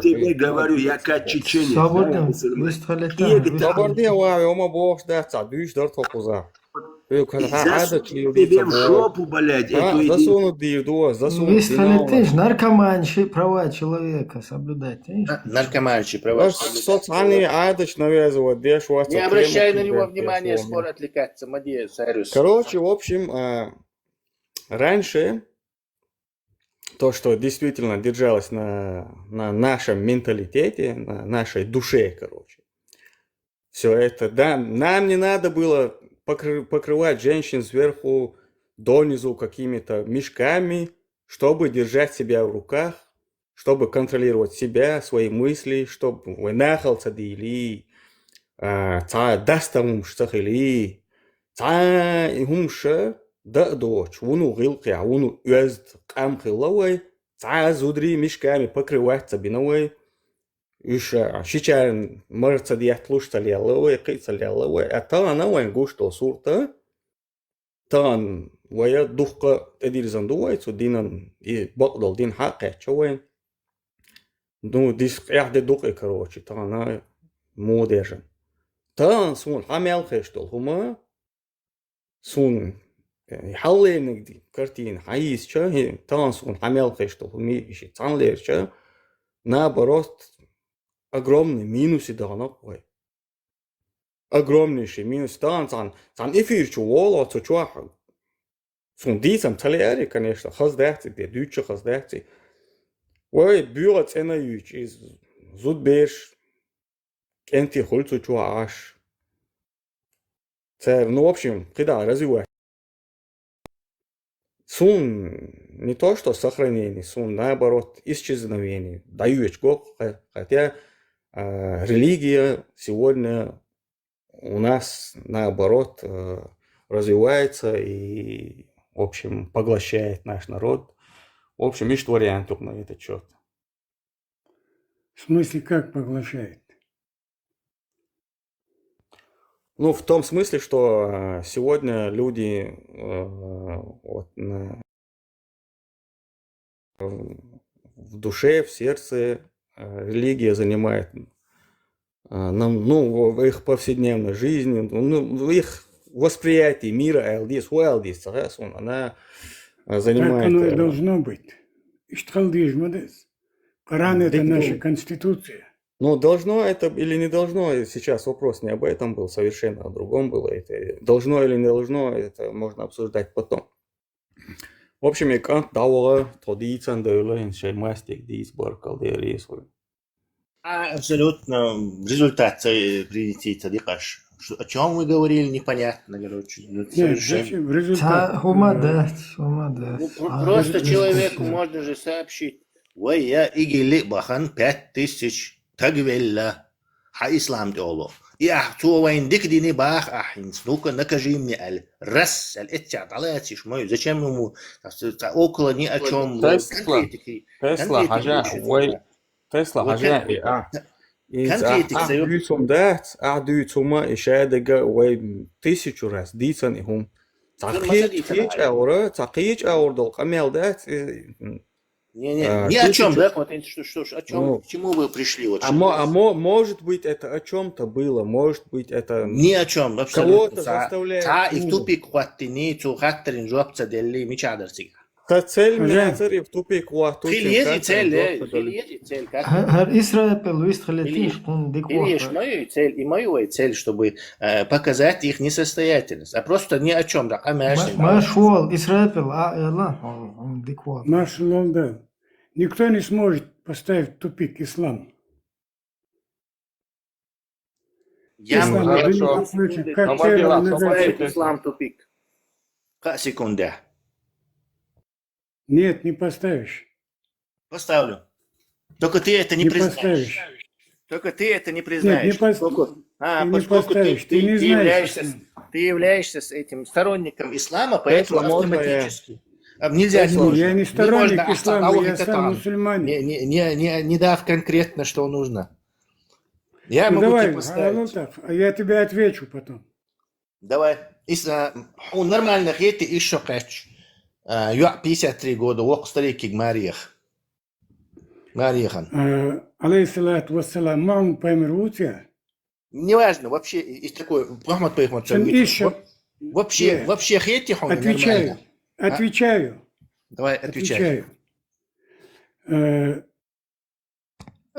тебе говорю, я как чеченец. Тебе в жопу, блядь, эту идентичность. Вистхалитиш, наркоманши права человека соблюдать. Наркоманши права. Социальный адач навязывают, Не обращай на него внимания, скоро отвлекаться. Короче, в общем, раньше то, что действительно держалось на нашем менталитете, на нашей душе, короче, все это, да, нам не надо было покрывать женщин сверху донизу какими-то мешками, чтобы держать себя в руках, чтобы контролировать себя, свои мысли, чтобы вы нахался дили, дастамум штахили, хумша, да дочь, уну гилки, уну уезд камхиловой, зудри мешками покрывать сабиновой. Еще сейчас может диять луштали алловой, кицали алловой, а то она вон гуштал сурта, тан вая духка эдирзан дуайцу динан и багдал дин хаке чуэн. Ну дис яхде духе короче, то она модержан. Тан сун хамел хештол хума сун халленик ди картин хаис ча тан сун хамел хештол хуми иши танлер ча наоборот. Огромный минус и данокой. Огромнейший минус. Цан эфир чувала, чувахал. Сундицам талери, конечно, хаздахти, дюча хаздахти. Ой, бюрат энаюч из зудбеш, кенти хульцу чуаш. Ну, в общем, когда развивать. Сун не то, что сохранение, сун наоборот, исчезновение. Дающий год, хотя религия сегодня у нас, наоборот, развивается и, в общем, поглощает наш народ. В общем, есть вариантов на этот счет. В смысле, как поглощает? Ну, в том смысле, что сегодня люди в душе, в сердце религия занимает, ну, в их повседневной жизни, ну, в их восприятии мира, она занимает... Так оно и должно быть. Коран – это наша конституция. Ну, должно это или не должно, сейчас вопрос не об этом был, совершенно о другом было. Это должно или не должно, это можно обсуждать потом. В общем, ik kan douwen tot iets aan deulen en zij mastic die сборкал рисует. Абсолютно. Результат приведите, Тадикаш. О чем вы говорили, непонятно, короче. Просто человеку можно же сообщить. Ой, я игили бахан 5000 тагвелла. Ха ислам теолог. Я вайн дик дини бах ахин. Ну-ка накажи мне аль раз аль эттиаталати шмой. Зачем ему около ни о чем. Тесла хажа. Ой. Тесла хажа. Дүйцум дат, дүйцума ишадага ой 1000 раз дийцан ихум. Тақич аурдол камел дат. Ни о чем, да? Вот что ж, о чем, к чему вы пришли? Вот, может быть, это о чем-то было, может быть, это... Ни о чем, абсолютно. Кого-то заставляет... И в тупик хваттини, цухаттерин, жопца, делли, мичадерсига. Цель мяцари в тупик хватту. Хильези цель. Израиль, Вистхалитиш, он диквор. Видишь, мою цель и мою цель, чтобы показать их несостоятельность, а просто ни о чем, да. Машвол, Израиль, он диквор. Наш Лондон. Никто не сможет поставить в тупик ислам. Я Ислам могу в любом случае, как террор называется. ислам тупик. Как секунда. Нет, не поставишь. Поставлю. Только ты это не Не признаешь. поставишь. Только ты это не Нет, признаешь. не Поскольку, ты не поскольку поставишь. Ты не знаешь. ты являешься с этим сторонником ислама, поэтому можно автоматически. Нельзя Тесла, сложно. я не сторонник можно ислама, Аллах я это сам там. мусульманин. Не дав конкретно, что нужно. Я Ну могу давай, тебе поставить. а я тебе отвечу потом. Давай. У нормальных есть еще кэч. Я 53 года, ок старик Мариях. Марихан. Алейхиссалату вассалам, маму помер. Неважно, вообще, есть такой, Мухаммад Пайхмад, вообще хейти хон Отвечаю. Отвечаю. Давай, отвечай.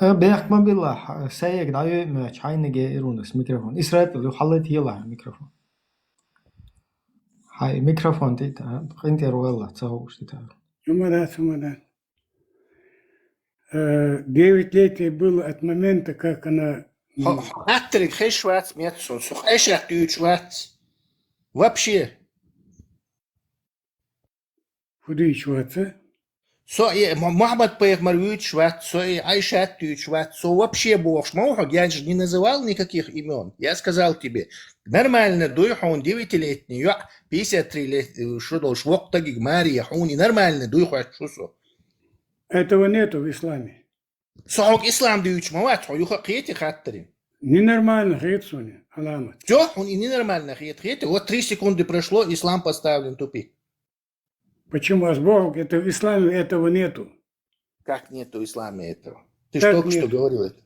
بيحكم بالله سيك دعوة ما حين جايرونس ميكروفون إسرائيل لو حلت يلا ميكروفون هاي ميكروفون تيتا أنت رويلا تسووش تيتا Чумадат. 9 лет ей было от момента, как она... Аттрик хей швац метсон, сухай шахтю швац. Вообще. Худые чувацы. Мухаммад Пайхмар швац, Айша швац, вообще бог шмохак, я же не называл никаких имен. Я сказал тебе, нормально, дуйхон 9-летний, 53 лет, что должен, воктаги, Мария, хуни, нормально, дуйхон, шусу. Этого нету в исламе. Сохок ислам дуйч, мават, хуюха кхети хаттерин. Ненормально хейцуни, аламат. Все, он и ненормально хети. Вот 3 секунды прошло, ислам поставлен в тупик. Почему? А с Богом это в исламе этого нету. Как нету в исламе этого? Ты Как только что нету? говорил это.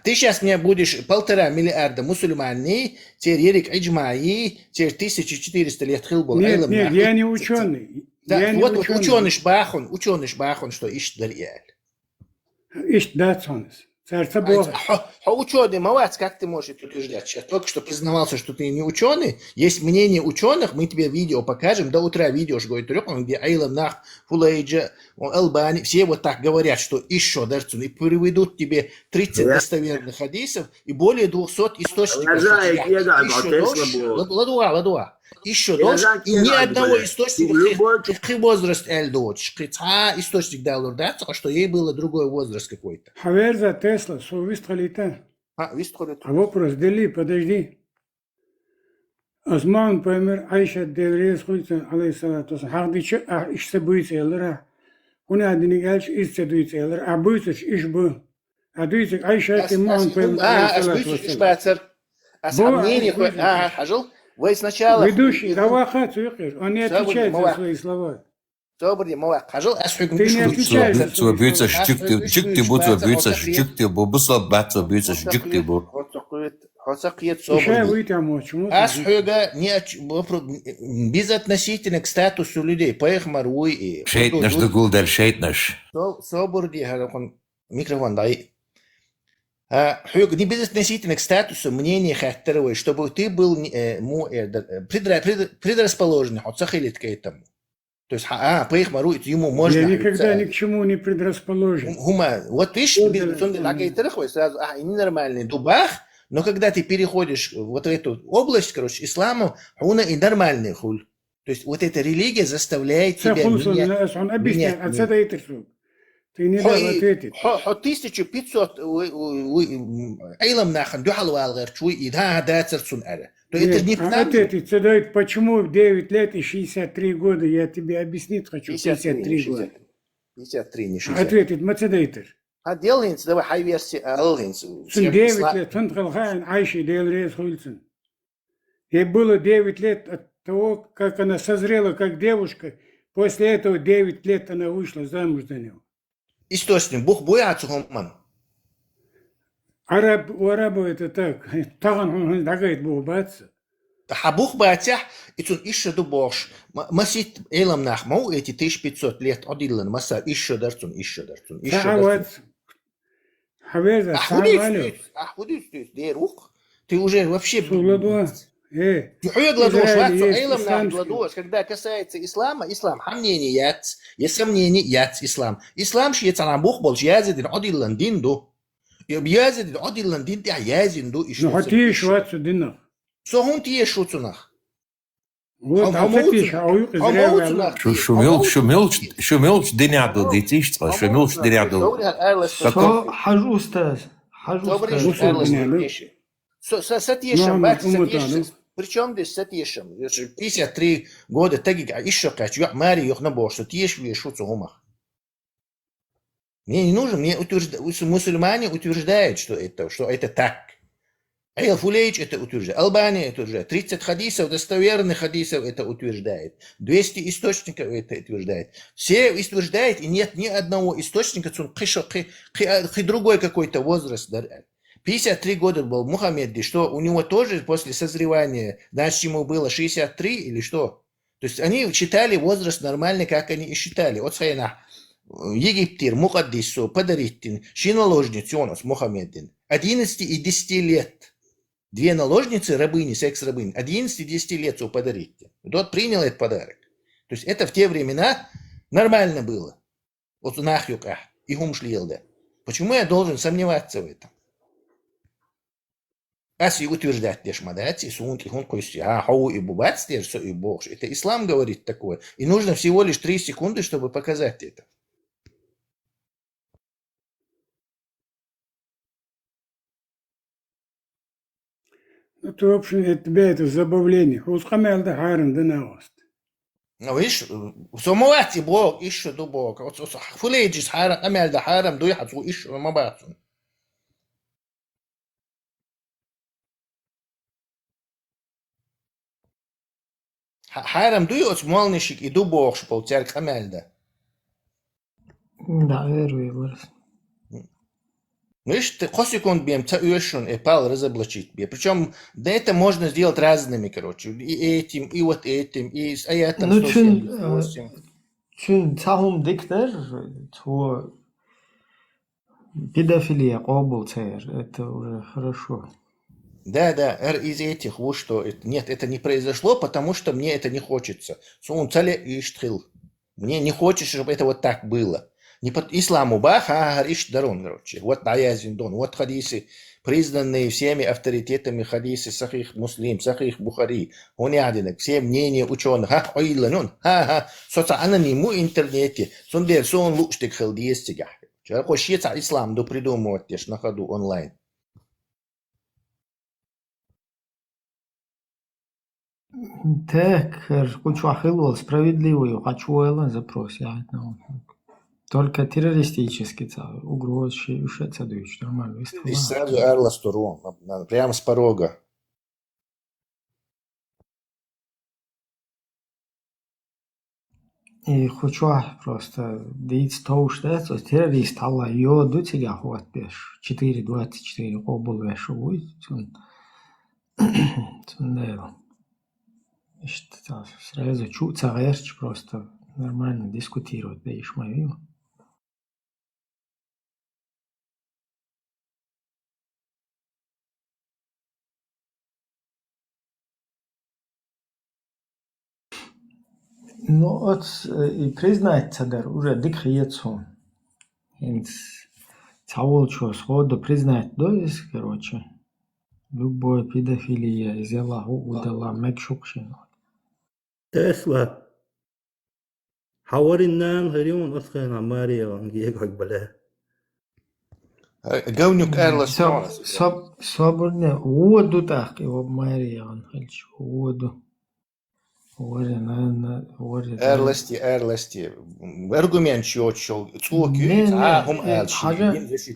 Ты сейчас мне будешь 1,5 миллиарда мусульманей, теперь Ерик Иджмаи, теперь 1400 лет хилбол. Нет, я не ученый. Да, Я не вот ученый. ученый шбахон, что ищет далее. Ищет датсонес. Царство Бога. Ученый, молодец, как ты можешь это утверждать? Я только что признавался, что ты не ученый. Есть мнение ученых, мы тебе видео покажем. До утра видео жгой трёпом, где Айлам Нах, Фулейджа, Албани, все вот так говорят, что еще дарцун, и приведут тебе 30 достоверных хадисов и более 200 источников. Ладуа. Еще дольше, и ни одного источника, какой возраст Эль дочь. Источник дал урдаться, что ей было другой возраст какой-то. Хаверза Тесла, вистралита. Вистралита. А вопрос, Дели, подожди. Осман помер, Айша Деврез Хульцан, алейхиссалату вассалам. Хагдичи, ишсе буйцы елера. Уна адини гальч, ишсе дуйцы елера. А буйцыш иш бу. А дуйцык Айша Тиман помер, алейхиссалату вассалам. Хажил? Вы сначала... Ведущий, Равахат, он не отвечает за свои слова. Ты не отвечаешь за свои слова. Безотносительно к статусу людей. Поехмаруй. Шейтнаш да гулдер, шейтнаш. Соборди, микрофон дай. Не безотносительно к статусу мнения хаттеровой, чтобы ты был предрасположен, отсахилит к этому. То есть, поехмаруй, ему можно... Я никогда ни к чему не предрасположен. Вот видишь, сразу, ненормальный дубах, но когда ты переходишь вот в эту область, короче, исламу, он и нормальный хуль. То есть, вот эта религия заставляет тебя менять. Он объясняет, отсюда это все. Ты не дал ответить. 1500 Айлам нахан, дюхал валгар, чуй, и да, царцун ара. То это не ответить, почему в 9 лет и 63 года, я тебе объяснить хочу, 53 года. 53, не 60. Ответить, мацедейтер. Делаинс, давай, хай версия, алгинс. 9 лет, Тунтхалхайн, Айши, Дейлрез, Хульцин. Ей было 9 лет от того, как она созрела как девушка. После этого 9 лет она вышла замуж за него. Источник, Бог боятся хоман. У арабов это так. Таган он дагает Бог боятся. Бог боятся, и тут еще до Бож. Масит Элам Нахмау эти 1500 лет одиллан маса еще дарцун. Хавеза, худит, ты уже вообще... Когда касается ислама, ислам хамнени яц, есть сомнений яц ислам. Ислам шиец она бух больше язидин одиллан динду. Язидин одиллан дин я язинду и Ну хотишь шваться динах. Сохун тие шуцунах. Вот, а хотишь, а уюк изряга. شو ملش دنيا دو ديتيش شو ملش دنيا دو Со حاج أستاذ حاج أستاذ Сатьешем, причем здесь сатьешем? 53 года тагик, а еще качу, Мария Йохнабо, что тиеш вешутся умах. Мне не нужно, мусульмане утверждают, что это так. Эйл Фулейч это утверждает, Албания это утверждает, 30 хадисов, достоверных хадисов это утверждает, 200 источников это утверждает. Все утверждают, и нет ни одного источника, другой какой-то возраст. 53 года был Мухаммед, что у него тоже после созревания, значит, ему было 63 или что? То есть они считали возраст нормальный, как они и считали. Вот sayana Египтир, Мухаддису, Подариттин, шиноложницу у нас Мухаммедин, 11 и 10 лет. Две наложницы, рабыни, секс-рабыни, 11 и 10 лет у Подаритти. Тот принял этот подарок. То есть это в те времена нормально было. Вот нахюка, и гумшлилда. Почему я должен сомневаться в этом? Аси утверждать дешмадати, сунки, хункуси, хау и бубац, и бог. Это ислам говорит такое. И нужно всего лишь 3 секунды, чтобы показать это. Это, в общем, это тебя это забавление. Ускамел да харен да наост. Ну, видишь, сомовати бог, еще до бога. Фулейджис харен, амел да харен, до яхацу, еще мабацу. Харем дует молнишик и дубок шпал церковь амельда. Да, верую. Видишь, ты секунд бьем, цаюшун и пал разоблачить бьем. Причем, да это можно сделать разными, короче. И этим, и вот этим, и с аятом Ну, 178. чун цахум диктер, то педофилия, обл цер, это уже хорошо. Да, из этих, вот что. Нет, это не произошло, потому что мне это не хочется. Сун цале и штрил. Мне не хочется, чтобы это вот так было. Не под исламу бах, а иш дарон, короче. Вот наязин дон, вот хадисы, признанные всеми авторитетами хадисы Сахих Муслим, Сахих Бухари, он ядинок, все мнения ученых, социальному интернете, сундер сон лучших халдиестига. Человек хочет ислам до придумывать на ходу онлайн. Так, кучу ахилвал справедливую, хочу Эллен запросить. Только террористический угроз, еще цадуешь, нормально. И сразу Эрла Сторон, прямо с порога. И хочу просто дить то, что террорист Алла ее до тебя хват беш 4.24 обл вешу будет. Сразу чуться верч просто нормально дискутировать, да ишь мою. Ну, вот и признать цадар уже дикхиецу. Цаул что сходу признать, да, есть, короче. Любая педофилия из Аллаху удала мекшукшину. Тесла. Хавариннан хрюн отхена Мария вангиек бля. Говнюк Эрла Сторон. Соборне воду так его Мария Ангельч воду. Эрласти. Аргумент чёчел. Цуки. Хум эльчи.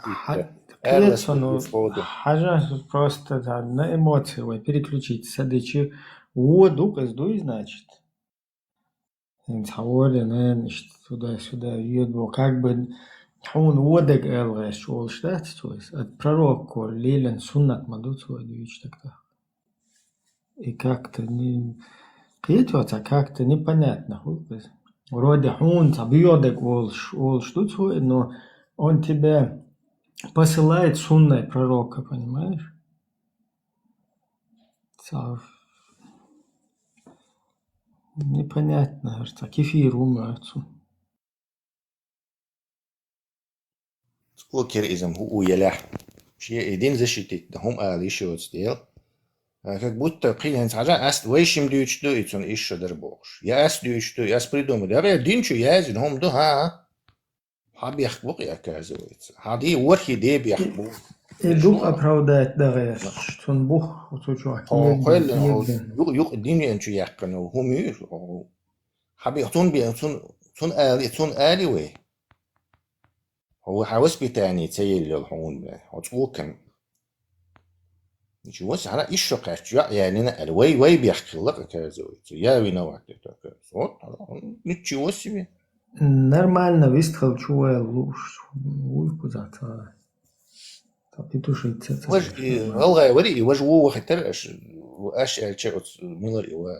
Хажа просто на эмоции переключить. Садичи воду каздуй, значит. Туда-сюда еду. Как бы он водок элгаш, что от пророка Лилен суннат мадут свой двич тогда. И как-то не Петваться как-то непонятно. Вроде он забьёдок ол что свой, но он тебя посылает сунной пророка, понимаешь? Непонятно, это кефир умеется. Сколько هو يلح شيء دين زشتت هم еще сделал. Как будто принять ast вейшим дючту и он еще дербош. Я ast дючту, я придумал. Я динчу язин хом до ха. Хабих бук я оказывается. Хади ворхи дебих бук. И дух оправдает даже, что он Бог уточок. Юк диню انчу яхкану хумир. Хабих тун آلي وي. هو حواس بتاني تيل الحون عطوكن نشوف وش على إيش شقة يعني أنا الوي بيحكي لك كذا يا وين وقت كذا صوت نشوف وش بيه Нормально выстхал, чувал луж. Уйку зата. Так и тушится. وش والله وري وش هو خطر أش أشياء ميلر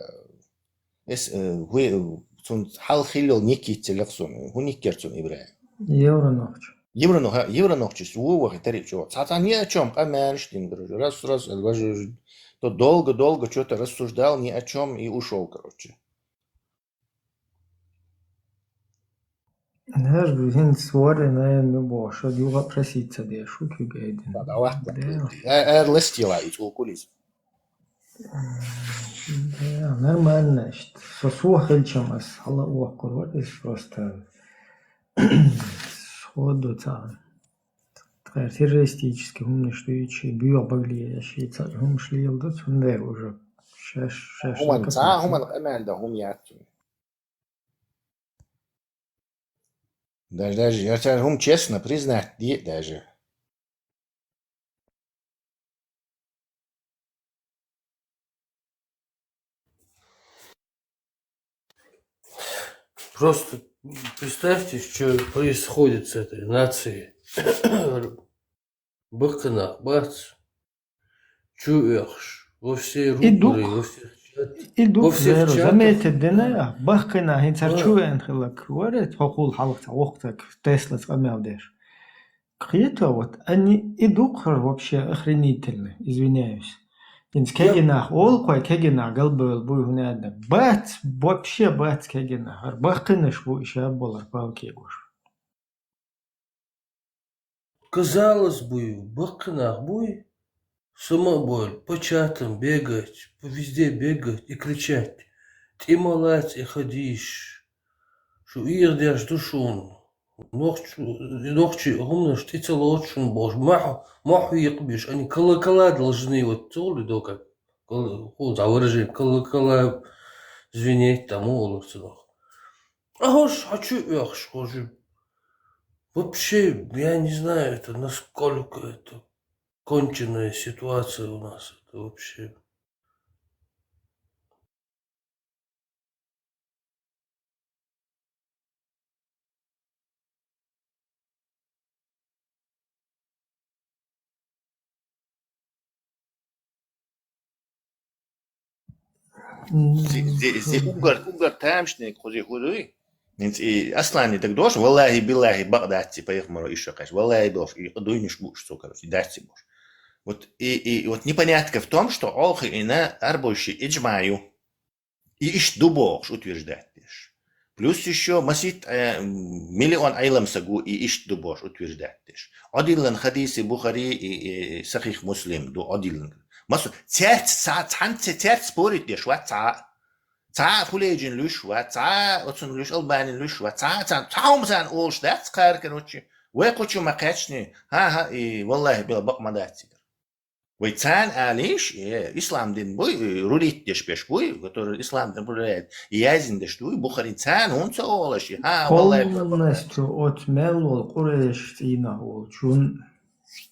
إس هو تون حال خيلو نيكي تلقصون هو نيكيرتون إبراهيم Евро ночь. Евро ночь هو خطر شو ساعة ни о чем помянешь ты раз то долго что-то рассуждал ни о чем и ушел короче. Знаешь, блин, свори на любо, что дюга проситься де шуки гейден. Да, واحد. لستيلا يتقول كوليس. Да, нормально. Сосухал чемас, хала уакур, вот это просто сходу там. Террористически умныштуючи, биобаглиящий царь, шли елдот, да уже. هم الأمان ده هم يعتون. Даже я هم честно признать даже. Просто представьте, что происходит с этой нацией. Бахканах, бац, чуешь, во все рупоры, во всех إدوك زميت الدنيا بخنا هين ترشوين خلك ورد حقول حلقة وقتك تسلا تقمع دير قيتها вот они إدوك вообще охренительно извиняюсь инс кегина ол кой кегина قلبي البوي هنا ده بات вообще بات кегина бахкнаш бу еще болар палкегуш казалось бы бахканах буй самоболь, по чатам бегать, по везде бегать и кричать. Ты молодец и ходишь, что ирдяш душун. Ногчи умно, что ты целочун бож. Маху якбиш. Они колокола должны вот толи дока. За выражение колокола звенеть там улицах. А гош, а чё я хожу? Вообще, я не знаю, это насколько это конченная ситуация у нас. Это вообще... زي угар таамшник хози худуй. أصلاً يتقدوش والله بالله بقداتي поехмару еще каш. والله дош и дуйниш буш что короче дати буш. Вот вот непонятка в том, что олхи и на арбойши иджмаю и иш дубош утверждать. Плюс еще масит миллион айлам сагу и иш дубош утверждать. Одиллан хадиси Бухари и Сахих Муслим до одиллан. Масу церт церт спорит деш ва تا فولیجین لوش و تا اتون لوش البانی لوش و تا هم زن اوش دست کار کنوچی و قچو مقچنی ها والله بلا بق مدتی و تان علیش اسلام دین بوی رولیت دش بش بوی который اسلام دین بوی یازین دش دوی بخاری تان اون تو اولشی ها والله полностью отмел قريش تينا ол чун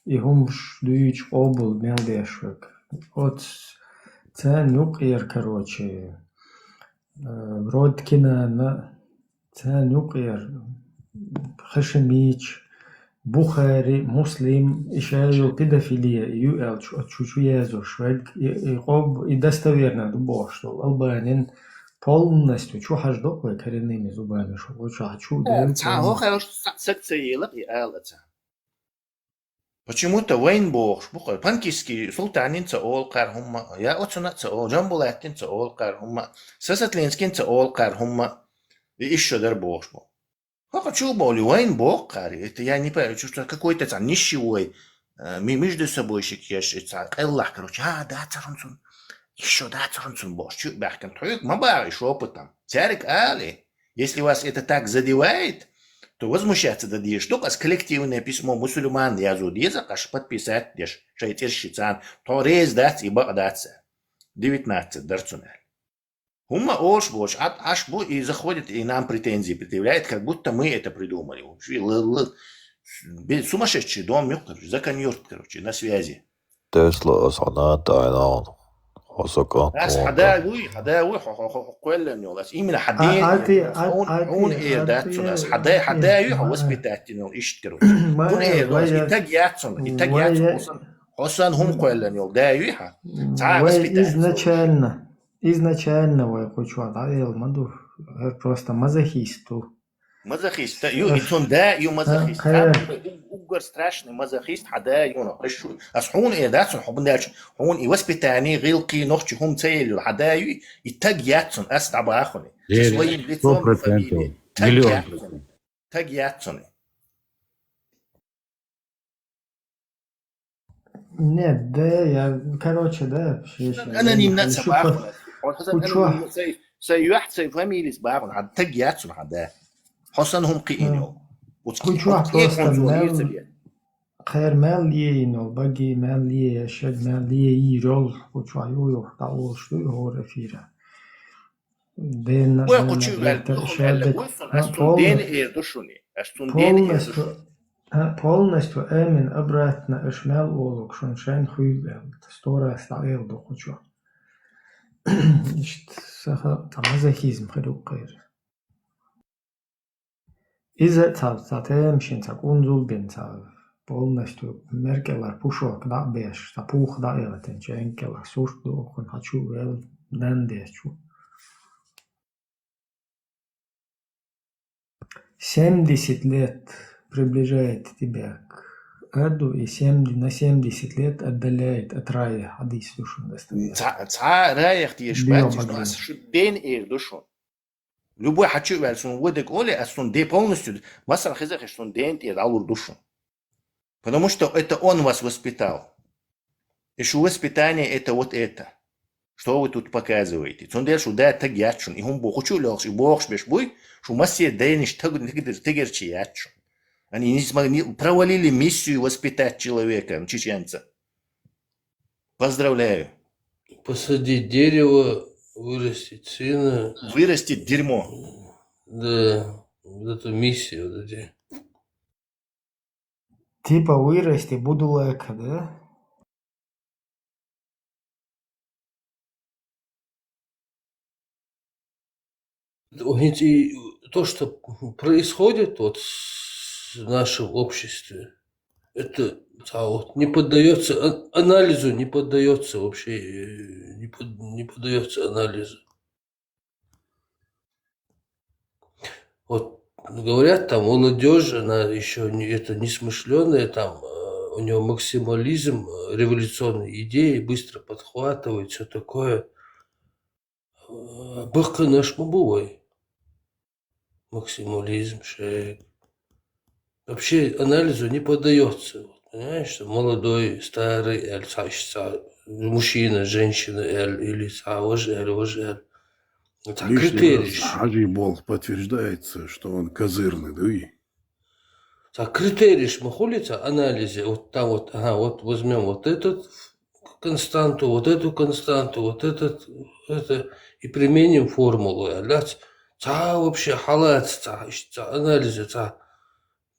и хумш дуич обл мелдешвек от тан юқир короче Родкина на Цанюкер, Хашемич, Бухари, Муслим, еще педофилия, юэл, чучуезу, швед, и достоверно дубо, что албанин полностью, чухаш доклы коренными зубами, что лучше хочу. Цахо хорош секция елак и алаца. Почему-то войн бог, бухар, панкиски, султанинца олкар хумма, я отцунаца ол, джамбулаттинца олкар хумма, сасатлинскинца олкар хумма, и еще дар бог. Хочу боли, войн бог кари, это я не понимаю, что какой-то там нищевой, между собой шикеш, это Аллах, короче, да, царунцун, еще да, царунцун бог, чуть бахкан, туюк, мабар, еще опытом. Царик али, если вас это так задевает, то возмущаться да дешь. Только с коллективное письмо мусульман язут язык, аж подписать дешь, шайтир щицан, то рез дать и багдаться. 19 дарцунель. Хумма олш бош, аж бу и заходит и нам претензии предъявляет, как будто мы это придумали. Сумасшедший дом, короче, законьерт, короче, на связи. Tesla صنعت عينان حسكات Нас حداوي قولا نيولاس именно حدين هون اير داتسون اس حداوي هو سبيتاتينو اشترو هون اير داتس اتاجياتسون حسن هم قولا نيول داوي ها изначально вы хочу отдал маду просто мазохисту. Мазохист, итон да, мазохист. Угар страшный мазохист, хада юна. Асхун и датсон хубндач, хун и воспитание гилки нохчи хум целью, хада ю и так ятсон астабахуни. Своим лицом фамилии. Так ятсон. Нет, да, я, короче, да. أنا نيمنا سباخون. سيحت فاميلي سباخون. هاد так ятсон хада. حسنهم قينو. Кучуа просто мел, خير мел ينو باقي مل يشد مل يرول кучуа يو تاول شو هو رفيرة. دين وقتشو أستون دين إيردوشوني. أستون دين إيردوشوني. полностью эмин обратно ишмел олук шуншен хуйвел. Стора стаил до кучуа. Ишт саха тамазахизм хрюкер. Из-за того, что кунзул бенцав полностью меркелар пушок да беш, та пух да элатен ченкелар сушту хон хочу вел дендечу. 70 лет приближает тебя к аду и на 70 лет отдаляет от рая. Хадис душун достоверно. Ца раях тиешбат, что день ир душун. Любой хочу версию выдек оли, а сон де полностью, масса хизах, что день ир алур душу. Потому что это он вас воспитал. И что воспитание это вот это. Что вы тут показываете? Цундер что да так ячун, и он хочу лёгш, и бог беш буй, что массе дэниш тагерчи ячун. Они не смогли, провалили миссию воспитать человека, чеченца. Поздравляю. Посадить дерево, вырастить сына. Вырастить дерьмо. Да, вот эту миссию. Вот эти. Типа вырасти, буду лэка, да? И то, что происходит вот в нашем обществе, это вот, не поддается анализу, не поддается вообще, не поддается анализу. Вот говорят, там молодежь, она еще это несмышленая, там у него максимализм, революционные идеи, быстро подхватывает, все такое. Бахка наш мабувай. Максимализм, шейк. Вообще анализу не поддается. Понимаешь, что молодой, старый, мужчина, женщина, или вожель. Это критерий. Хаджи Бол подтверждается, что он козырный, да и? Так, критерий шмахулица, анализе, вот там вот, ага, вот возьмем вот эту константу, вот эту константу, вот этот, это, и применим формулу. Вообще халат, анализы,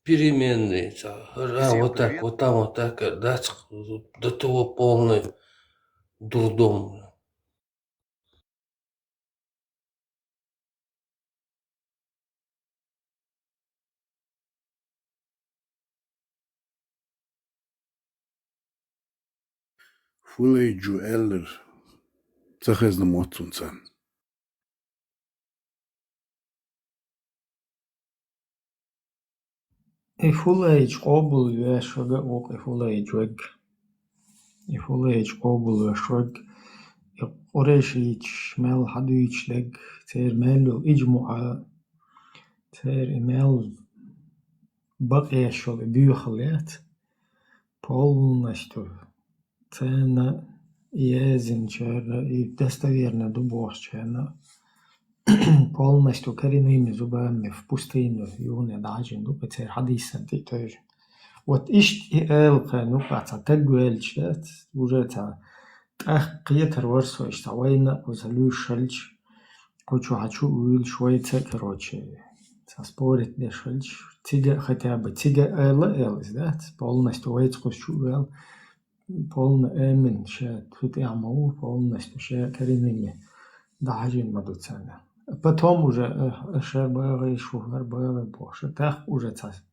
переменные, вот так, вот там, вот так, да, до того полный дурдом. Фулейджу Эллер цахезна моцунцан. إفولايج قابل وشجع وق إفولايج وج إفولايج قابل وشج قريشيج مال حدويج لج تير مالو إجمع تير مال بقي شو بيوخليات بول نشتو تانا يازن شارع دستويرنا دبوش شارع полностью коренными зубами в пустыню юны дажин дупы цер хадисан ты тоже. Вот ишт и элка ну паца тагуэльчет уже та قيتر ورسو اشتوينا وزلوشلش كوچو هачу уил швейце короче спорит не шельч тига хотя бы тига элс да полностью вейц кушуэл полно эмин ше тут яму полностью ше коренными дажин мадуцана. Потом уже шербары шугарбары больше так уже цас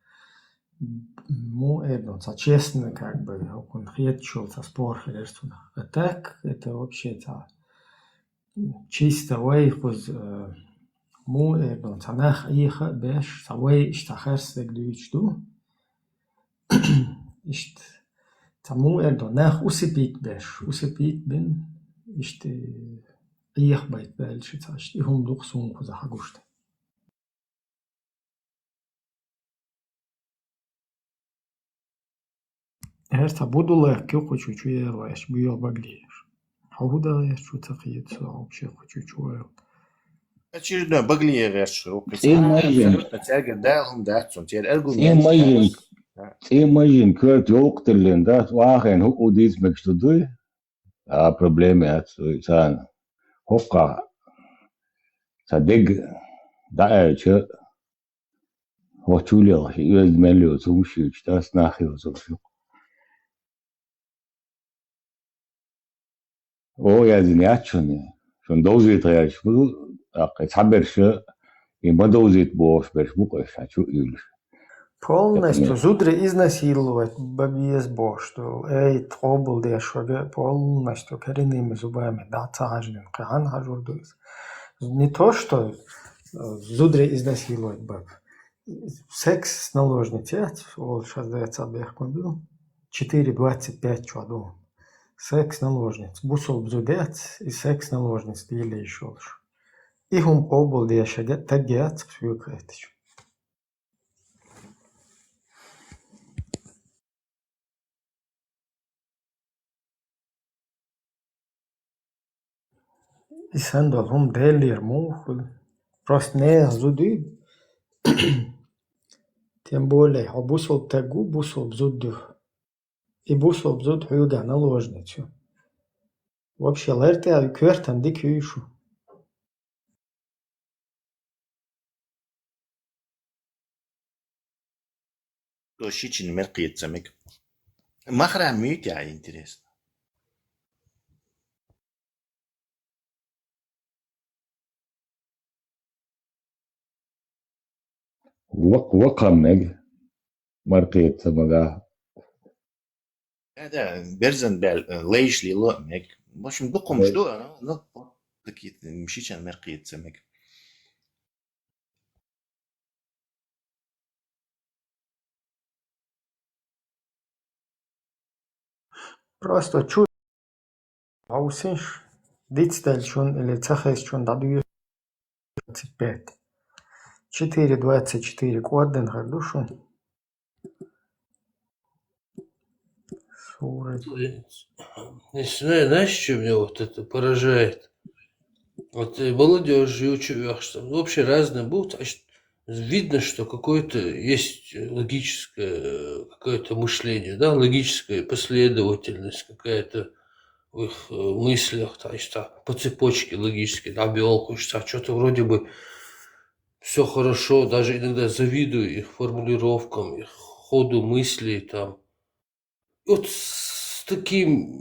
ца честно как бы он хетчул ца спор херстуна. А так это вообще ца чисто вейхуз ца нах иха беш ца вей штахерсек дучду ишт ца нах усипит беш усипит бин ишт إيخ بيت بالش تاشت إهم لقصون كذا حقوشت. هرتا بدو لك كيو كوچو چوير واش بيو بغليش. هودا واش شو تقيد سو بشي كوچو چوير. Очередной баглие вершил. Тягер дагом датсон. Теперь аргумент. Imagine kört jokterlen dat wagen hoe udis mekstudui. A probleme so san. Hokka sadig daeche hochulio üld melio zumschüch das nachher so. Oh ja zinat schon dozit reach bu aqtabersh има dozit bosh bersh bu qashu ül. Полностью зудре изнасиловать бабиес бош, что эй тробл дешоге полностью коренными зубами, да, цажнин, кан хажурдуис. Не то, что зудре изнасиловать баб. Секс с наложницей, вот сейчас дается объехком был, 4,25 чуаду. Секс наложниц, бусол бзудец и секс наложниц, или еще лучше. Их обл дешоге, тагец, все кретич. И сандал хум делир мухул. Просто не зуды. Тем более, бусол тагу, бусол бзуду. И бусол бзуд хуюга наложницу. Вообще, лерте ай квертан ди кюйшу. То щичин меркиет самик. Махра мютя интересно. وقمج مرقيت سمجا هذا برزن ليش لي لا مك باش ندقهم شدو انا такие مشيتش على مرقيت سمك Просто чуть аусинш дицтельчун или цахесчун дадую 25. 4,24 кваден душу. Не знаю, знаешь, что меня вот это поражает? Вот молодежь и ученых, что вообще разные будут, а видно, что какое-то есть логическое какое-то мышление, да, логическая последовательность какая-то в их мыслях, то есть по цепочке логической, да, биолог, что-то вроде бы все хорошо, даже иногда завидую их формулировкам, их ходу мыслей там. И вот с таким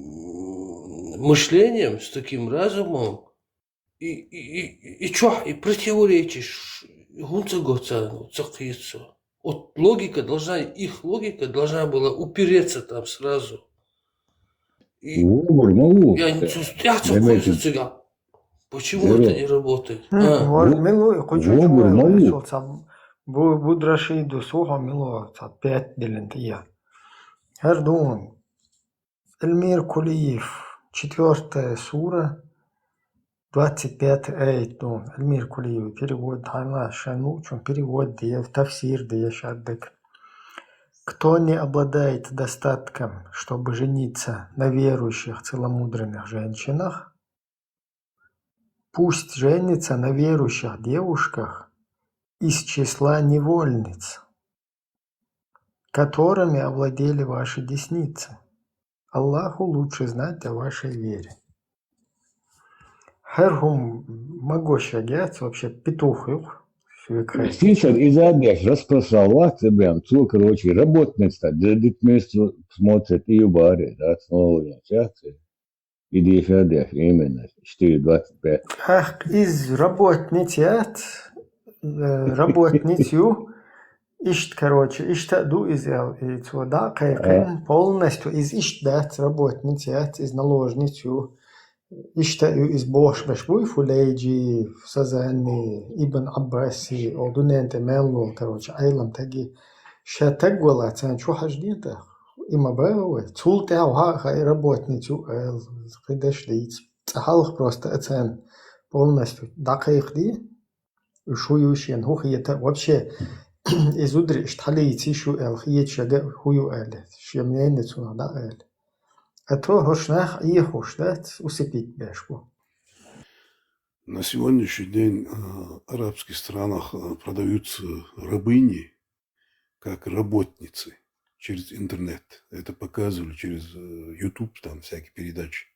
мышлением, с таким разумом, и противоречишь, вот логика должна, их логика должна была упереться там сразу. И я не чувствую, почему это не работает? Будрашиду сухо мило 5 делентия. Хердун. Эльмир Кулиев. 4 сура. 25 аят. Эльмир Кулиев. Перевод. Хайна Шану. Перевод. Тафсир. Шаддек. Кто не обладает достатком, чтобы жениться на верующих целомудренных женщинах, пусть женится на верующих девушках из числа невольниц, которыми овладели ваши десницы. Аллаху лучше знать о вашей вере. Херхум могощагец вообще петухов. Сейчас изобрешь распространяться, прям, все, короче, работница, детмейство смотрит и баре, да, снова начаться. И дефиадеф, именно, 4.25. Ах, из работницу, ишт, короче, иштаду из да, полностью из иштдат работницу, из наложницу. Иштаю из бошбешбуй фулейджи в Сазани Ибн Аббаси одуненте мелло, короче, айлам таги шатагвала цан чу хаждита има бэвэ цултяу хай работницу хидешлиц цахалх просто цан полностью дакайхди шующен хухиета вообще из удри шталицы шу эл хиечага хую эл шемненецу да эл. На сегодняшний день в арабских странах продаются рабыни как работницы через интернет. Это показывали через YouTube, там всякие передачи.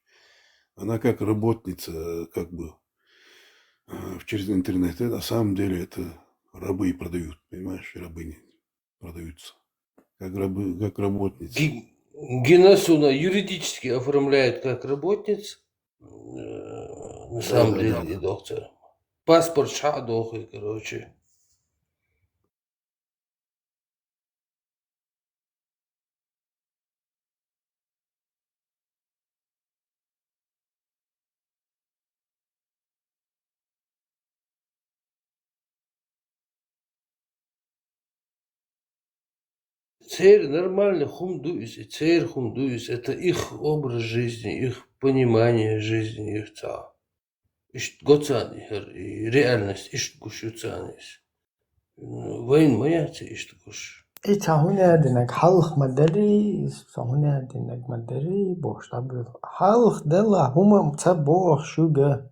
Она как работница, как бы через интернет. На самом деле это рабы продают, понимаешь, рабыни продаются как работницы. Генасуна юридически оформляет как работниц, на самом деле, доктор. Паспорт шадохи, короче. Церь нормально хумдуис, и церь хумдуис, это их образ жизни, их понимание жизни, их ца. Ишт гоцани, и реальность, ишт гушуцанис. Вайн маяцы, ишт гуш. Это هنا دينك حلق مدري هنا دينك مدري бош табыл حلق дела хума цабох шуга.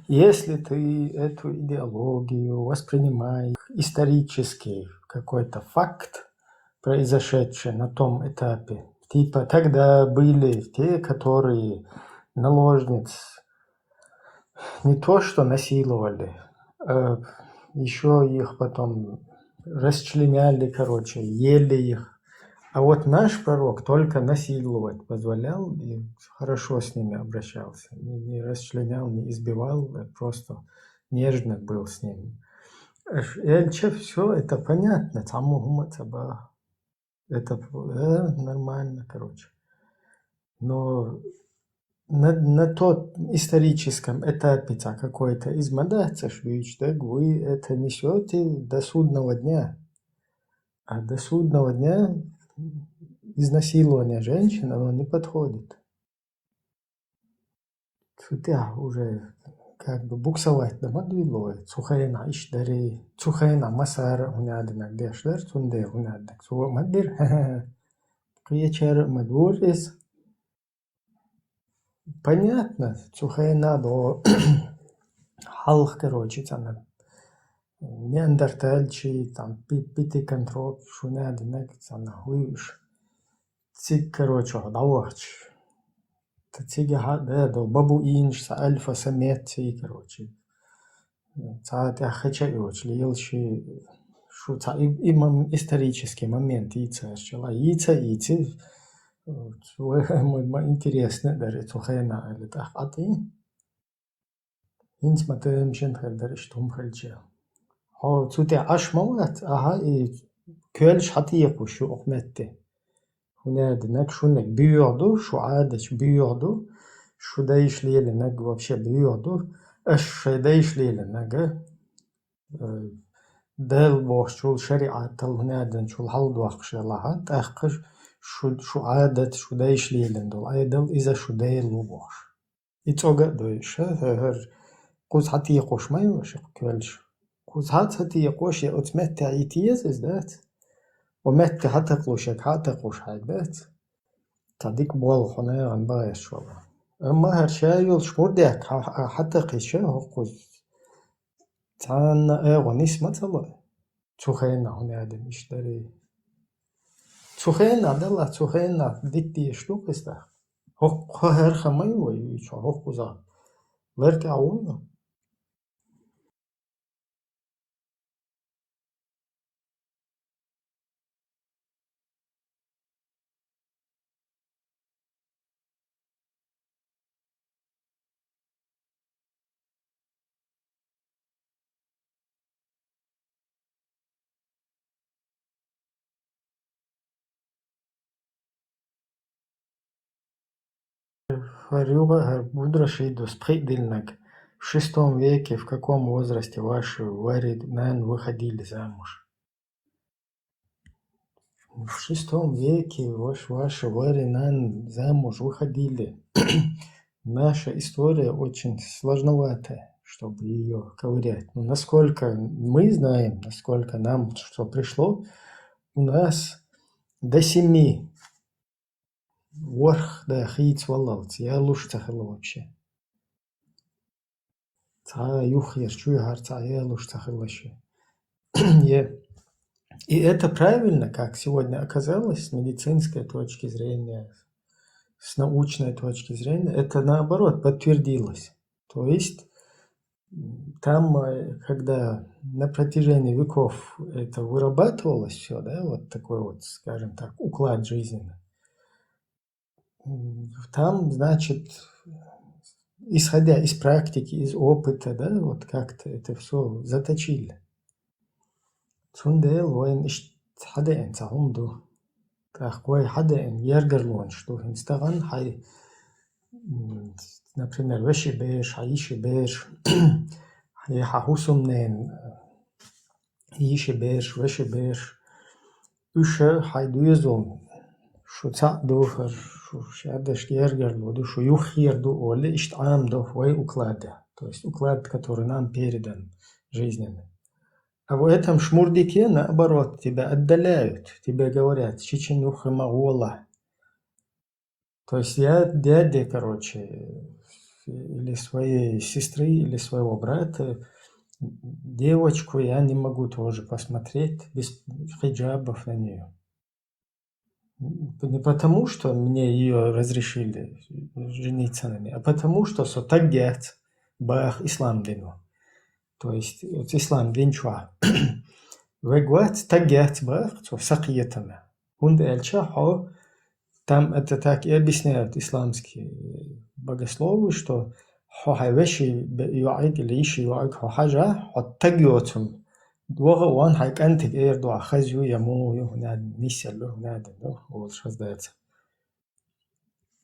Если ты эту идеологию воспринимаешь исторически какой-то факт, произошедший на том этапе. Типа тогда были те, которые наложниц не то что насиловали, а еще их потом расчленяли, короче, ели их. А вот наш пророк только насиловать позволял и хорошо с ними обращался. Не расчленял, не избивал, просто нежно был с ними. Все это понятно. Это нормально, короче. Но на тот историческом этапе какой-то измадаться, вы это несете до судного дня. А до судного дня изнасилование женщин, оно не подходит. Судья уже как бы буксовать да мадвилой, цухайна ишдари, цухайна масара унядинак дешлер, цунде унядинак, цуа мадир, киечер мадурис. Понятно, цухайна до халх, короче, там неандертальчи, там питикантроп, шунядинак, там хуиш, цик, короче, давач. Тиги до бабуинш, альфа саметти, короче. Цаат я хочу лилши, шу имам исторический момент яйца, чела яйца, интересно даже цухайна или так, а ты? Инс матем шентхер даже штум хальче. О, цуте ашмават, ага и кельш хатиеку шу окметте. هناك شونك بيعضو شو عادش بيعضو شو دايش ليلنك вообще بيعضو اش دايش ليلنك دل بوش شو شريعة تلهنادن شو الحلد وخش لها تأخش شو عادة شو دايش ليلن دول أيدل إذا شو دايل بوش يتوقع دويش هر قوز حتى يقوش ما يوش كوالش قوز حتى يقوش يا أتمت عيتيز إز ذات ومت حتى قوشك حتى قوش حاج ذات تعديك بول خنا عن بايش شو أما هر شايل شمور ديك حتى قيشة قوز تعانا ونيس مثلا تخينا هنا هذا مشتري تخينا دلا تخينا ديتي شلوك استا هو هر خماي وي شو هو كوزا وركا ونا Харюга Будра-Шейду спридельнак. В VI веке в каком возрасте ваши Вари Нэн выходили замуж? В VI веке ваши Вари Нэн замуж выходили. Наша история очень сложноватая, чтобы ее ковырять. Но насколько мы знаем, насколько нам что пришло, у нас до 7 ورخ да хиц валалц, я луш цахала вообще. Ца юхер, чуй гарца, я луш цахала вообще. И это правильно, как сегодня оказалось, с медицинской точки зрения, с научной точки зрения, это наоборот подтвердилось. То есть там, когда на протяжении веков это вырабатывалось все, да, вот такой вот, скажем так, уклад жизненный, там, значит, исходя из практики, из опыта, да, вот как-то это все заточили. Цундел воин хаден цаумду, такой хаден яргарлон, что инстаган хай, например, вешибеш, хаишибеш, хахусумнен, ишибеш, вешибеш, уше хайдуезон. شو تصعدو شو شادش يرجعلو شو يخيردو ولا اشتعامدو وي уклада, то есть уклад, который нам передан жизненно. А в этом шмурдике, наоборот, тебя отдаляют, тебе говорят чеченуха маола. То есть я дяде, короче, или своей сестры, или своего брата, девочку я не могу тоже посмотреть без хиджабов на нее. Не потому, что мне ее разрешили жениться на ней, а потому, что сотагет бах ислам дину. То есть ислам динчуа. Вегват тагет бах, то сакиетами. Хунда эльча хо, там это так и объясняют исламские богословы, что хо хайвеши юаик или иши юаик хо хаджа, хо тагетум. Двога он хайкантик эрду ахазю яму юхнад нисялу хнад ну вот создается.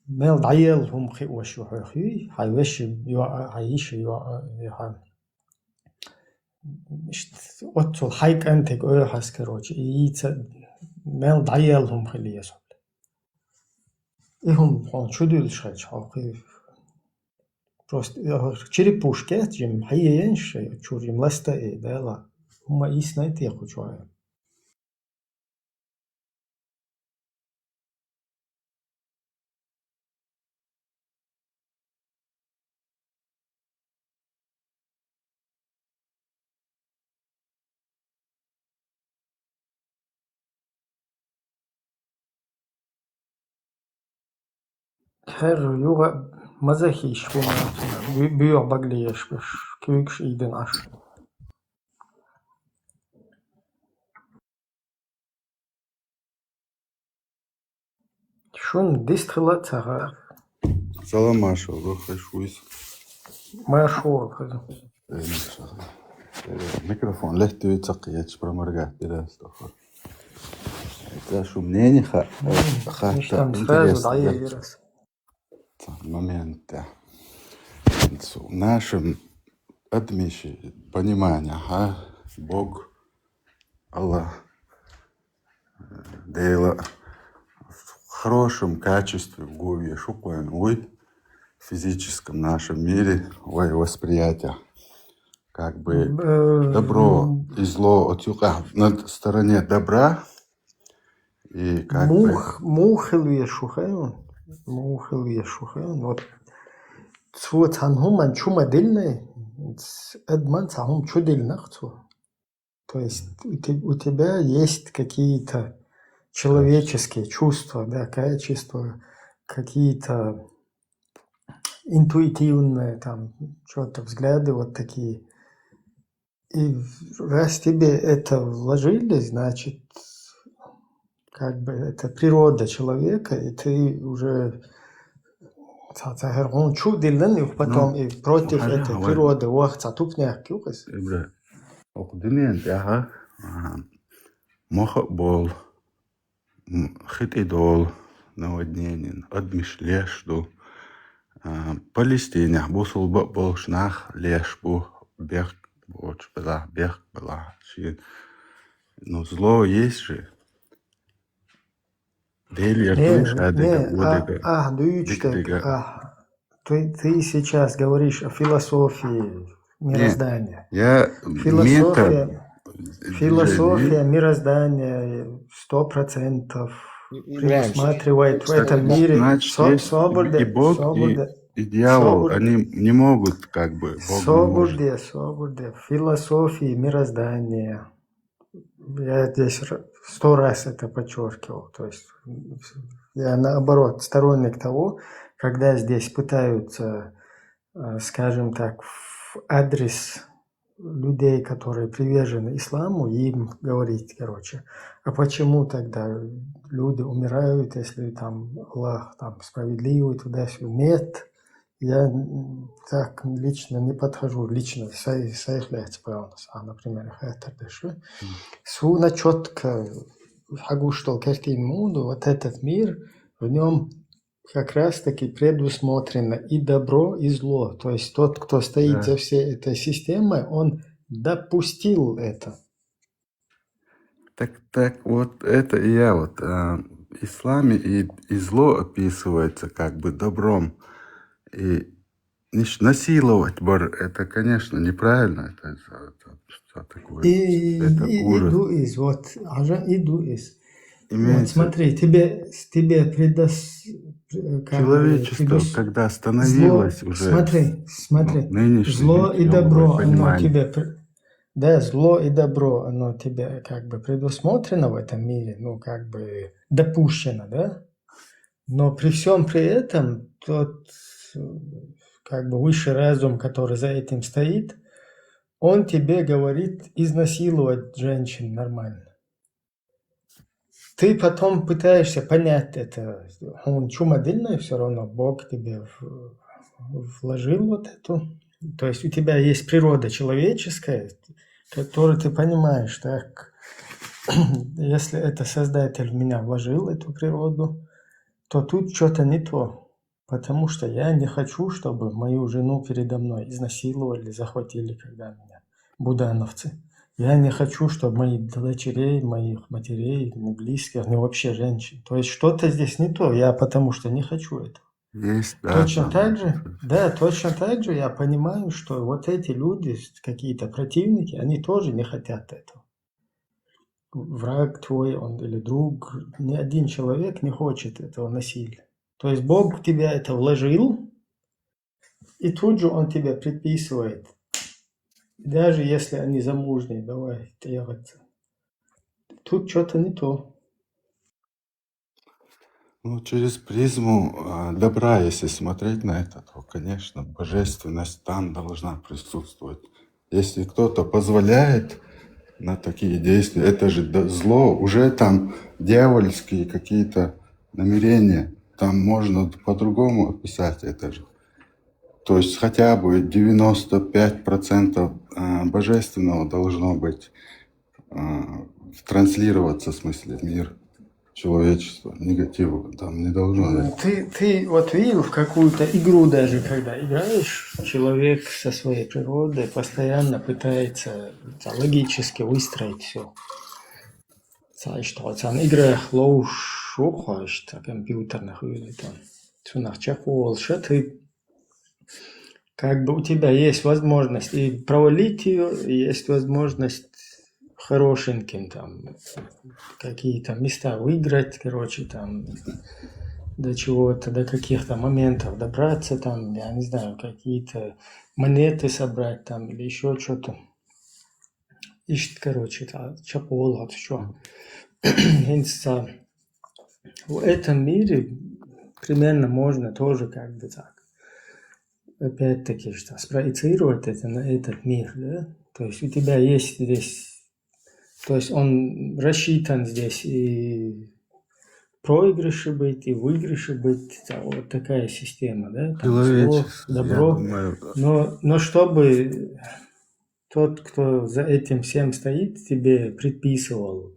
Мел даел хум хи waшу хи хайвеши ю хайиши ю ха. Отцол хайкантик ой хас короче и мел даел хум хилияс. Ихум хон чудул шач хи. Просто черепушки жим хайенш чурим ласта и дала. هما إيسنايت ياخو شوية. هر يوغا مزاخيش بيوع بقليش بش كيكش إيدن عش. شون ديستخلاتها سلام ماشو روح شويس ما شو كذا ميكروفون لهت يتسقيت برا رجعت الى استغفر ده شو منين مش تمثال ضعيف يرس момент нашим admishi понимание Бог Аллах дейла в хорошем качестве в гове шукуэн ой в физическом нашем мире ой восприятие как бы добро и зло от юга на стороне добра и как бы мухелве шухаем вот цвот ханхуман чума дельный эдман сахум чудельнах цу. То есть у тебя есть какие-то человеческие чувства, да, качества, какие-то интуитивные там что-то взгляды вот такие. И раз тебе это вложили, значит, как бы это природа человека, и ты уже он чудилен, и потом и против этой природы Окудинен яха моха бол хит идол наводненин адмишлешду Палестине бусул бол шнах леш бу бег боч была бег была шин. Но зло есть же. Ты сейчас говоришь о философии мироздания. Философия мироздания 100% предусматривает в этом мире свободу. И дьявол, они не могут как бы... Свободе. Философии мироздания. Я здесь 100 раз это подчеркивал. То есть я наоборот сторонник того, когда здесь пытаются, скажем так, в адрес людей, которые привержены исламу, им говорить, короче, а почему тогда люди умирают, если там Аллах там справедливый, туда-сюда? Нет, я так лично не подхожу, лично например, это дальше. Суна четко хагуштал картин муду, вот этот мир, в нем как раз-таки предусмотрено и добро, и зло. То есть тот, кто стоит за всей этой системой, он допустил это. Так вот это и я вот. В исламе и зло описывается как бы добром. И насиловать, это, конечно, неправильно. Это такое. Это ужас. Вот смотри, тебе человечество, когда становилось зло, уже... Смотри, зло и добро, оно тебе... Да, зло и добро, оно тебе как бы предусмотрено в этом мире, ну как бы допущено, да? Но при всем при этом тот как бы высший разум, который за этим стоит, он тебе говорит изнасиловать женщин нормально. Ты потом пытаешься понять это. Он чумодельный, все равно Бог тебе вложил вот эту. То есть у тебя есть природа человеческая, которую ты понимаешь, так, если это Создатель в меня вложил эту природу, то тут что-то не то. Потому что я не хочу, чтобы мою жену передо мной изнасиловали, захватили, когда меня будановцы. Я не хочу, чтобы моих дочерей, моих матерей, близких, ну вообще женщин. То есть что-то здесь не то. Я потому что не хочу этого. Есть, да, точно так же я понимаю, что вот эти люди, какие-то противники, они тоже не хотят этого. Враг твой, он или друг, ни один человек не хочет этого насилия. То есть Бог в тебя это вложил, и тут же Он тебе предписывает. Даже если они замужние, давай требоваться. Тут что-то не то. Ну, через призму добра, если смотреть на это, то, конечно, божественность там должна присутствовать. Если кто-то позволяет на такие действия, это же зло, уже там дьявольские какие-то намерения, там можно по-другому описать это же. То есть хотя бы 95% божественного должно быть транслироваться, в смысле, в мир человечества. Негатива там не должно быть. Ты вот видел в какую-то игру даже, когда играешь, человек со своей природой постоянно пытается логически выстроить все. что там игры лучше, что компьютерных или там. Все на чехол, что ты как бы у тебя есть возможность и провалить ее, и есть возможность хорошеньким там какие-то места выиграть, короче, там до чего-то, до каких-то моментов добраться, там, я не знаю, какие-то монеты собрать там или еще что-то. Ищет, короче, чапол, вот что. В этом мире примерно можно тоже как бы так. Опять-таки, что спроецировать это на этот мир, да? То есть у тебя есть здесь, то есть он рассчитан здесь и проигрыши быть, и выигрыши быть, вот такая система, да? Там зло, добро. Но чтобы тот, кто за этим всем стоит, тебе предписывал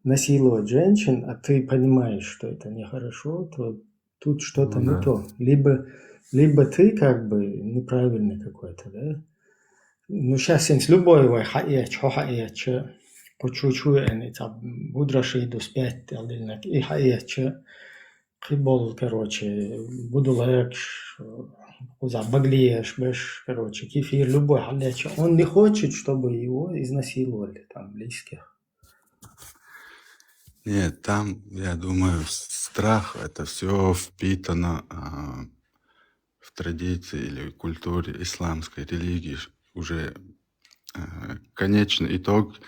насиловать женщин, а ты понимаешь, что это нехорошо, то тут что-то не то. Либо ты как бы неправильный какой-то, да? Ну, сейчас с любой по чуть-чуть, они там будраши до 5 и хаече, прибол, короче, буду легче, забаглеешь, бэш, короче, кефир, любой халяче. Он не хочет, чтобы его изнасиловали, там, близких. Нет, там, я думаю, страх — это все впитано в традиции или культуре исламской религии. Уже конечный итог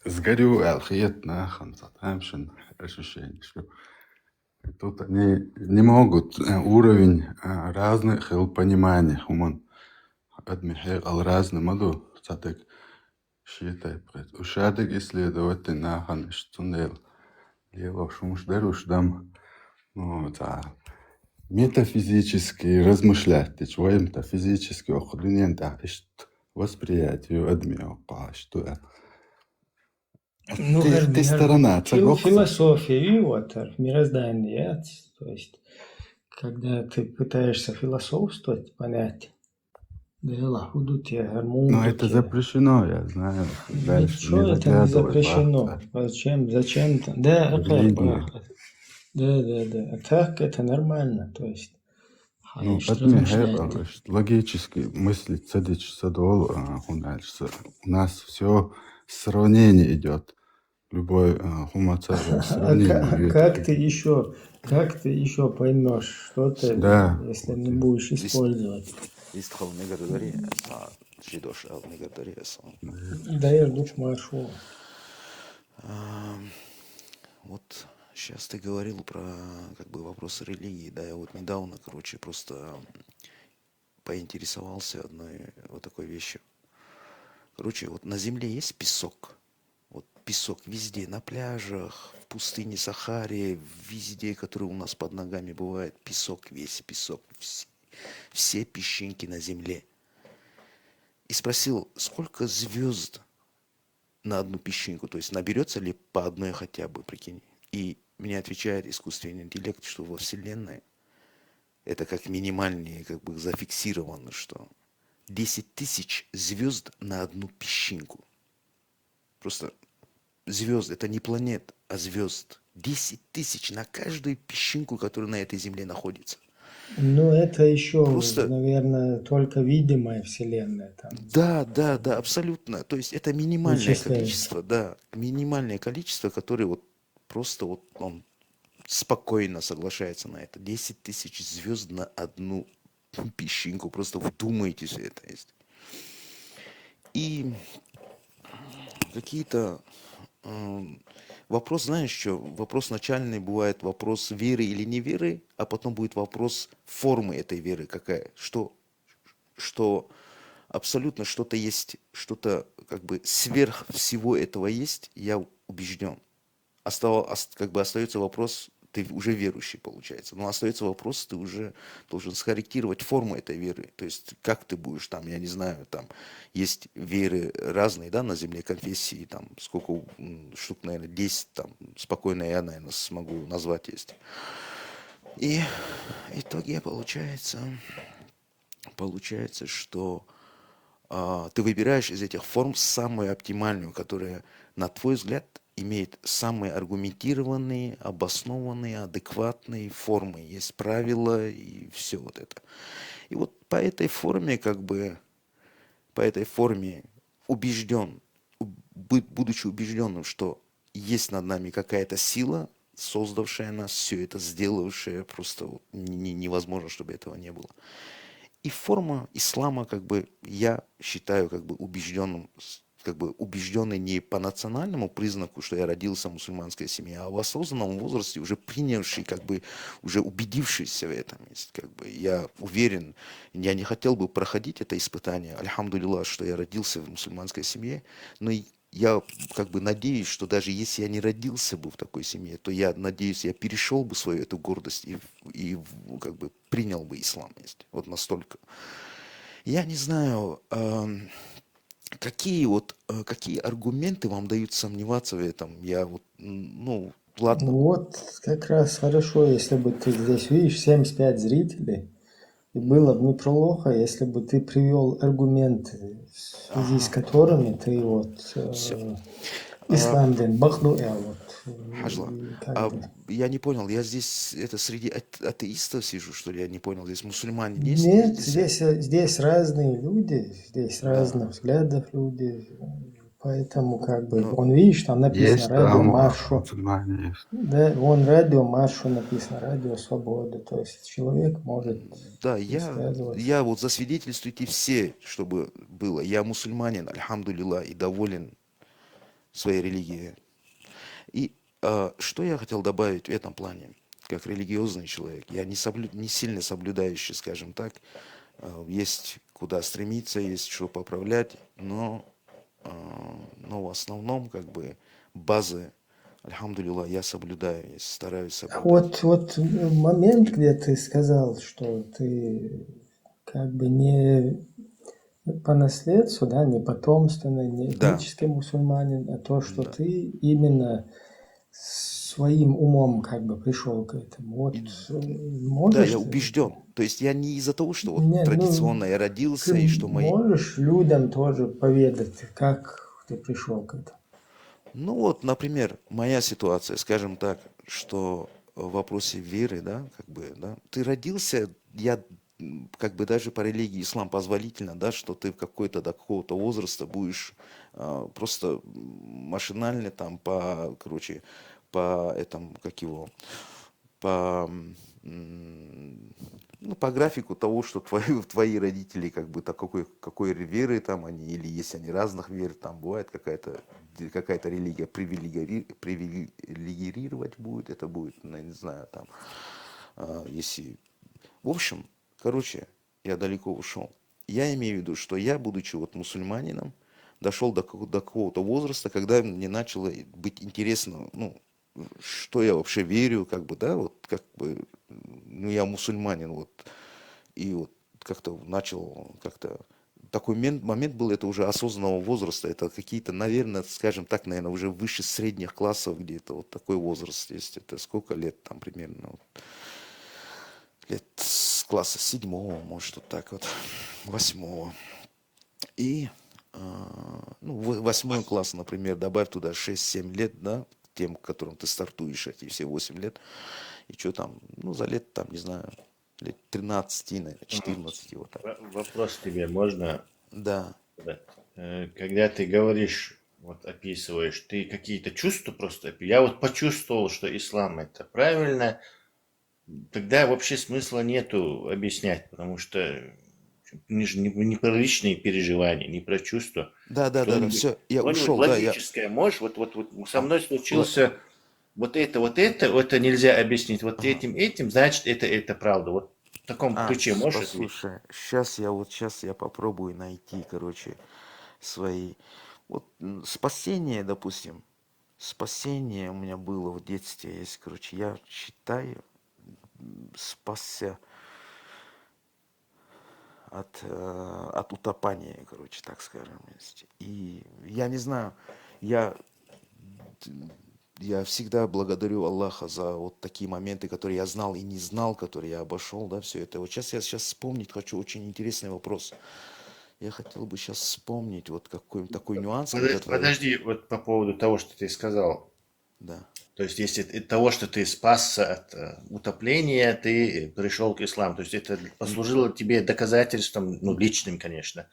сгорю алхиет на хансатамшин ощущение, что тут они не могут уровень разных пониманий хуман адмихер ал разный маду цатек считай пред ушадек исследовать на хан штунел лево шумш даруш дам ну та метафизически размышлять, ты чего метафизически охудение тахтишь восприятию адмио па что Ну, ты сторона, философия, вот, мироздание, то есть, когда ты пытаешься философствовать, понять, да, но это запрещено, я знаю. Ничего это не запрещено. Зачем-то? Да, да. А так это нормально, то есть. Ну, логически мыслить, цадич, садол, у нас все сравнение идет. Любой хумацар сравнение. Как ты еще поймешь, что ты, если не будешь использовать? Да, я жду маршу. Вот сейчас ты говорил про как бы вопросы религии, да, я вот недавно, короче, просто поинтересовался одной вот такой вещью. Короче, вот на земле есть песок, вот песок везде, на пляжах, в пустыне Сахаре, везде, который у нас под ногами бывает, песок, весь песок, все песчинки на земле. И спросил, сколько звезд на одну песчинку, то есть наберется ли по одной хотя бы, прикинь. И мне отвечает искусственный интеллект, что во Вселенной это как минимальнее, как бы зафиксировано, что 10 тысяч звезд на одну песчинку. Просто звезд, это не планет, а звезд. 10 тысяч на каждую песчинку, которая на этой земле находится. Ну, это еще, наверное, только видимая Вселенная. Там. Да, абсолютно. То есть это минимальное количество, да, минимальное количество, которое вот просто вот он спокойно соглашается на это. 10 тысяч звезд на одну песчинку. Просто вдумайтесь, это есть. И какие-то вопрос, знаешь что, вопрос начальный бывает вопрос веры или не веры, а потом будет вопрос формы этой веры, какая, что абсолютно что-то есть, что-то как бы сверх всего этого есть, я убежден. Как бы остается вопрос, ты уже верующий, получается. Но остается вопрос, ты уже должен скорректировать форму этой веры. То есть, как ты будешь там, я не знаю, там есть веры разные, да, на земле, конфессии, там, сколько штук, наверное, 10, там, спокойно я, наверное, смогу назвать есть. И в итоге получается, что ты выбираешь из этих форм самую оптимальную, которая, на твой взгляд, имеет самые аргументированные, обоснованные, адекватные формы. Есть правила и все вот это. И вот по этой форме, по этой форме будучи убежденным, что есть над нами какая-то сила, создавшая нас, все это сделавшая, просто вот невозможно, чтобы этого не было. И форма ислама, я считаю, убежденным, убежденный не по национальному признаку, что я родился в мусульманской семье, а в осознанном возрасте, уже принявший, уже убедившийся в этом. Я уверен, я не хотел бы проходить это испытание, альхамдулилlah, что я родился в мусульманской семье, но я надеюсь, что даже если я не родился бы в такой семье, то я надеюсь, я перешел бы свою эту гордость и принял бы ислам. Вот настолько. Я не знаю, какие аргументы вам дают сомневаться в этом? Ладно. Вот как раз хорошо, если бы ты здесь видишь 75 зрителей, и было бы неплохо, если бы ты привел аргументы, в связи с которыми ты ислам ден бахну, Хажла. Я не понял, я здесь среди атеистов сижу, что ли? Я не понял, здесь мусульмане есть? Нет, здесь разные люди, здесь разных взглядов люди, поэтому он, видишь, там написано Есть радио там Маршу. мусульмане есть. Да, вон радио Маршу написано, радио Свобода, то есть человек может высказываться. Я вот засвидетельствуйте все, чтобы было. Я мусульманин, альхамдулилlah, и доволен своей религией. И что я хотел добавить в этом плане, как религиозный человек, я не сильно соблюдающий, скажем так, есть куда стремиться, есть что поправлять, но в основном базы, альхамдулилlah, я соблюдаю, я стараюсь соблюдать. Вот момент, где ты сказал, что ты не по наследству, да, не потомственный, не этнический мусульманин, а то, что ты именно своим умом пришел к этому. Вот можешь... Да, я убежден. То есть я не из-за того, что традиционно я родился, и что мои... можешь людям тоже поведать, как ты пришел к этому? Например, моя ситуация, скажем так, что в вопросе веры, ты родился, даже по религии ислам позволительно, что ты до какого-то возраста будешь просто машинально по графику того, что твои родители какой веры они, или если они разных вер, бывает какая-то религия привилегировать будет, это будет, не знаю, если... В общем, я далеко ушел. Я имею в виду, что я, будучи мусульманином, дошел до какого-то возраста, когда мне начало быть интересно, что я вообще верю, я мусульманин, и начал такой момент был, это уже осознанного возраста, это какие-то, наверное, скажем так, уже выше средних классов где-то, такой возраст есть, это сколько лет примерно, лет с класса 7, может, 8. И 8 класс, например, добавь туда 6-7 лет, тем, которым ты стартуешь, эти все 8 лет, и что за лет, не знаю, лет 13, наверное, 14, Вопрос тебе можно? Да. Когда ты говоришь, описываешь, ты какие-то чувства просто... Я почувствовал, что ислам это правильно, тогда вообще смысла нету объяснять, потому что не про личные переживания, не про чувства. Да, все, я ушел. Логическое можешь, со мной случился это нельзя объяснить, этим, значит, это правда. В таком ключе можешь? Слушай, сейчас я попробую найти, свои... спасение, допустим, спасение у меня было в детстве, есть, я считаю, спасся от утопания, так скажем. И я не знаю, я всегда благодарю Аллаха за такие моменты, которые я знал и не знал, которые я обошел, все это. Сейчас вспомнить хочу очень интересный вопрос. Я хотел бы сейчас вспомнить вот какой-нибудь такой нюанс, когда твои... Подожди, вот по поводу того, что ты сказал. Да. То есть, если от того, что ты спасся от утопления, ты пришел к исламу. То есть, это послужило тебе доказательством, ну, личным, конечно,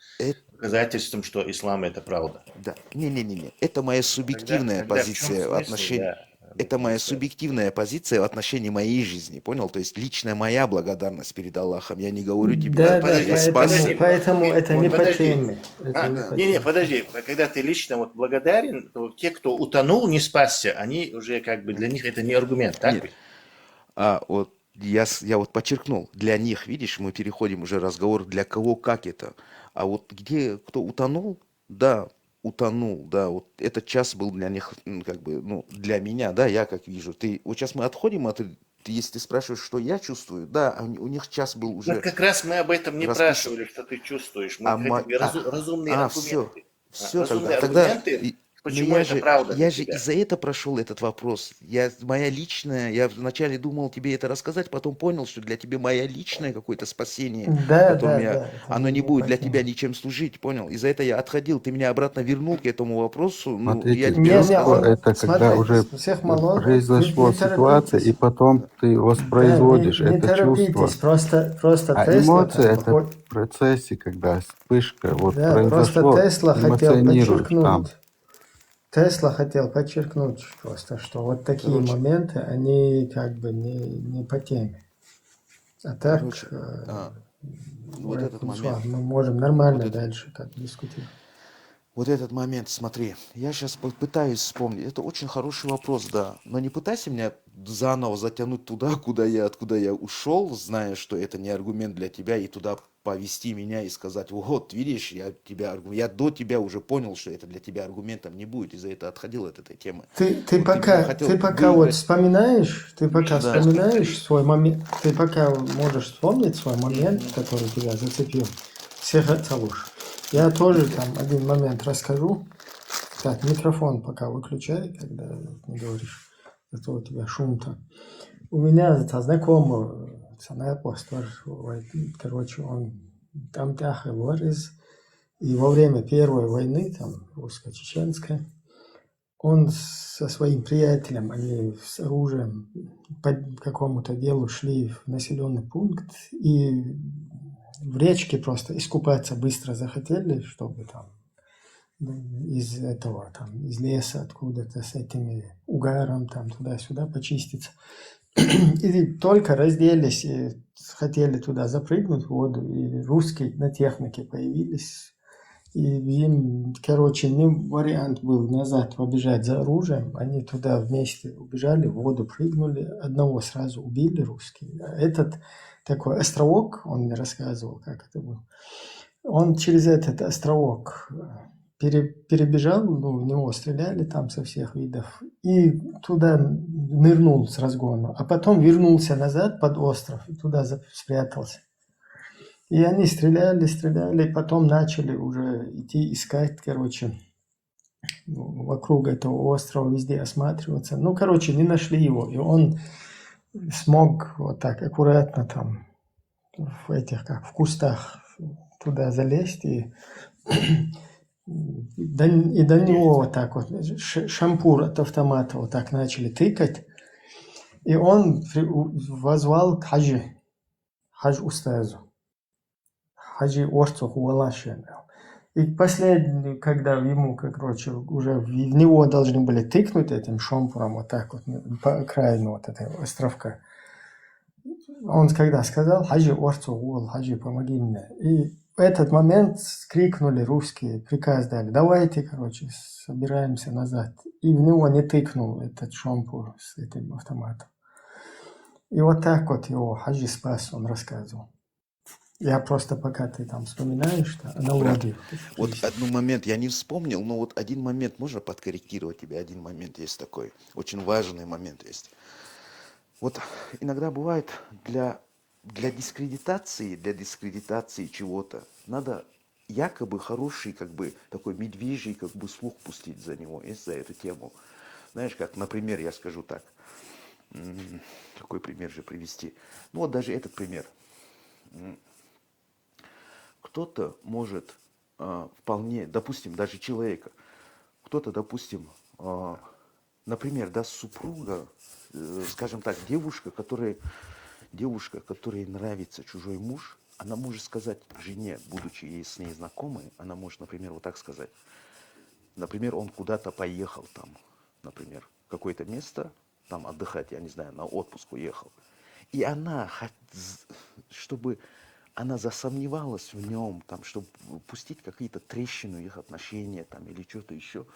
доказательством, что ислам – это правда. Да. Не-не-не. Это моя субъективная Тогда в чем позиция в смысл, отношении... да, Это моя субъективная позиция в отношении моей жизни, понял? То есть личная моя благодарность перед Аллахом. Я не говорю тебе, Да, что да, я спасся. поэтому это не по подожди. теме. Это не по Не-не, теме. подожди. Когда ты лично вот благодарен, то те, кто утонул, не спасся, они уже как бы для них это не аргумент, так? Нет. А вот я вот подчеркнул, для них, видишь, мы переходим уже разговор, для кого, как это. А вот где, кто утонул, да, утонул, да, вот этот час был для них, как бы, ну, для меня, да, я как вижу. Вот сейчас мы отходим от, если ты спрашиваешь, что я чувствую, да, у них час был уже... Вот как раз мы об этом не расписан. спрашивали, что ты чувствуешь. Мы хотим разумные аргументы. Все, Разумные тогда аргументы, почему я это же, правда я для же тебя. из-за этого прошел этот вопрос. Моя личная, я вначале думал тебе это рассказать, потом понял, что для тебя моя личное какое-то спасение, Да, которым да, да. оно не будет для тебя ничем служить, понял? Из-за этого я отходил, ты меня обратно вернул к этому вопросу, ну, я Смотрите, тебе Не, чувство рассказал. это когда смотри, уже всех малон, произошла не ситуация, и торопитесь. потом ты Да, воспроизводишь не это чувство. торопитесь, просто А Тесла эмоции там это в процессе, когда вспышка вот Да, просто произошло, Тесла хотел эмоционируешь там. подчеркнуть. Тесла хотел подчеркнуть просто, что вот такие Короче. моменты, они как бы не по теме. А так, Короче, вот этот момент, мы можем нормально вот это- дальше как дискутировать. Вот этот момент, смотри, я сейчас пытаюсь вспомнить. Это очень хороший вопрос, да. Но не пытайся меня заново затянуть туда, откуда я ушел, зная, что это не аргумент для тебя, и туда повести меня и сказать, вот, видишь, я до тебя уже понял, что это для тебя аргументом не будет, из-за этого отходил от этой темы. Ты Вот пока, меня хотел ты пока вот выиграть. вспоминаешь, Да. свой момент, ты пока можешь вспомнить свой момент, который тебя зацепил. Всех целуешь. Я тоже там один момент расскажу. Так, микрофон пока выключай, когда не говоришь, а то у тебя шум-то. У меня знакомый апостол, короче, он там тяхал варез, и во время Первой войны, там, русско-чеченской, он со своим приятелем, они с оружием по какому-то делу шли в населенный пункт, и в речке просто искупаться быстро захотели, чтобы там из этого, там, из леса откуда-то с этими угаром там туда-сюда почиститься. И только разделись и хотели туда запрыгнуть в воду, и русские на технике появились. И им, короче, не вариант был назад побежать за оружием. Они туда вместе убежали, в воду прыгнули. Одного сразу убили русские. А этот такой островок, он мне рассказывал, как это было. Он через этот островок перебежал, ну, в него стреляли там со всех видов, и туда нырнул с разгона, а потом вернулся назад под остров и туда спрятался. И они стреляли, и потом начали уже идти искать, короче, вокруг этого острова, везде осматриваться. Ну, короче, не нашли его, и он смог вот так аккуратно там в этих, как в кустах туда залезть, и до него вот так вот шампур от автомата вот так начали тыкать, и он возвал к хадж устазу, хаджи Орцу Хуалаши. И последний, когда ему, короче, уже в него должны были тыкнуть этим шампуром вот так вот по окраину вот этого островка, он когда сказал «Хаджи Орцу Хуал, хаджи, помоги мне», и в этот момент крикнули русские, приказ дали, давайте, короче, собираемся назад. И в него не тыкнул этот шампур с этим автоматом. И вот так вот его хаджи спас, он рассказывал. Я просто, пока ты там вспоминаешь, аналогию. Вот один момент я не вспомнил, но вот один момент можно подкорректировать тебя, один момент есть такой, очень важный момент есть. Вот иногда бывает для дискредитации чего-то надо якобы хороший, как бы такой медвежий, как бы слух пустить за него, за эту тему. Знаешь, как, например, я скажу так, какой пример же привести? Ну вот даже этот пример. Кто-то может вполне, допустим, даже человека. Кто-то, допустим, например, да, супруга, скажем так, девушка, которой нравится чужой муж, она может сказать жене, будучи ей с ней знакомой, она может, например, вот так сказать. Например, он куда-то поехал там, например, в какое-то место, там отдыхать, я не знаю, на отпуск уехал. И она, чтобы она засомневалась в нем, там, чтобы пустить какие-то трещины в их отношения там, или что-то еще,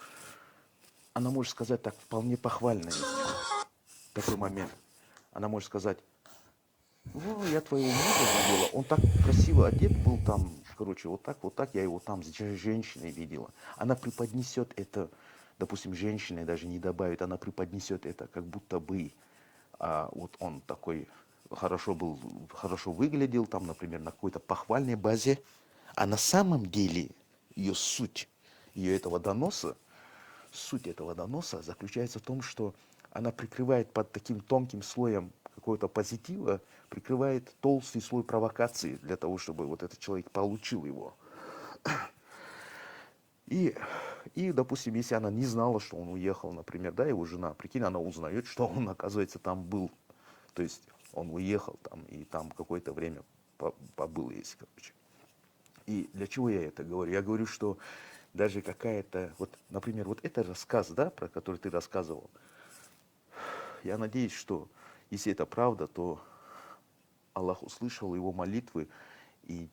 она может сказать так вполне похвально, такой момент. Она может сказать: о, я твоего мужа видела, он так красиво одет был там, короче, вот так, я его там с женщиной видела. Она преподнесет это, допустим, женщине даже не добавит, она преподнесет это, как будто бы вот он такой хорошо выглядел, там, например, на какой-то похвальной базе, а на самом деле ее суть, суть этого доноса заключается в том, что она прикрывает под таким тонким слоем какого-то позитива, прикрывает толстый слой провокации для того, чтобы вот этот человек получил его. И, допустим, если она не знала, что он уехал, например, да, его жена, прикинь, она узнает, что он, оказывается, там был. То есть он уехал там и там какое-то время побыл, если, короче. И для чего я это говорю? Я говорю, что даже какая-то, вот, например, вот этот рассказ, да, про который ты рассказывал, я надеюсь, что если это правда, то Аллах услышал его молитвы, и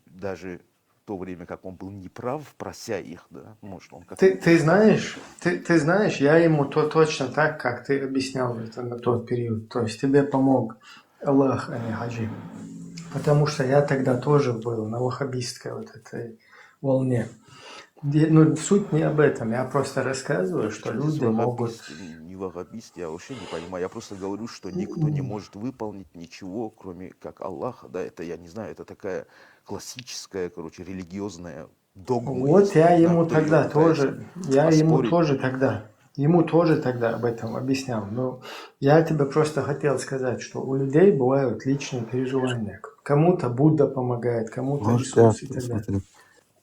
даже в то время, как он был неправ, прося их, да, может, он как-то... Ты знаешь, я ему точно так, как ты объяснял это на тот период. То есть тебе помог Аллах, а не хаджи. Потому что я тогда тоже был на ваххабистской вот этой волне. Ну, суть не об этом, я просто рассказываю, что люди могут... Не ваххабист, я вообще не понимаю. Я просто говорю, что никто не может выполнить ничего, кроме как Аллаха. Да, это, я не знаю, это такая классическая, короче, религиозная догма. Вот я ему тогда тоже, ему тоже тогда об этом объяснял. Но я тебе просто хотел сказать, что у людей бывают личные переживания. Кому-то Будда помогает, кому-то Может, Иисус и так далее. смотри,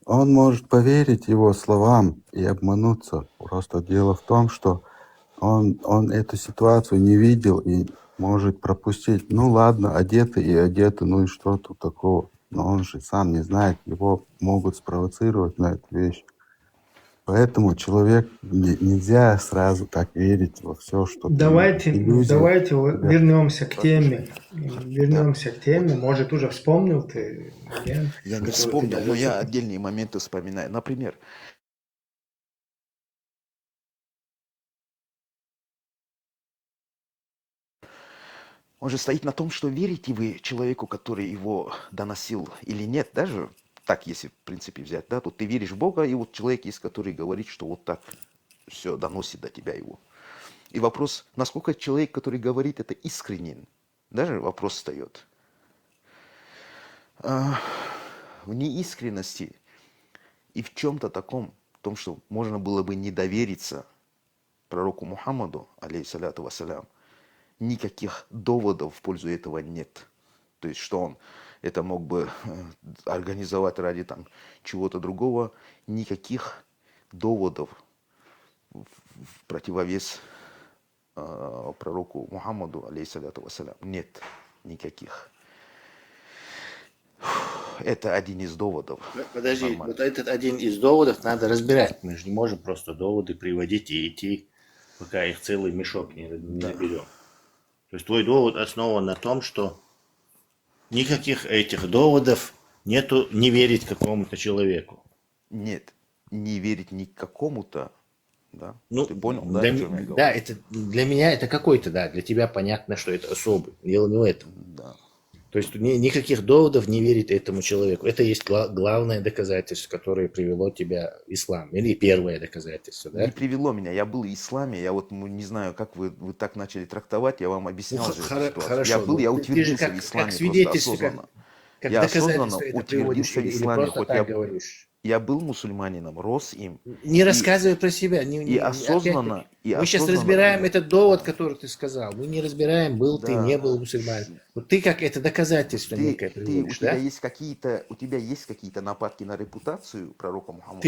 он может поверить его словам и обмануться. Просто дело в том, что он эту ситуацию не видел и может пропустить. Ну ладно, одеты и одеты, ну и что тут такого? Но он же сам не знает, его могут спровоцировать на эту вещь. Поэтому человек нельзя сразу так верить во все, что... Давайте вернемся к теме. Может, уже вспомнил ты? Я не вспомнил, но я отдельные моменты вспоминаю. Например, он же стоит на том, что верите вы человеку, который его доносил или нет, даже так, если в принципе взять, да, тут ты веришь в Бога, и вот человек есть, который говорит, что вот так все доносит до тебя его. И вопрос, насколько человек, который говорит, это искренен, даже вопрос встает. В неискренности и в чем-то таком, в том, что можно было бы не довериться пророку Мухаммаду, алейхиссаляту вассалям, никаких доводов в пользу этого нет. То есть, что он это мог бы организовать ради там чего-то другого, никаких доводов в противовес пророку Мухаммаду, алейхиссаляту вассалям, нет никаких. Это один из доводов. Подожди, Нормально. вот этот один из доводов надо разбирать. Мы же не можем просто доводы приводить и идти, пока их целый мешок не наберем. То есть твой довод основан на том, что никаких этих доводов нету не верить какому-то человеку. Нет, не верить ни к какому-то, да? Ну, ты понял, да? Да, это для меня это какой-то, да, для тебя понятно, что это особый. Дело не в этом. Да. То есть никаких доводов не верить этому человеку. Это есть главное доказательство, которое привело тебя в ислам. Или первое доказательство, да? Не привело меня. Я был в исламе. Я вот не знаю, как вы так начали трактовать. Я вам объяснял же эту ситуацию. Хорошо. Я утвердился в исламе как свидетельство, просто осознанно. как Я доказательство осознанно это приводишь, утвердился в или исламе. просто так говоришь? Я был мусульманином, рос им. Не И, рассказывай про себя. и осознанно, опять-таки, мы сейчас разбираем этот довод, который ты сказал. Мы не разбираем, был ты, да, не был мусульманин. Вот ты как это доказательство некое у приводишь, тебя да? есть какие-то нападки на репутацию пророка Мухаммада,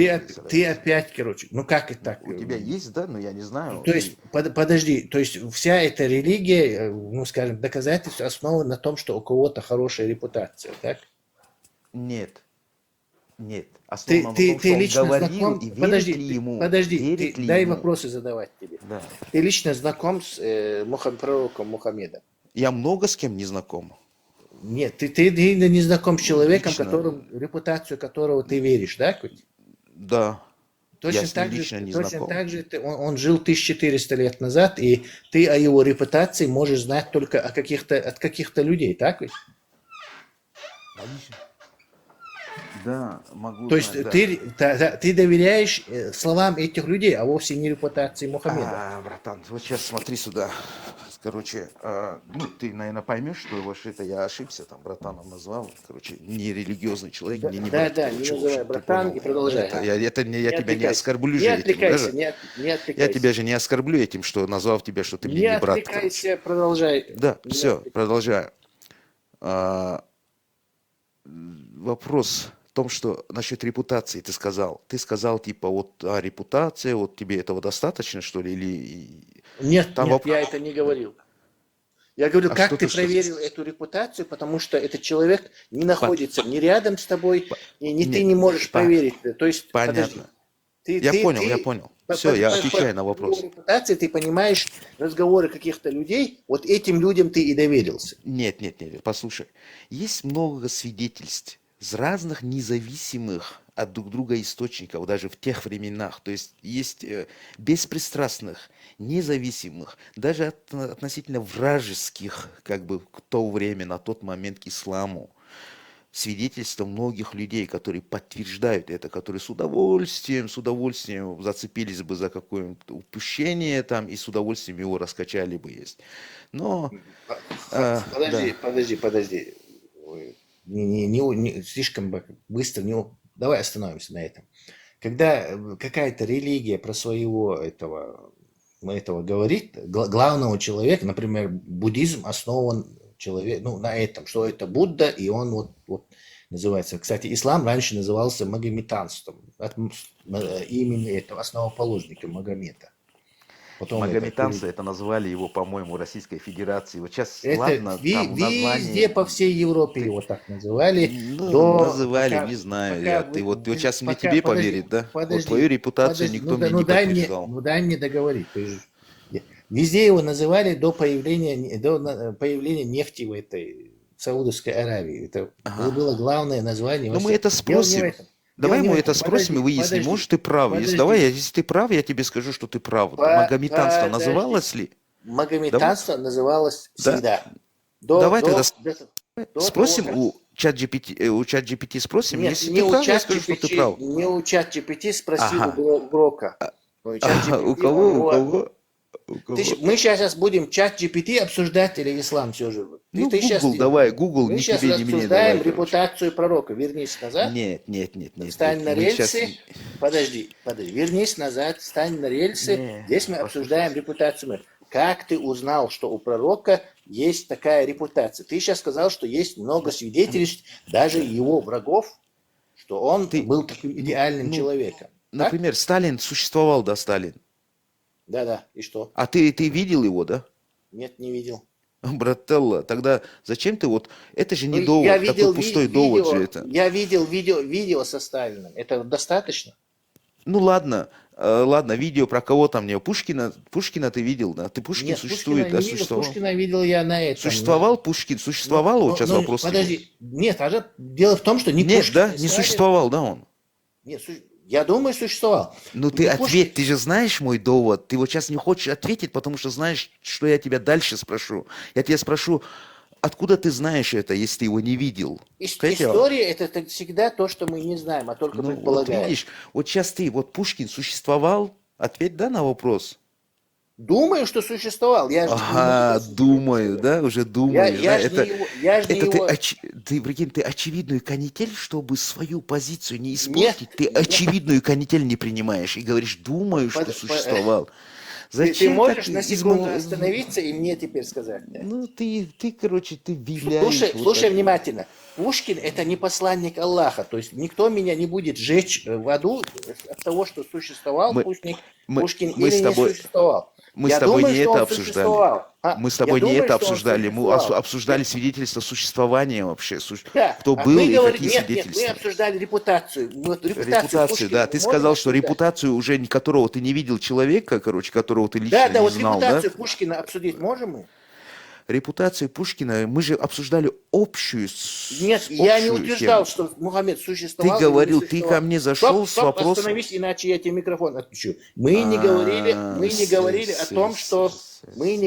Ты опять, короче, ну как это так? у тебя есть, да, но я не знаю. То есть, подожди, то есть вся эта религия, ну скажем, доказательство основано на том, что у кого-то хорошая репутация, так? Нет. Нет. Ты Основано на том, что он лично говорил, знаком? и верит Подожди, ли ему? подожди, Верит ли дай ему? вопросы задавать тебе. Да. Ты лично знаком с пророком Мухаммедом? Я много с кем не знаком. Нет, ты не знаком с человеком, Лично. репутацию которого ты веришь, да? Да. Точно Я с ним так же, лично не точно знаком. так же он жил 1400 лет назад, и ты о его репутации можешь знать только от каких-то людей, так ведь? Да, могу То есть знать, да. ты доверяешь словам этих людей, а вовсе не репутации Мухаммеда. Братан, вот сейчас смотри сюда. Короче, ну, ты, наверное, поймешь, что вообще это я ошибся, там, братаном назвал. Короче, не религиозный человек, мне не брат. Да, не Короче, в называй общем, ты братан понял. и продолжай. Я тебя не отвлекайся. оскорблю Не же этим. отвлекайся, Даже. не Я отвлекайся. тебя же не оскорблю этим, что назвал тебя, что ты мне Не не брат. отвлекайся, продолжай. Да, Не все, отвлекайся. продолжаю. Вопрос в том, что насчет репутации ты сказал. Ты сказал, типа, вот репутация, вот тебе этого достаточно, что ли? Или... Нет, Там я это не говорил. Я говорю, А как что ты ты проверил эту репутацию, потому что этот человек не находится ни рядом с тобой, и ты не можешь проверить. То есть, подожди. Понятно. Я понял. Все, я отвечаю на вопрос. По репутации ты понимаешь разговоры каких-то людей, вот этим людям ты и доверился. Нет, послушай. Есть много свидетельств с разных независимых от друг друга источников, даже в тех временах. То есть есть беспристрастных, независимых, даже относительно вражеских, как бы в то время, на тот момент к исламу, свидетельства многих людей, которые подтверждают это, которые с удовольствием зацепились бы за какое-нибудь упущение там и с удовольствием его раскачали бы есть. Но... Подожди. Не слишком быстро, давай остановимся на этом. Когда какая-то религия про своего этого говорит, главного человека, например, буддизм основан на этом, что это Будда, и он вот называется. Кстати, ислам раньше назывался магометанством, от имени этого основоположника Магомета. Магометанцы это назвали его, по-моему, Российской Федерации. Вот сейчас, это ладно, там название... везде по всей Европе его так называли. Называли, не знаю. Ты вот сейчас мне тебе поверить, да? Вот твою репутацию никто мне не подтверждал. Дай мне договорить. Везде его называли до появления нефти в Саудовской Аравии. Это было главное название. Ну, мы это спросим. Давай мы это спросим и выясним, может, ты прав. Если ты прав, я тебе скажу, что ты прав. Магометанство называлось ли? Магометанство называлось всегда. Давай тогда спросим у ChatGPT спросим, Нет, если ты прав, я скажу, что ты прав. Не у ChatGPT, спроси у Грока. У кого? Мы сейчас будем ChatGPT обсуждать или ислам все же? Ну, Google, давай, Google, мы ни сейчас тебе, ни мне. обсуждаем Давай, репутацию пророка. Вернись назад. Нет. Встань на рельсы. Подожди. Вернись назад, встань на рельсы. Здесь мы обсуждаем репутацию. Как ты узнал, что у пророка есть такая репутация? Ты сейчас сказал, что есть много свидетельств, даже его врагов, что он был таким идеальным человеком. Например, Сталин существовал, да, Сталин? Да, и что? А ты видел его, да? Нет, не видел. Брателло, тогда зачем ты вот... Это же не довод, такой пустой довод же это. Я видел видео со Сталиным. Это достаточно? Ну ладно, видео про кого там не Пушкина ты видел, да? Ты Пушкин Нет, существует, Пушкина да, не видел, существовал? Пушкина видел я на этом. Существовал Пушкин? Существовал? Вот сейчас вопрос. Подожди, нет, дело в том, что не Нет, Пушкин, да, и не Сталин. существовал, да, он? Нет, я думаю, существовал. Ну ты ответь, ты же знаешь мой довод. Ты вот сейчас не хочешь ответить, потому что знаешь, что я тебя дальше спрошу. Я тебя спрошу, откуда ты знаешь это, если ты его не видел? История это всегда то, что мы не знаем, а только предполагаем. Вот видишь, вот сейчас вот Пушкин существовал? Ответь да на вопрос. Думаю, что существовал. Я же Ага, думаю, да, уже думаешь, я да, ж это, не его, я ж не это его. ты, прикинь, ты очевидную канитель, чтобы свою позицию не Нет, испортить, ты очевидную канитель не принимаешь и говоришь, думаю, что существовал. Ты Зачем можешь так на секунду остановиться и мне теперь сказать? Да? Ну, короче, ты виляешь. Слушай, вот слушай так. внимательно. Пушкин это не посланник Аллаха, то есть никто меня не будет жечь в аду от того, что существовал Мы- Пушкин мы или с не тобой- существовал. Мы Я с тобой думаю, не что это он обсуждали. существовал. Мы с Я тобой не думаю, это что он обсуждали. Мы существовал. обсуждали свидетельство существования вообще. Да, Кто а был мы и говорим, какие нет, мы свидетельства. обсуждали репутацию. Вот Репутацию, Пушкина да. мы Ты можем сказал, что обсуждать? репутацию уже которого ты не видел человека, короче, которого ты лично Да, не вот знал, да? репутацию Пушкина обсудить можем мы? Репутацию Пушкина мы же обсуждали общую. Нет, я не общую утверждал, тему. что Мухаммед существовал. Ты или не говорил, ты существовал. ко мне зашел с вопросом. Остановись, иначе я тебе микрофон отключу. Мы не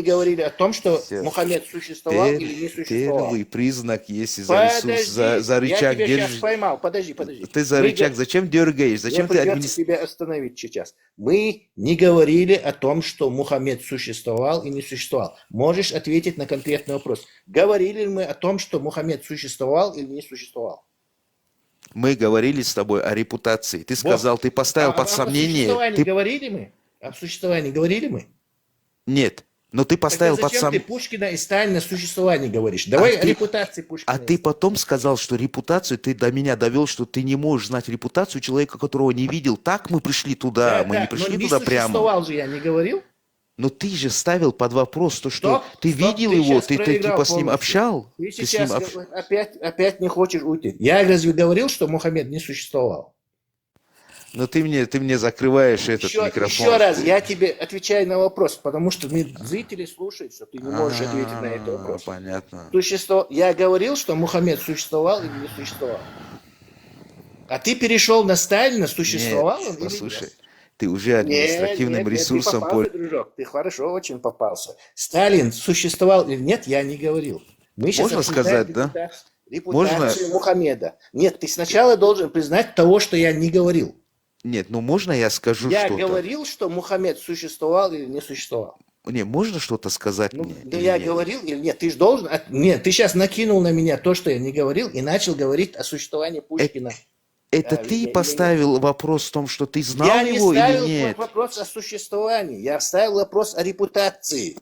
говорили о том, что Мухаммед существовал или не существовал. Первый признак, если за ресурс, за я рычаг тебя сейчас держишь. поймал. Подожди. Ты за рычаг зачем дергаешь? Зачем ты придется тебя остановить сейчас. Мы не говорили о том, что Мухаммед существовал и не существовал. Можешь ответить на конкретный вопрос. Говорили ли мы о том, что Мухаммед существовал или не существовал? Мы говорили с тобой о репутации. Ты сказал, ты поставил под О сомнение. существовании говорили мы? Об существовании говорили мы? Нет, но ты поставил Тогда под зачем ты сомнение. Пушкина и Сталина существование говоришь? Давай о репутации Пушкина. А ты потом сказал, что репутацию, ты до меня довел, что ты не можешь знать репутацию человека, которого не видел. Так мы пришли туда, мы не пришли туда прямо. Существовал же, я не говорил? Но ты же ставил под вопрос то, что Стоп, ты стоп, видел ты его, щас ты проиграл типа с ним полностью. общал. Ты Ты с сейчас ним опять не хочешь уйти. Я разве говорил, что Мухаммед не существовал? Но ты мне закрываешь этот микрофон. Еще раз, я тебе отвечаю на вопрос, потому что зрители слушают, что ты не можешь ответить на этот вопрос. Понятно. Я говорил, что Мухаммед существовал или не существовал. А ты перешел на Сталина, существовал он или Послушай, нет? ты уже административным ресурсом ты попался, дружок, ты хорошо очень попался. Сталин существовал или нет, я не говорил. Мы сейчас Можно обсуждаем сказать, да? репутацию Мухаммеда. Нет, ты сначала должен признать того, что я не говорил. Нет, ну можно я скажу Я что-то? говорил, что Мухаммед существовал или не существовал. Не, можно что-то сказать мне? Да или я нет? говорил или нет? Ты же должен... Нет, ты сейчас накинул на меня то, что я не говорил, и начал говорить о существовании Пушкина. Это ты поставил вопрос в том, что ты знал Я не его или ставил нет? вопрос о существовании, я ставил вопрос о репутации.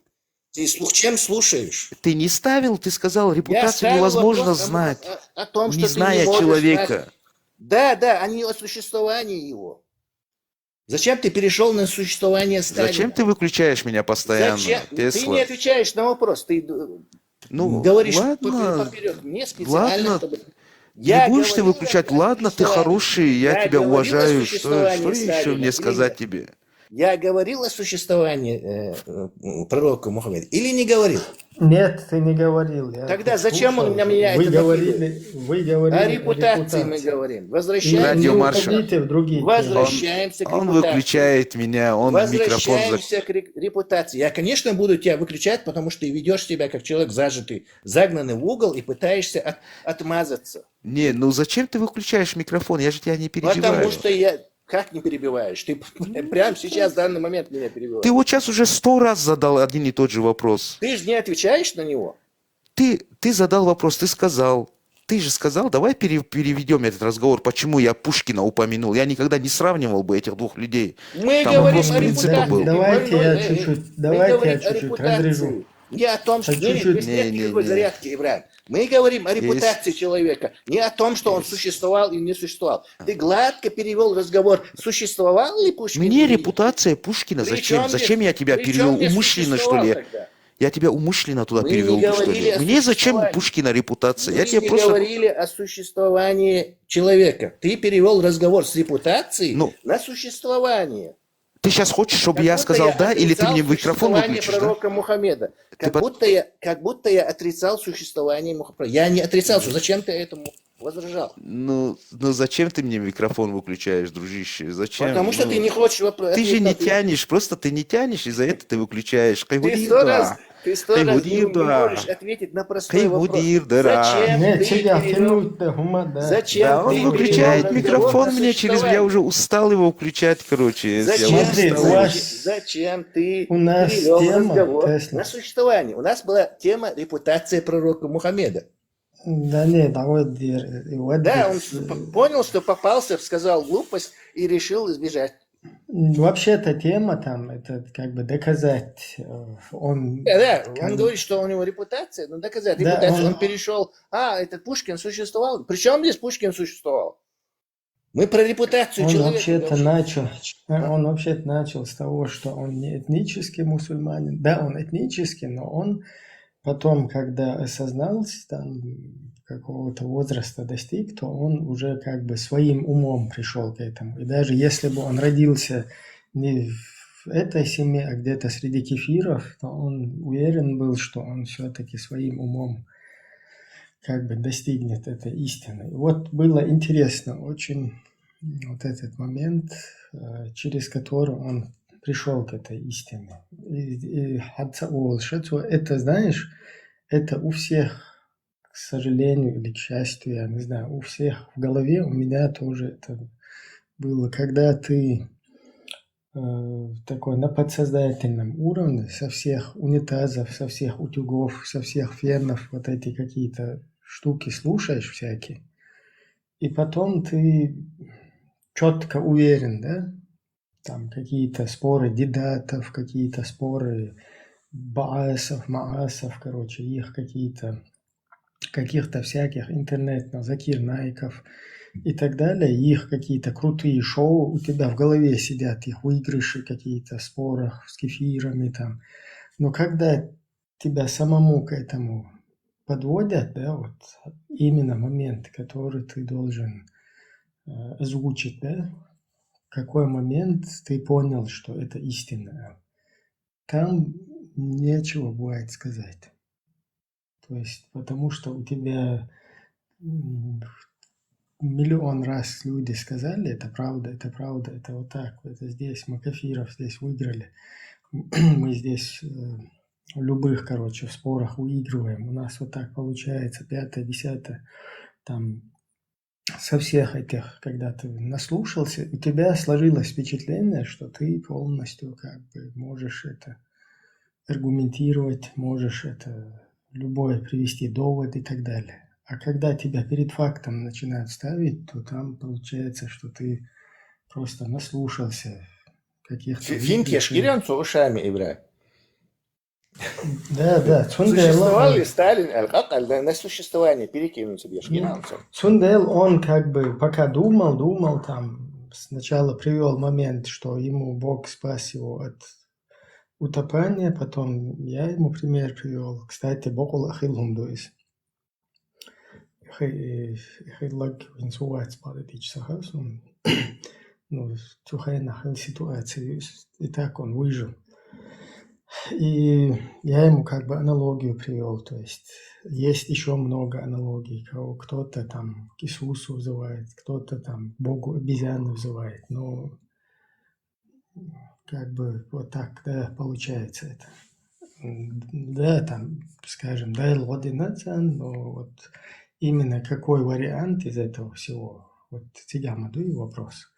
Ты чем слушаешь? Ты не ставил, ты сказал, Я репутацию ставил невозможно вопрос знать, о том, что не ты зная не можешь человека. знать. Да, а не о существовании его. Зачем ты перешел на существование Сталина? Зачем ты выключаешь меня постоянно, Зачем? Ты Тесла? не отвечаешь на вопрос, ты Ну, говоришь ладно, поперед. Мне специально, ладно. чтобы... Не будешь ты выключать? Ладно, ты хороший, я тебя говорил о уважаю. Что существовании еще Сталина мне или сказать нет? тебе? Я говорил о существовании пророка Мухаммеда или не говорил? Нет, ты не говорил. Я Тогда зачем он слушал. на меня Вы это говорили, вы говорили о репутации мы говорим. Возвращаемся, Радиомаршал. уходите в другие темы. возвращаемся к Он репутации. выключает меня, он микрофон Возвращаемся к репутации. Я, конечно, буду тебя выключать, потому что ты ведешь себя как человек зажатый, загнанный в угол и пытаешься отмазаться. Не, ну зачем ты выключаешь микрофон? Я же тебя не перебиваю. Потому что я... Как не перебиваешь? Ты прямо сейчас, в данный момент меня перебиваешь. Ты вот сейчас уже 100 раз задал один и тот же вопрос. Ты же не отвечаешь на него. Ты задал вопрос, ты сказал. Ты же сказал, давай переведем этот разговор, почему я Пушкина упомянул. Я никогда не сравнивал бы этих двух людей. Мы Там говорим вопрос о принципа репутации. был. Давайте я Мы чуть-чуть, говорим о разрежу. репутации. Не о том, что... Чуть-чуть. Нет никакой зарядки, Ибрагим. Мы говорим о репутации человека, не о том, что он существовал или не существовал. Ты гладко перевел разговор. Существовал ли Пушкин? Мне репутация Пушкина зачем? Зачем я тебя перевел? Умышленно, что ли? Я тебя умышленно туда Мы перевел, не что говорили ли? о Мне зачем существовании. Пушкина репутация? Мы Я тебе не просто... говорили о существовании человека. Ты перевел разговор с репутацией на существование. Ты сейчас хочешь, чтобы Как я будто сказал да, или ты отрицал мне микрофон существование выключишь, да? пророка Мухаммеда. Как будто я отрицал существование Мухаммеда. Я не отрицал, что зачем ты этому возражал? Ну зачем ты мне микрофон выключаешь, дружище? Зачем? Потому что ты не хочешь Ты же не тянешь, просто ты не тянешь, и за это ты выключаешь. Ты 100 раз, Ты 100 раз мудир, не да. можешь ответить на простой Ты вопрос. мудир, да. Зачем Не, ты тебя перевел? тянуть, да, гума, да. Зачем Да, он ты выключает перевел разговор микрофон на мне через... Я существование? уже устал его включать, короче. Я Зачем, уже Смотри, устал у его. вас- зачем ты у нас перевел тема, разговор Тесла. на существование? У нас была тема репутация пророка Мухаммеда. Да нет, а вот Да, он понял, что попался, сказал глупость и решил избежать. вообще-то тема там, это как бы доказать. Он, Да, как он бы- говорит, что у него репутация, но доказать Да, репутацию. он- Он перешел, этот Пушкин существовал. Причем здесь Пушкин существовал? Мы про репутацию Он человека. вообще-то должны- начал, он вообще-то начал с того, что он не этнический мусульманин. Да, он этнический, но он потом, когда осознался, там, какого-то возраста достиг, то он уже как бы своим умом пришел к этому. И даже если бы он родился не в этой семье, а где-то среди кефиров, то он уверен был, что он все-таки своим умом как бы достигнет этой истины. И вот было интересно очень вот этот момент, через который он пришел к этой истине. И это, знаешь, это у всех, к сожалению или к счастью, я не знаю, у всех в голове, у меня тоже это было, когда ты такой на подсознательном уровне со всех унитазов, со всех утюгов, со всех фенов вот эти какие-то штуки слушаешь всякие, и потом ты четко уверен, да, там какие-то споры дедатов, какие-то споры баасов, маасов, короче, их каких-то всяких интернетных закирнайков и так далее, их какие-то крутые шоу у тебя в голове сидят, их выигрыши какие-то в спорах с кефирами там. Но когда тебя самому к этому подводят, да, вот именно момент, который ты должен озвучить, да, какой момент ты понял, что это истина, там нечего бывает сказать. То есть, потому что у тебя миллион раз люди сказали, это правда, это вот так, это здесь мы кефиров здесь выиграли, мы здесь в любых, короче, в спорах выигрываем, у нас вот так получается, 5-е, 10-е, там, со всех этих, когда ты наслушался, у тебя сложилось впечатление, что ты полностью как бы можешь это аргументировать, можешь это любой привести довод и так далее. А когда тебя перед фактом начинают ставить, то там получается, что ты просто наслушался каких-то... Финки шкирянцу ушами играют. Да. Существовал ли Сталин, на существование перекинуть себе шкирянцу? Цундел, он как бы пока думал, там сначала привел момент, что ему Бог спас его от утопания, потом я ему пример привел. Кстати, Бог улахилхум дуис. Хедлаг инсувать парадич сахасун. Ну, тухай нахил ситуацию. И так он выжил. И я ему как бы аналогию привел, то есть есть еще много аналогий, кто-то там к Иисусу взывает, кто-то там к Богу обезьяны взывает, но как бы вот так, да, получается это. Да, там, скажем, да, лодинацан, но вот именно какой вариант из этого всего, вот тебя мадую вопрос.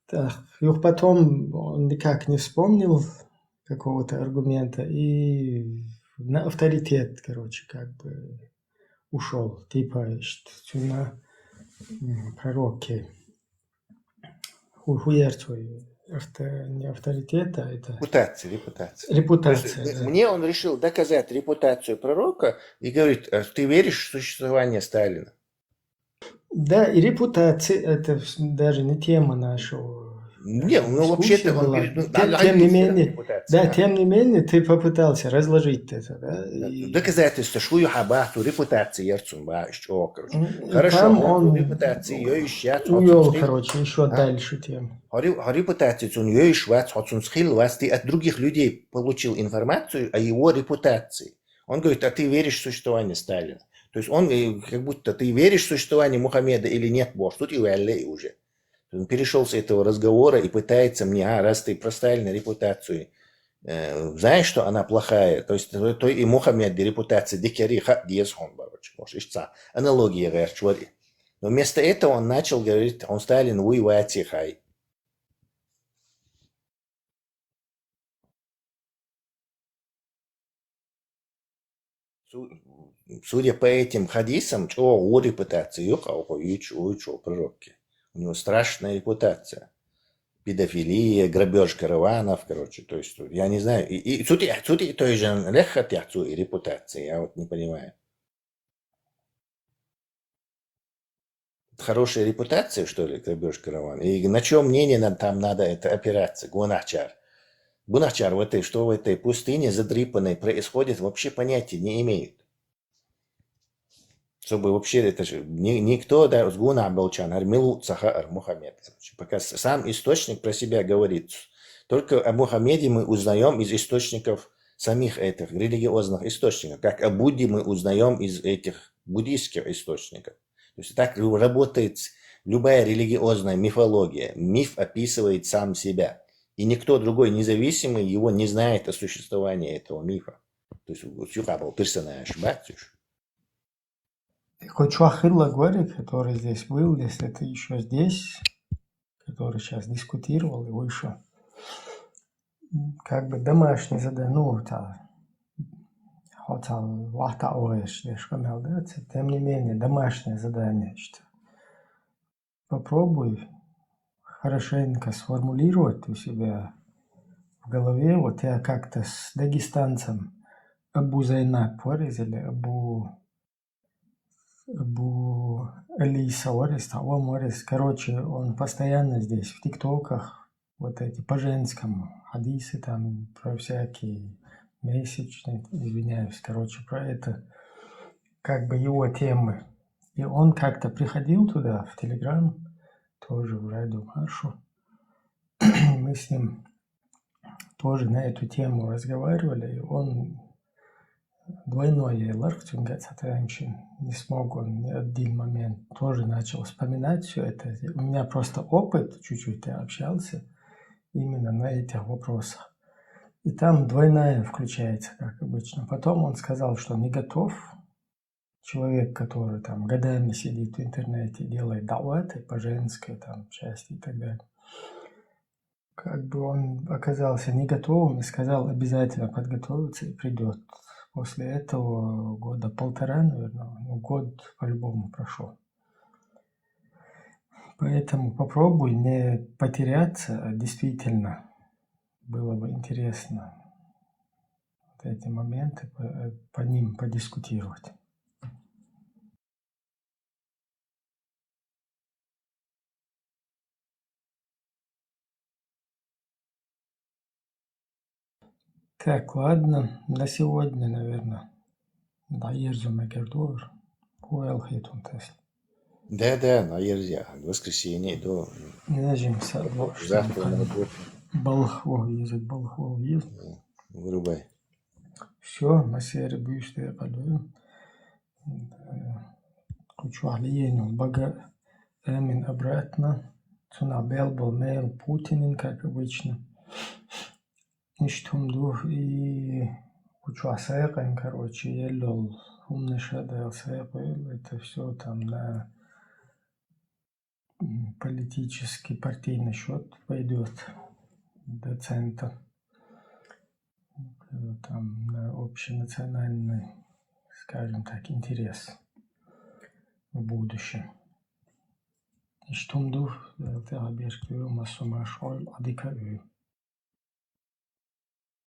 Так, и потом он никак не вспомнил какого-то аргумента и на авторитет, короче, как бы ушел. Типа, что на пророке хуярцой. Это не авторитет, а это... Репутация. Репутация, да. Мне он решил доказать репутацию пророка и говорит, ты веришь в существование Сталина? Да, и репутация, это даже не тема нашего. Нет, ну вообще-то он говорит, тем не менее, да, тем не менее, ты попытался разложить это, да? Доказательство, что я хабату репутации ярцун баиш, короче. И Хорошо, там он репутации ее ищет. увел, короче, еще дальше тему. Репутация у нее ищет, он схил вас, ты от других людей получил информацию о его репутации. Он говорит, а ты веришь в существование Сталина? То есть он как будто ты веришь в существование Мухаммеда или нет, Бог, тут и уже. Он перешел с этого разговора и пытается мне, раз ты про Сталина репутацию знаешь, что она плохая, то есть то и Мухаммед репутация дикари хат диесхон барочек, может, ишца, аналогия гэрчвари. Но вместо этого он начал говорить, он Сталин уйвати хай. Судя по этим хадисам, у репутации у пророки. У него страшная репутация. Педофилия, грабеж караванов, короче, то есть, я не знаю, и сути той же легкот и репутации, я вот не понимаю. Хорошая репутация, что ли, грабеж караван? И на чем мнение нам там надо это опираться? Гунахчар. Гунахчар что в этой пустыне задрипанной происходит, вообще понятия не имеют. Чтобы вообще это же никто, да, с Гуна Абалчан, Армилу Цахар Мухаммед. Пока сам источник про себя говорит. Только о Мухаммеде мы узнаем из источников самих этих религиозных источников. Как о Будде мы узнаем из этих буддийских источников. То есть так работает любая религиозная мифология. Миф описывает сам себя. И никто другой независимый его не знает о существовании этого мифа. То есть был персонаж, батюш. Хоть Чуахилла Гори, который здесь был, если ты еще здесь, который сейчас дискутировал и вышел, как бы домашний задание, тем не менее, домашнее задание, что попробуй хорошенько сформулировать у себя в голове, вот я как-то с дагестанцем Абу Зайнаб вырезали, Абу Алиса Морис, короче, он постоянно здесь в тиктоках, вот эти по женскому, хадисы там, про всякие месячные, извиняюсь, короче, про это, как бы его темы. И он как-то приходил туда, в Телеграм, тоже в радио Маршу, мы с ним тоже на эту тему разговаривали, и он двойное не смог он ни один момент, тоже начал вспоминать все это. У меня просто опыт, чуть-чуть я общался именно на этих вопросах. И там двойная включается, как обычно. Потом он сказал, что не готов. Человек, который там годами сидит в интернете, делает даваты по женской там части и так далее. Как бы он оказался не готовым и сказал, обязательно подготовиться и придет. После этого года полтора, наверное, год по-любому прошел. Поэтому попробуй не потеряться, а действительно было бы интересно вот эти моменты, по ним подискутировать. Так, ладно, на сегодня, наверное. Да, езжу Гердовер. Хуэлхейтун Тесла. Да, на ерзя. Воскресенье до... Нажимся. Завтра на работу. Балхов язык. Вырубай. Все, масери бюшты калюем. Кучу алиеню бага эмин обратно. Цуна белбал мейл Путинин, как обычно. Иштумдух и кучу асайкаем, короче, еллол умный шада асайкаем. Это все там на политический партийный счет пойдет до цента. Там на общенациональный, скажем так, интерес в будущем. Иштумдух, это объект массу машоль адика